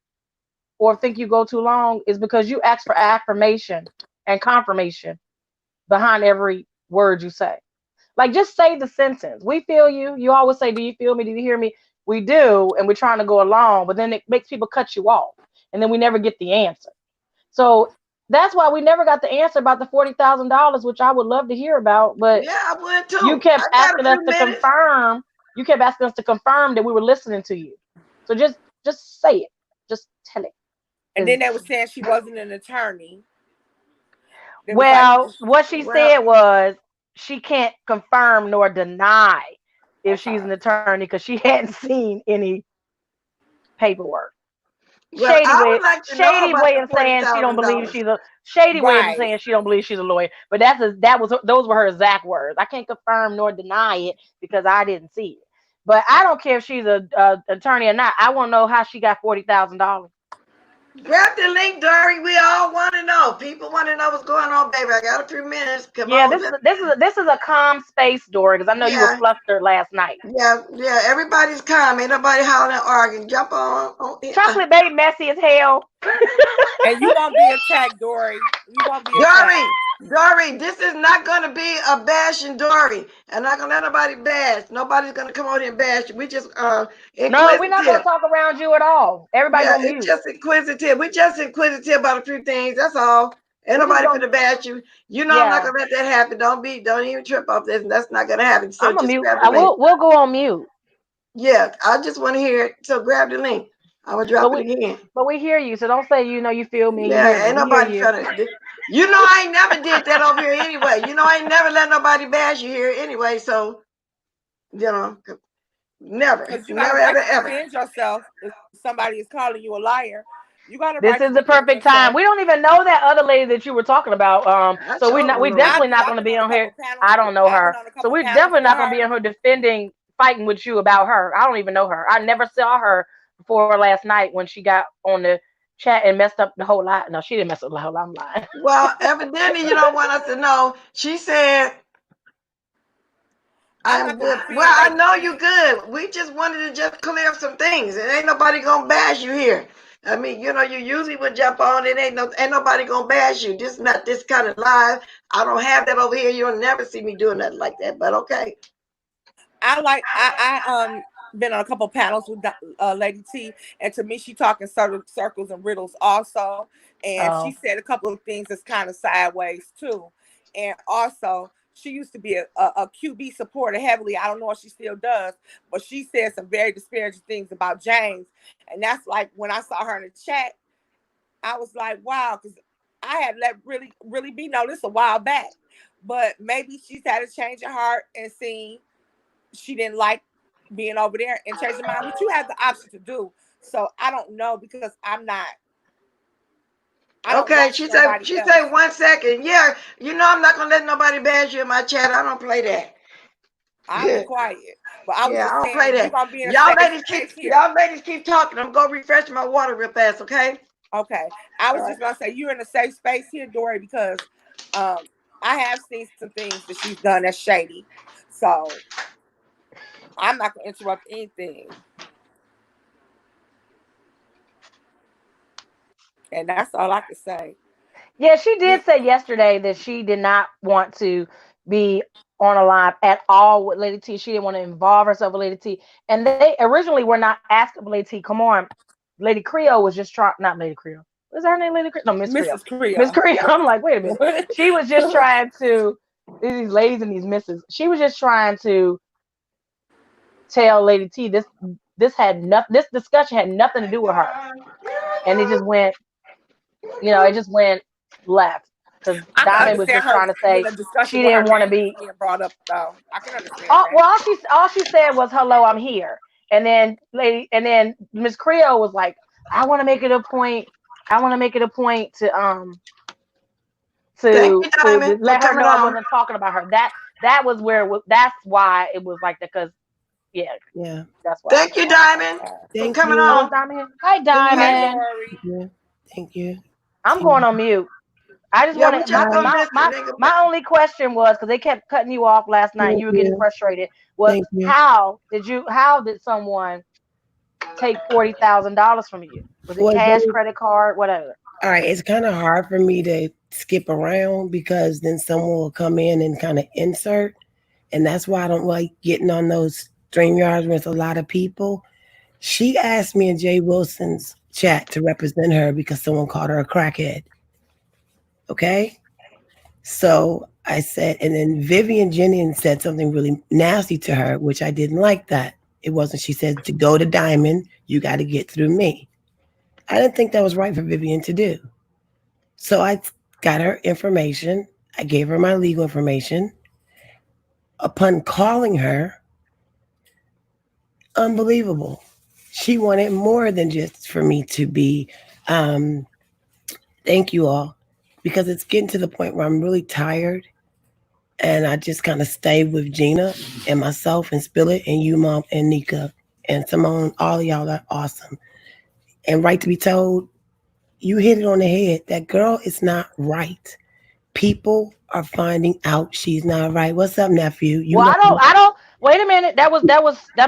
or think you go too long is because you ask for affirmation and confirmation behind every word you say. Like, just say the sentence. We feel you. You always say, "Do you feel me? Do you hear me?" We do, and we're trying to go along, but then it makes people cut you off, and then we never get the answer. So that's why we never got the answer about the $40,000, which I would love to hear about. But Yeah, I would you too. kept I got a asking us few to minutes. confirm. You kept asking us to confirm that we were listening to you. So just say it. Just tell it. And then 'Cause, they were saying she wasn't an attorney. They was like, well, what she Well, said was she can't confirm nor deny if she's okay. an attorney because she hadn't seen any paperwork. well, I would like to know Shady about way the of forty saying she don't thousand believe dollars. she's a shady way of Right. saying she don't believe she's a lawyer. But those were her exact words. I can't confirm nor deny it because I didn't see it. But I don't care if she's a attorney or not. I want to know how she got $40,000. Grab the link, Dory. We all want to know. People want to know what's going on, baby. I got a few minutes. Come Yeah, on. this is a calm space, Dory, because I know you were Yeah, flustered last night. yeah. Everybody's calm. Ain't nobody howling and arguing. Jump on. Chocolate baby messy as hell. And you won't be attacked, Dory. You won't be attacked. Dory, this is not going to be a bashing Dory. I'm not going to let nobody bash. Nobody's going to come on here and bash you. We just No, we're not gonna inquisitive. talk around you at all. Everybody Yeah, go it's mute. just inquisitive. We're just inquisitive about a few things. That's all. Ain't We just nobody gonna, finna bash you. You know I'm not yeah. gonna let that happen. Don't even trip off this. And that's not gonna happen. So I'm a just mute. grab the I link. will. We'll go on mute. Yeah, I just want to hear it. So grab the link. I will But drop it we, again. but we hear you. So don't say you feel me and you hear Yeah, me. ain't We hear nobody you. finna. You know I ain't never did that over here anyway. You know I ain't never let nobody bash you here anyway. So you know, never, Because you got a never, right ever, to ever. defend yourself if somebody is calling you a liar. You got a This right to is the defend perfect time. yourself. We don't even know that other lady that you were talking about. I So sure we don't know I definitely her. do. not I've going to been be on a on here. couple panels. I don't know I've been her. on a So couple we're panels definitely with not going to be her. on here defending, fighting with you about her. I don't even know her. I never saw her before last night when she got on the chat and messed up the whole lot. No, she didn't mess up the whole lot. I'm lying. Well, evidently you don't want us to know. She said I'm I'm not gonna good. Well, defend I Lady know you T. good. We just wanted to just clear up some things. And ain't nobody gonna bash you here. I mean, you know, you usually would jump on. It ain't nobody gonna bash you. This is not this kind of live. I don't have that over here. You'll never see me doing nothing like that. But okay. I been on a couple panels with Lady T, and to me, she talking circles and riddles also, and she Oh, said a couple of things that's kind of sideways too, and also she used to be a QB supporter heavily. I don't know if she still does, but she said some very disparaging things about James, and that's like when I saw her in the chat, I was like, wow, because I had let really be know this a while back, but maybe she's had a change of heart and seen she didn't like being over there and change her mind, which you have the option to do. So I don't know because I don't Okay. watch She said nobody she else. said 1 second. Yeah, you know I'm not gonna let nobody bash you in my chat. I don't play that. I'll be quiet. But I was Yeah, just I don't play saying you're that. gonna be in a safe space here. Y'all ladies keep talking. I'm gonna refresh my water real fast, okay? Okay. I All was right. just gonna say you're in a safe space here, Dori, because um I have seen some things that she's done that's shady. So I'm not gonna interrupt anything. And that's all I can say. yeah. She You did say yesterday that she did not want to be on a live at all with Lady T. She didn't want to involve herself with Lady T. And they originally were not asking Lady T. Come on, Lady Creole was just trying. Not Lady Creole. Was her name Lady Creole? No, Miss Creole. Mrs. Miss Creo. Creole. I'm like, wait a minute. She was just trying to. These ladies and these misses. She was just trying to tell Lady T this had nothing. This discussion had nothing to do with her, and it just went. It just went left because I can Diamond was understand just her trying to when say the discussion she with her didn't want to name was be. being brought up though. I can understand Oh, that. well, all she said was hello, I'm here, and then Miss Creole was like, I want to make it a point. I want to make it a point Thank you, to Diamond, for let her coming know I on. wasn't talking about her. That was where it was. That's why it was like that. Because yeah, Yeah. that's why. Thank you, Diamond, for Thank coming Oh, you. is on. Diamond here? Hi, Hi, Mm-hmm. Diamond. Dory. Yeah. Thank you. I'm going on mute. I just Yeah, we wanted just my gonna Bye. my listen, my, nigga. my only question was because they kept cutting you off last night and Thank you were getting you. frustrated. Was Thank you. how did someone take $40,000 from you? Was it Well, cash, credit card, whatever? all right. It's kind of hard for me to skip around because then someone will come in and kind of insert. And that's why I don't like getting on those stream yards with a lot of people. She asked me in Jay Wilson's chat to represent her because someone called her a crackhead. Okay. So I said, and then Vivian Jennings said something really nasty to her, which I didn't like that. It wasn't, she said, to go to Diamond, you got to get through me. I didn't think that was right for Vivian to do. So I got her information. I gave her my legal information. Upon calling her, unbelievable. She wanted more than just for me to be, um, thank you all, because it's getting to the point where I'm really tired. And I just kind of stay with Gina and myself and Spillet and you, Mom, and Nika and Simone. All of y'all are awesome. And right to be told, you hit it on the head. That girl is not right. People are finding out she's not right. What's up, nephew? You Well, know. I don't. Wait a minute. That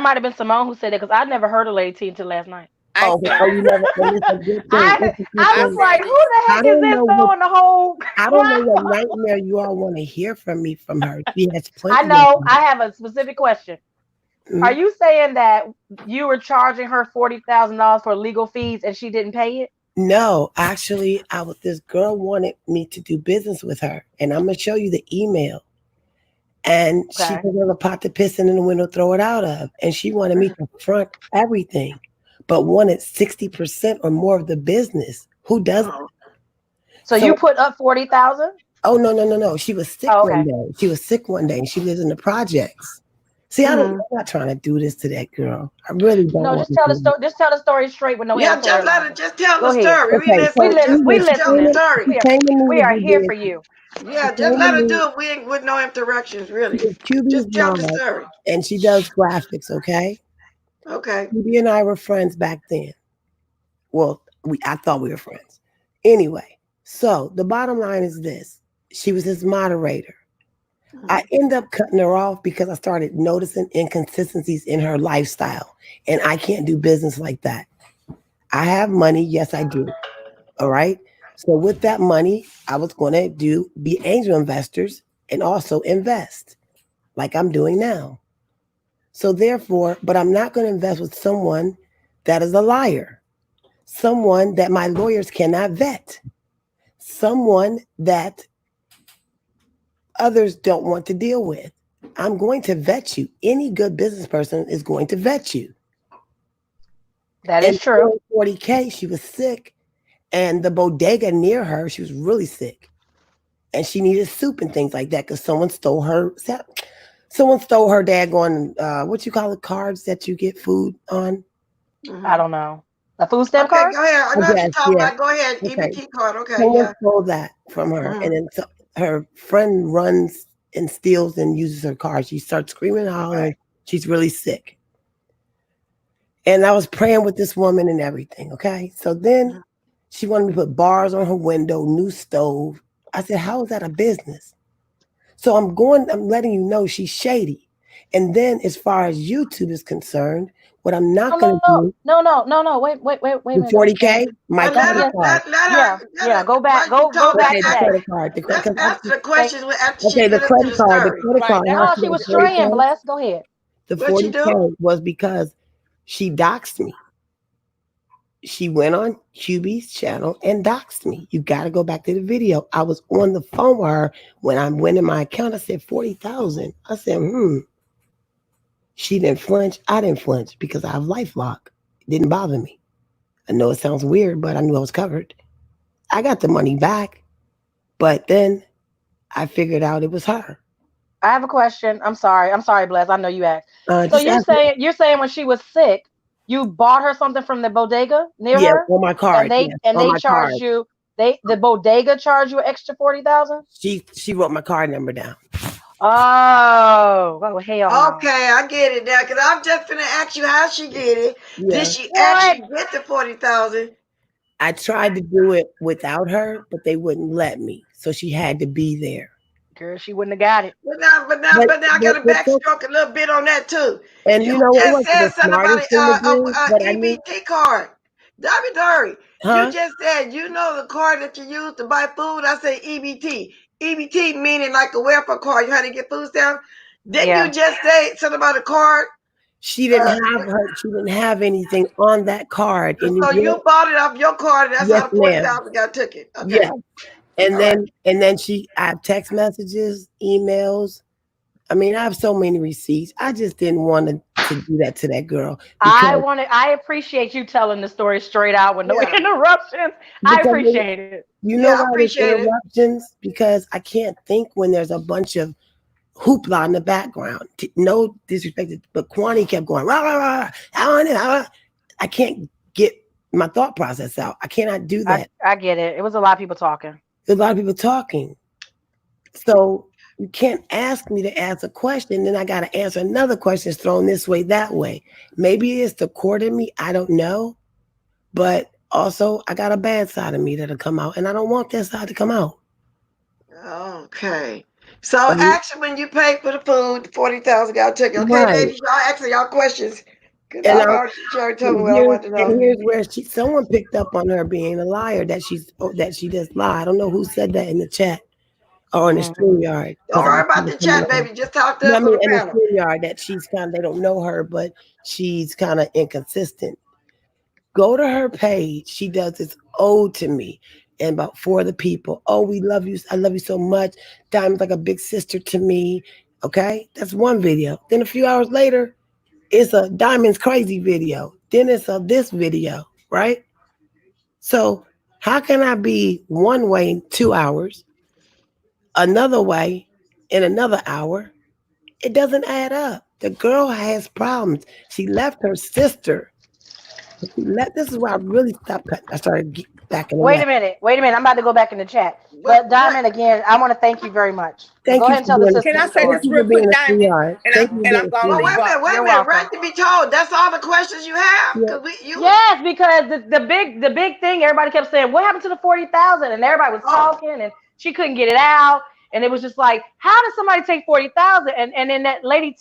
might have been Simone who said it because I never heard of Lady T until last night. I Oh, said oh, it. you never. And it's a good thing. I It's a good I I was thing. like, said who it. the I heck is don't this know what. throwing the whole I don't know what clown? nightmare you all want to hear from me from her. She has I plenty of know. them. I have a specific question. Are Mhm. you saying that you were charging her $40,000 for legal fees and she didn't pay it? No, actually, this girl wanted me to do business with her, and I'm gonna show you the email. And she Okay. was gonna pot the piston in the window, throw it out of, and she wanted me to front everything, but wanted 60% or more of the business. Who does that? Oh, So you So, put up 40,000? oh no, no, no, no. She was sick Oh, one okay. day. She was sick one day, and she lives in the projects. See, I'm Hmm. not trying to do this to that girl. I really don't No, want just to tell the do it. story. Just tell the story straight with no yeah, just editorial let her license. just tell Go the ahead. story. We Okay, We listening. so listen. she Just We was tell the listening. screaming. story. She came to me We to are do here for business. you. She Yeah, just came to let her me. do it with no interruptions, She really. was QB's Just tell the mom, story. and she does graphics. Okay, Okay. QB and I were friends back then. Well, I thought we were friends. Anyway, so the bottom line is this: she was his moderator. I Mhm. end up cutting her off because I started noticing inconsistencies in her lifestyle, and I can't do business like that. I have money, yes, I do. All right. So with that money, I was going to be angel investors and also invest like I'm doing now. So therefore, but I'm not going to invest with someone that is a liar, someone that my lawyers cannot vet, someone that others don't want to deal with. I'm going to vet you. Any good business person is going to vet you. That And is true. for 40K, she was sick. And the bodega near her, she was really sick. And she needed soup and things like that because someone stole her daggone what you call it, cards that you get food on. I Mhm. don't know. A food stamp Okay, card? go ahead. I I know what you're guess, talking yeah. about. Go ahead. Okay. EBT card. Okay, Someone yeah. stole that from her. And Mhm. then her friend runs and steals and uses her card. She starts screaming and hollering. Right. She's really sick. And I was praying with this woman and everything. Okay. So then Mhm. she wanted me to put bars on her window, new stove. I said, how is that a business? So I'm letting you know she's shady. And then as far as YouTube is concerned, what I'm No, not going to no, do, no, no, no, no. Wait a the minute. Wait a 40K, minute. my But Don't credit just. card. let Yeah. her. Go back. Once you Go told back Okay, to the that. credit card. let's answer the Say questions after she Okay, the get into credit the card. The story. credit Right. card. That's How no. much what She she was was was the saying. straying. 40K? Bless. Go ahead. The What she do? 40K was because she doxed me. She went on QB's channel and doxed me. You got to go back to the video. I was on the phone with her when I went in my account. I said 40,000. I said, She didn't flinch. I didn't flinch because I have LifeLock. It didn't bother me. I know it sounds weird, but I knew I was covered. I got the money back, but then I figured out it was her. I have a question. I'm sorry. I'm sorry, Bless. I know you asked. So Just ask me. you're saying when she was sick, you bought her something from the bodega near Yeah, her, on my and card. Yes, on they my charged card. you. The bodega charged you an extra 40,000. She wrote my card number down. Oh hell no. Okay, I get it now. Cause I'm just gonna ask you how she get it. Did Yeah, she What? actually get the 40,000? I tried to do it without her, but they wouldn't let me. So she had to be there. Girl, she wouldn't have got it. But I but, got to but so, backstroke a little bit on that too. and You you know it just wasn't said the something about smartest thing to do, but I knew, EBT card. Dori, you huh? just said you know the card that you use to buy food. I say EBT. EBT meaning like a welfare card. You had to get food stamps. Didn't you Yeah. just say something about a card? Uh, She didn't have anything on that card in New so York. you bought it off your card, and that's Yes, how the forty ma'am. thousand got took it. Yeah. Okay, And all right. then I have text messages, emails. I mean, I have so many receipts. I just didn't want to do that to that girl because I appreciate you telling the story straight out with no Yeah, interruptions. I because appreciate it. you know yeah, I why there's appreciate it. interruptions? Because I can't think when there's a bunch of hoopla in the background. No disrespect, but Kwani kept going, rah, rah, rah. I can't get my thought process out. I cannot do that. I get it. It was a lot of people talking. There's a lot of people talking. So you can't ask me to ask a question, then I got to answer another question thrown this way, that way. Maybe it's the court in me. I don't know. But also, I got a bad side of me that'll come out, and I don't want that side to come out. Okay. So Um, actually, when you pay for the food, 40,000 got taken. Okay, right. ladies, y'all answer y'all questions. Cause And I've I already told me and what I want to know. here's where someone picked up on her being a liar that she does lie. I don't know who said that in the chat or in the Mhm. StreamYard Don't because I worry was about the coming chat, on. baby. Just talk to No, I us on mean the in the panel. StreamYard that she's kind of they don't know her, but she's kind of inconsistent. Go to her page. She does this ode to me and about 4 other people. Oh, we love you. I love you so much. Diamond's like a big sister to me. Okay, that's one video. Then a few hours later, it's a Diamond's crazy video. Then it's a this video, right? So how can I be one way in 2 hours, another way in another hour? It doesn't add up. The girl has problems. She left her sister. This is where I really stopped cutting. I started backing Wait away. a minute. Wait a minute. I'm about to go back in the chat. What? But What? Diamond, again, I want to thank you very much. But Thank go you ahead and for tell the being Can sister I the say thank story. this you for real being quick, a Diamond? sweetheart. Thank you for And being I'm a gonna Well, leave wait sweetheart. a up. minute, wait You're a minute. welcome. Right to be told, that's all the questions you have? Yeah. Because you. Yes, because the big thing everybody kept saying, what happened to the 40,000? And everybody was Oh, talking, and she couldn't get it out, and it was just like, how did somebody take 40,000? And then that lady,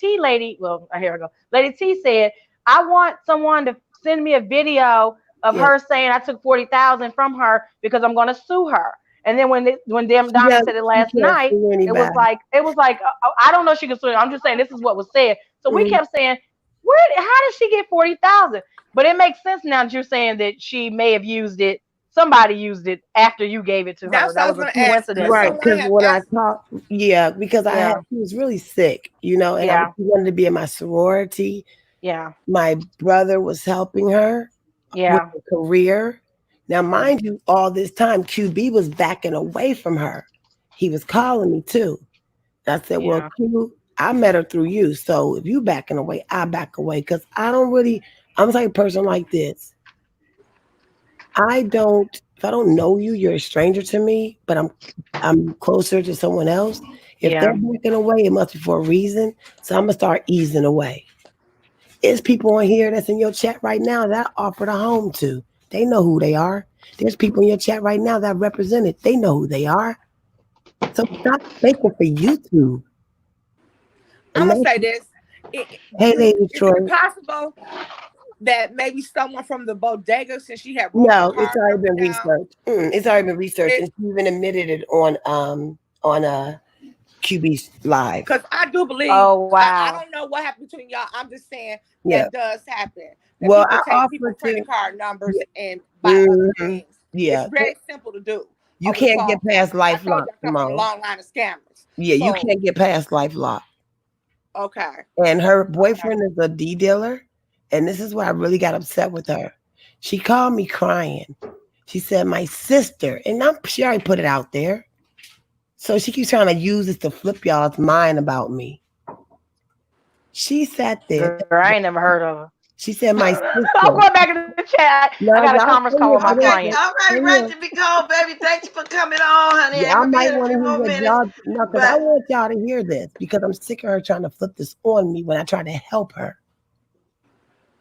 well, here I go. Lady T said, I want someone to send me a video of Yeah. her saying I took 40,000 from her because I'm going to sue her. And then when Yeah. Diamond said it You last can't night, sue anybody. it was like I don't know if she can sue. I'm just saying this is what was said. So we Mm, kept saying, how did she get 40,000? But it makes sense now that you're saying that she may have used it. Somebody used it after you gave it to her. That's what That I was was a gonna ask. Cause coincidence. right. someone Because had when I asked. talked, yeah, because Yeah, he was really sick, and yeah, she wanted to be in my sorority. yeah, My brother was helping her with yeah, her career. Now, yeah, mind you, all this time, QB was backing away from her. He was calling me too. I said, well, yeah. Q, I met her through you. So if you backing away, I back away. Because I'm the type of person like this. If I don't know you, you're a stranger to me, but I'm closer to someone else. If they're Yeah. backing away, it must be for a reason. So I'm gonna start easing away. There's people on here that's in your chat right now that I offered a home to. They know who they are. There's people in your chat right now that represent it. They know who they are. So stop faking for YouTube. I'm And gonna that's, say this. Do hey, you? Lady Is it Troy. possible that maybe someone from the bodega, since she had wrote the No, it's card already number been down, researched. It's already been researched, it and she even admitted it on QB live. because I do believe Oh I wow. don't know what happened between y'all. I'm just saying Yeah. that does happen. That Well, people I take people offered credit to. card numbers Yeah. and buy other hmm things. It's Yeah. very simple to do You over the can't phone. get past I told LifeLock, you I come from a Simone. long line of scammers. Yeah, you So can't get past LifeLock. okay, And her okay. boyfriend is a D dealer, and this is why I really got upset with her. She called me crying. She said, "My sister," and she already put it out there. So she keeps trying to use this to flip y'all's mind about me. She sat there. Girl, I ain't never heard of her. She said, "My I'm sister." going back in the chat. I No, got a y'all conference stay call here with for my this. okay. client. All Stay right, right here. to be called, baby. Thank you for coming on, honey. Yeah, I'm I going to be might in a want to few hear more what minutes. y'all no, because I But, want y'all to hear this because I'm sick of her trying to flip this on me when I try to help her.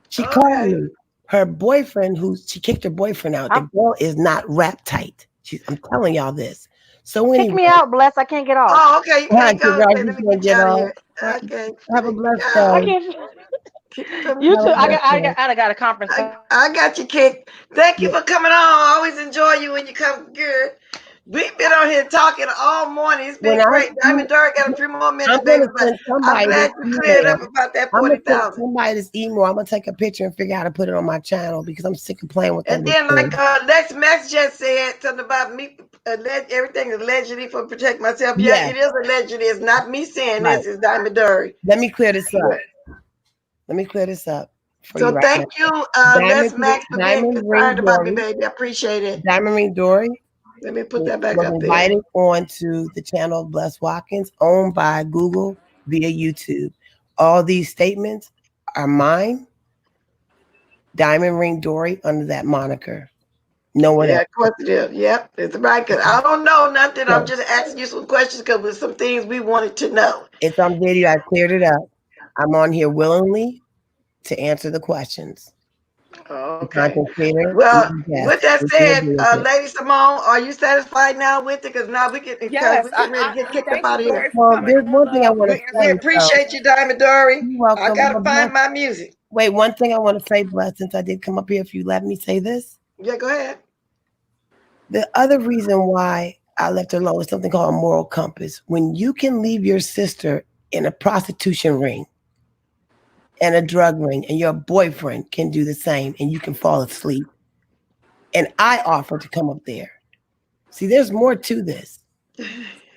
She called okay. me. Her boyfriend, she kicked her boyfriend out. The I'm girl is not rap tight. I'm telling y'all this. So kick anyway, me out, bless. I can't get off. Oh, okay. You hi, can't go. girl, Okay, you let me can't get you get out of off. here. Okay. Have a There you blessed I go. day. can't. You Have too. a blessed day. I got a conference call. I got you, Kick. Thank you Yeah. for coming on. I always enjoy you when you come good. We've been on here talking all morning. It's When been I great. see, Diamond Dirk got a few more I'm minutes, baby, gonna but send I'm somebody glad this you cleared email. up about that I'm gonna send 40,000. somebody this email. I'm gonna take a picture and figure out how to put it on my channel because I'm sick of playing with And other then, like things. Lex Max just said something about me, everything is allegedly for protect myself. Yeah, Yeah, it is allegedly. It's not me saying right. this. It's Diamond Dirk. Let me clear this up. Let me clear this up for you So right now. thank you, Les Max, for being Diamond Ring concerned about me, Dory, baby. I appreciate it. Diamond Ring Dory Let me put that back was up there. invited onto the channel of Bless Watkins, owned by Google via YouTube. All these statements are mine, Diamond Ring Dory, under that moniker. No one Yeah, else. of course it is. Yep, it's right. Cause I don't know nothing. I'm So just asking you some questions because there's some things we wanted to know. it's on video. I cleared it up. I'm on here willingly to answer the questions. The Okay. content creator, Well, yes, with that we can said, agree with it. Lady Simone, are you satisfied now with it? Because now we get because Yes, we get ready to get kicked up thank you, out of here. Dori, for Well, coming there's on, one thing I love. want to We say. So appreciate you, Diamond Dory. you're I welcome. gotta find my music. Wait, one thing I want to say, Bless, since I did come up here, if you let me say this. Yeah, go ahead. The other reason why I left her alone is something called a moral compass. When you can leave your sister in a prostitution ring and a drug ring, and your boyfriend can do the same, and you can fall asleep. And I offer to come up there. See, there's more to this.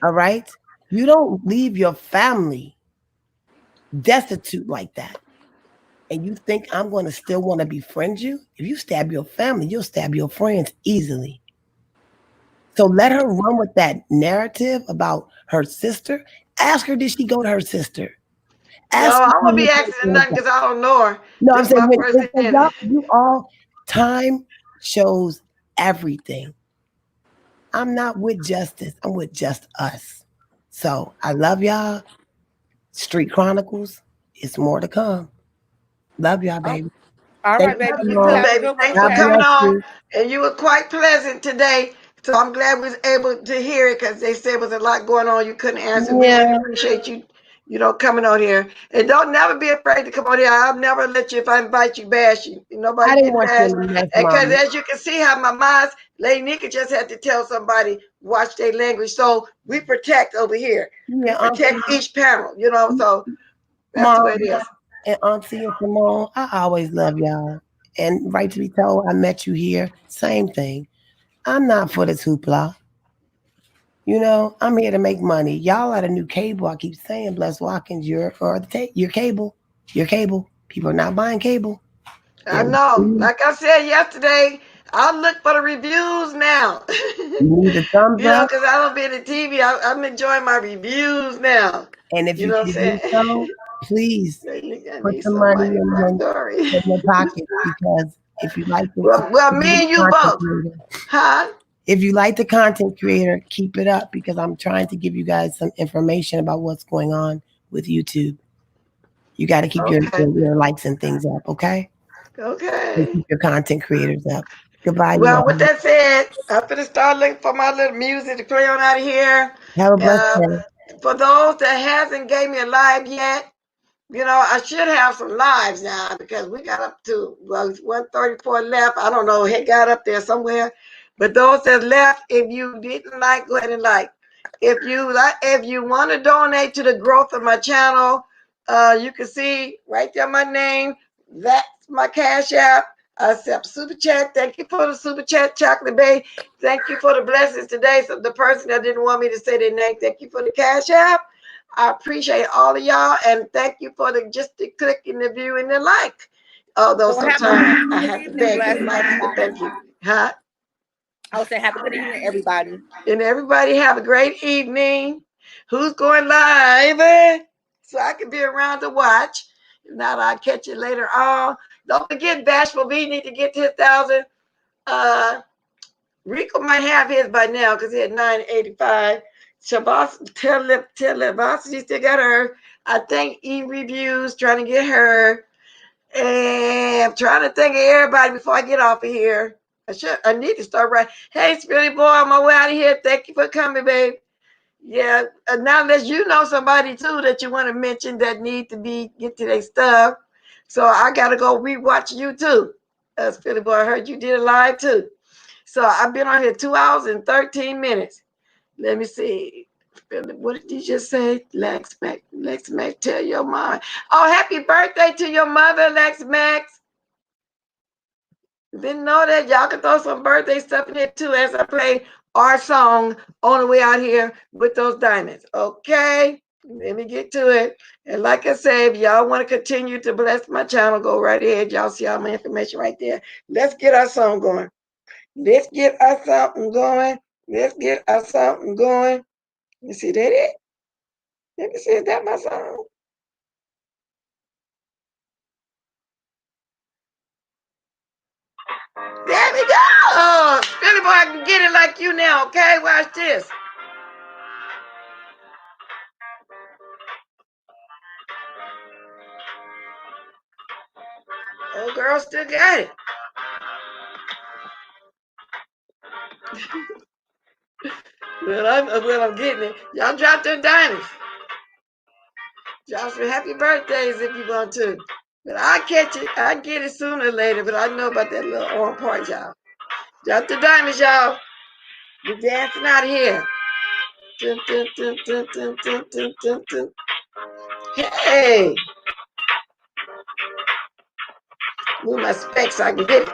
All right? You don't leave your family destitute like that. And you think I'm going to still want to befriend you? If you stab your family, you'll stab your friends easily. So let her run with that narrative about her sister. Ask her, did she go to her sister? No, Ask her. I won't be asking nothing because I don't know her. No, I'm This is saying my first when in. y'all, you all, time shows everything. I'm not with justice. I'm with just us. So I love y'all. Street Chronicles. It's more to come. Love y'all, Oh, baby. all Thank right, you, baby. Love You you too. too, Simone. Have a baby. good one, Thanks for God okay? coming bless on. you. And you were quite pleasant today. So I'm glad we was able to hear it because they said there was a lot going on. You couldn't answer. We Yeah, really appreciate you, coming on here. And don't never be afraid to come on here. I'll never let you, if I invite you, bash you. I Nobody didn't get want you bashed. in the mess, Because Mama. as you can see how my mind's, Lady Nika just had to tell somebody, watch their language. So we protect over here. We Yeah, protect Auntie, each panel, so that's the way Mom, it is. and Auntie and Simone. I always love y'all. And right to be told, I met you here. Same thing. I'm not for this hoopla. I'm here to make money. Y'all are the new cable. I keep saying, Bless Watkins, you're for your cable. Your cable. People are not buying cable. I They're know. you Like I said yesterday, I'll look for the reviews now. need a thumbs up. Because I don't be in the TV. I'm enjoying my reviews now. And if You you know what I'm can do saying? so, please I put need some some money money from Dori. in your pocket because if you like the Well, me and you content both. creator, Huh? if you like the content creator, keep it up because I'm trying to give you guys some information about what's going on with YouTube. You got to keep Okay. your likes and things up, okay? And Okay. keep your content creators up. Goodbye, you Well, with all. that said, I'm going to start looking for my little music to play on out of here. Have a blessed Uh, day. for those that hasn't gave me a live yet, I should have some lives now because we got up to 134 left. I don't know, it got up there somewhere. But those that left, if you didn't like, go ahead and like. If you want to donate to the growth of my channel, you can see right there my name. That's my cash app. I accept super chat. Thank you for the super chat, Chocolate Bay. Thank you for the blessings today. So the person that didn't want me to say their name, thank you for the cash app. I appreciate all of y'all and thank you for the click and the view and the like. Although Well, have sometimes a I good have to evening, beg for the blessed likes and the everybody. thank you. Huh? I would say have a good evening, everybody. And everybody have a great evening. Who's going live? So I can be around to watch. If not, I'll catch you later on. Don't forget, Bashful V need to get to 1,000. Uh, Rico might have his by now because he had 985. Shabas, tell Labas she still got her. I think E Reviews trying to get her. And I'm trying to think of everybody before I get off of here. I need to start right. Hey, Spilly Boy, on my way out of here. Thank you for coming, babe. Yeah. Now unless you know somebody too that you want to mention that need to get to their stuff. So I gotta go rewatch you too. Spilly Boy, I heard you did a live too. So I've been on here 2 hours and 13 minutes. Let me see. What did you just say? Lex Max, tell your mom. Oh, happy birthday to your mother, Lex Max. Didn't know that. Y'all can throw some birthday stuff in here too as I play our song on the way out here with those diamonds. Okay? Let me get to it. And like I said, if y'all want to continue to bless my channel, go right ahead. Y'all see all my information right there. Let's get our song going. Let's get our something going. Let's get our something going. Let me see that it. Let me see, is that my song? There we go. Billy Boy, I can get it like you now, okay? Watch this. Old girl still got it. I'm getting it. Y'all drop them diamonds. Drop some happy birthdays if you want to. But I'll catch it. I'll get it sooner or later, but I know about that little on part, y'all. Drop the diamonds, y'all. We're dancing out of here. Dun, dun, dun, dun, dun, dun, dun, dun, dun. Hey. Move my specs so I can get it.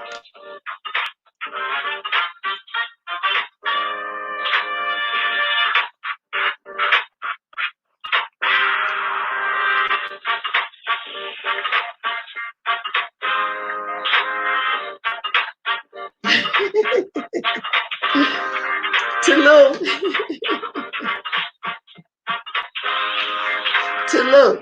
Tulu. Tulu.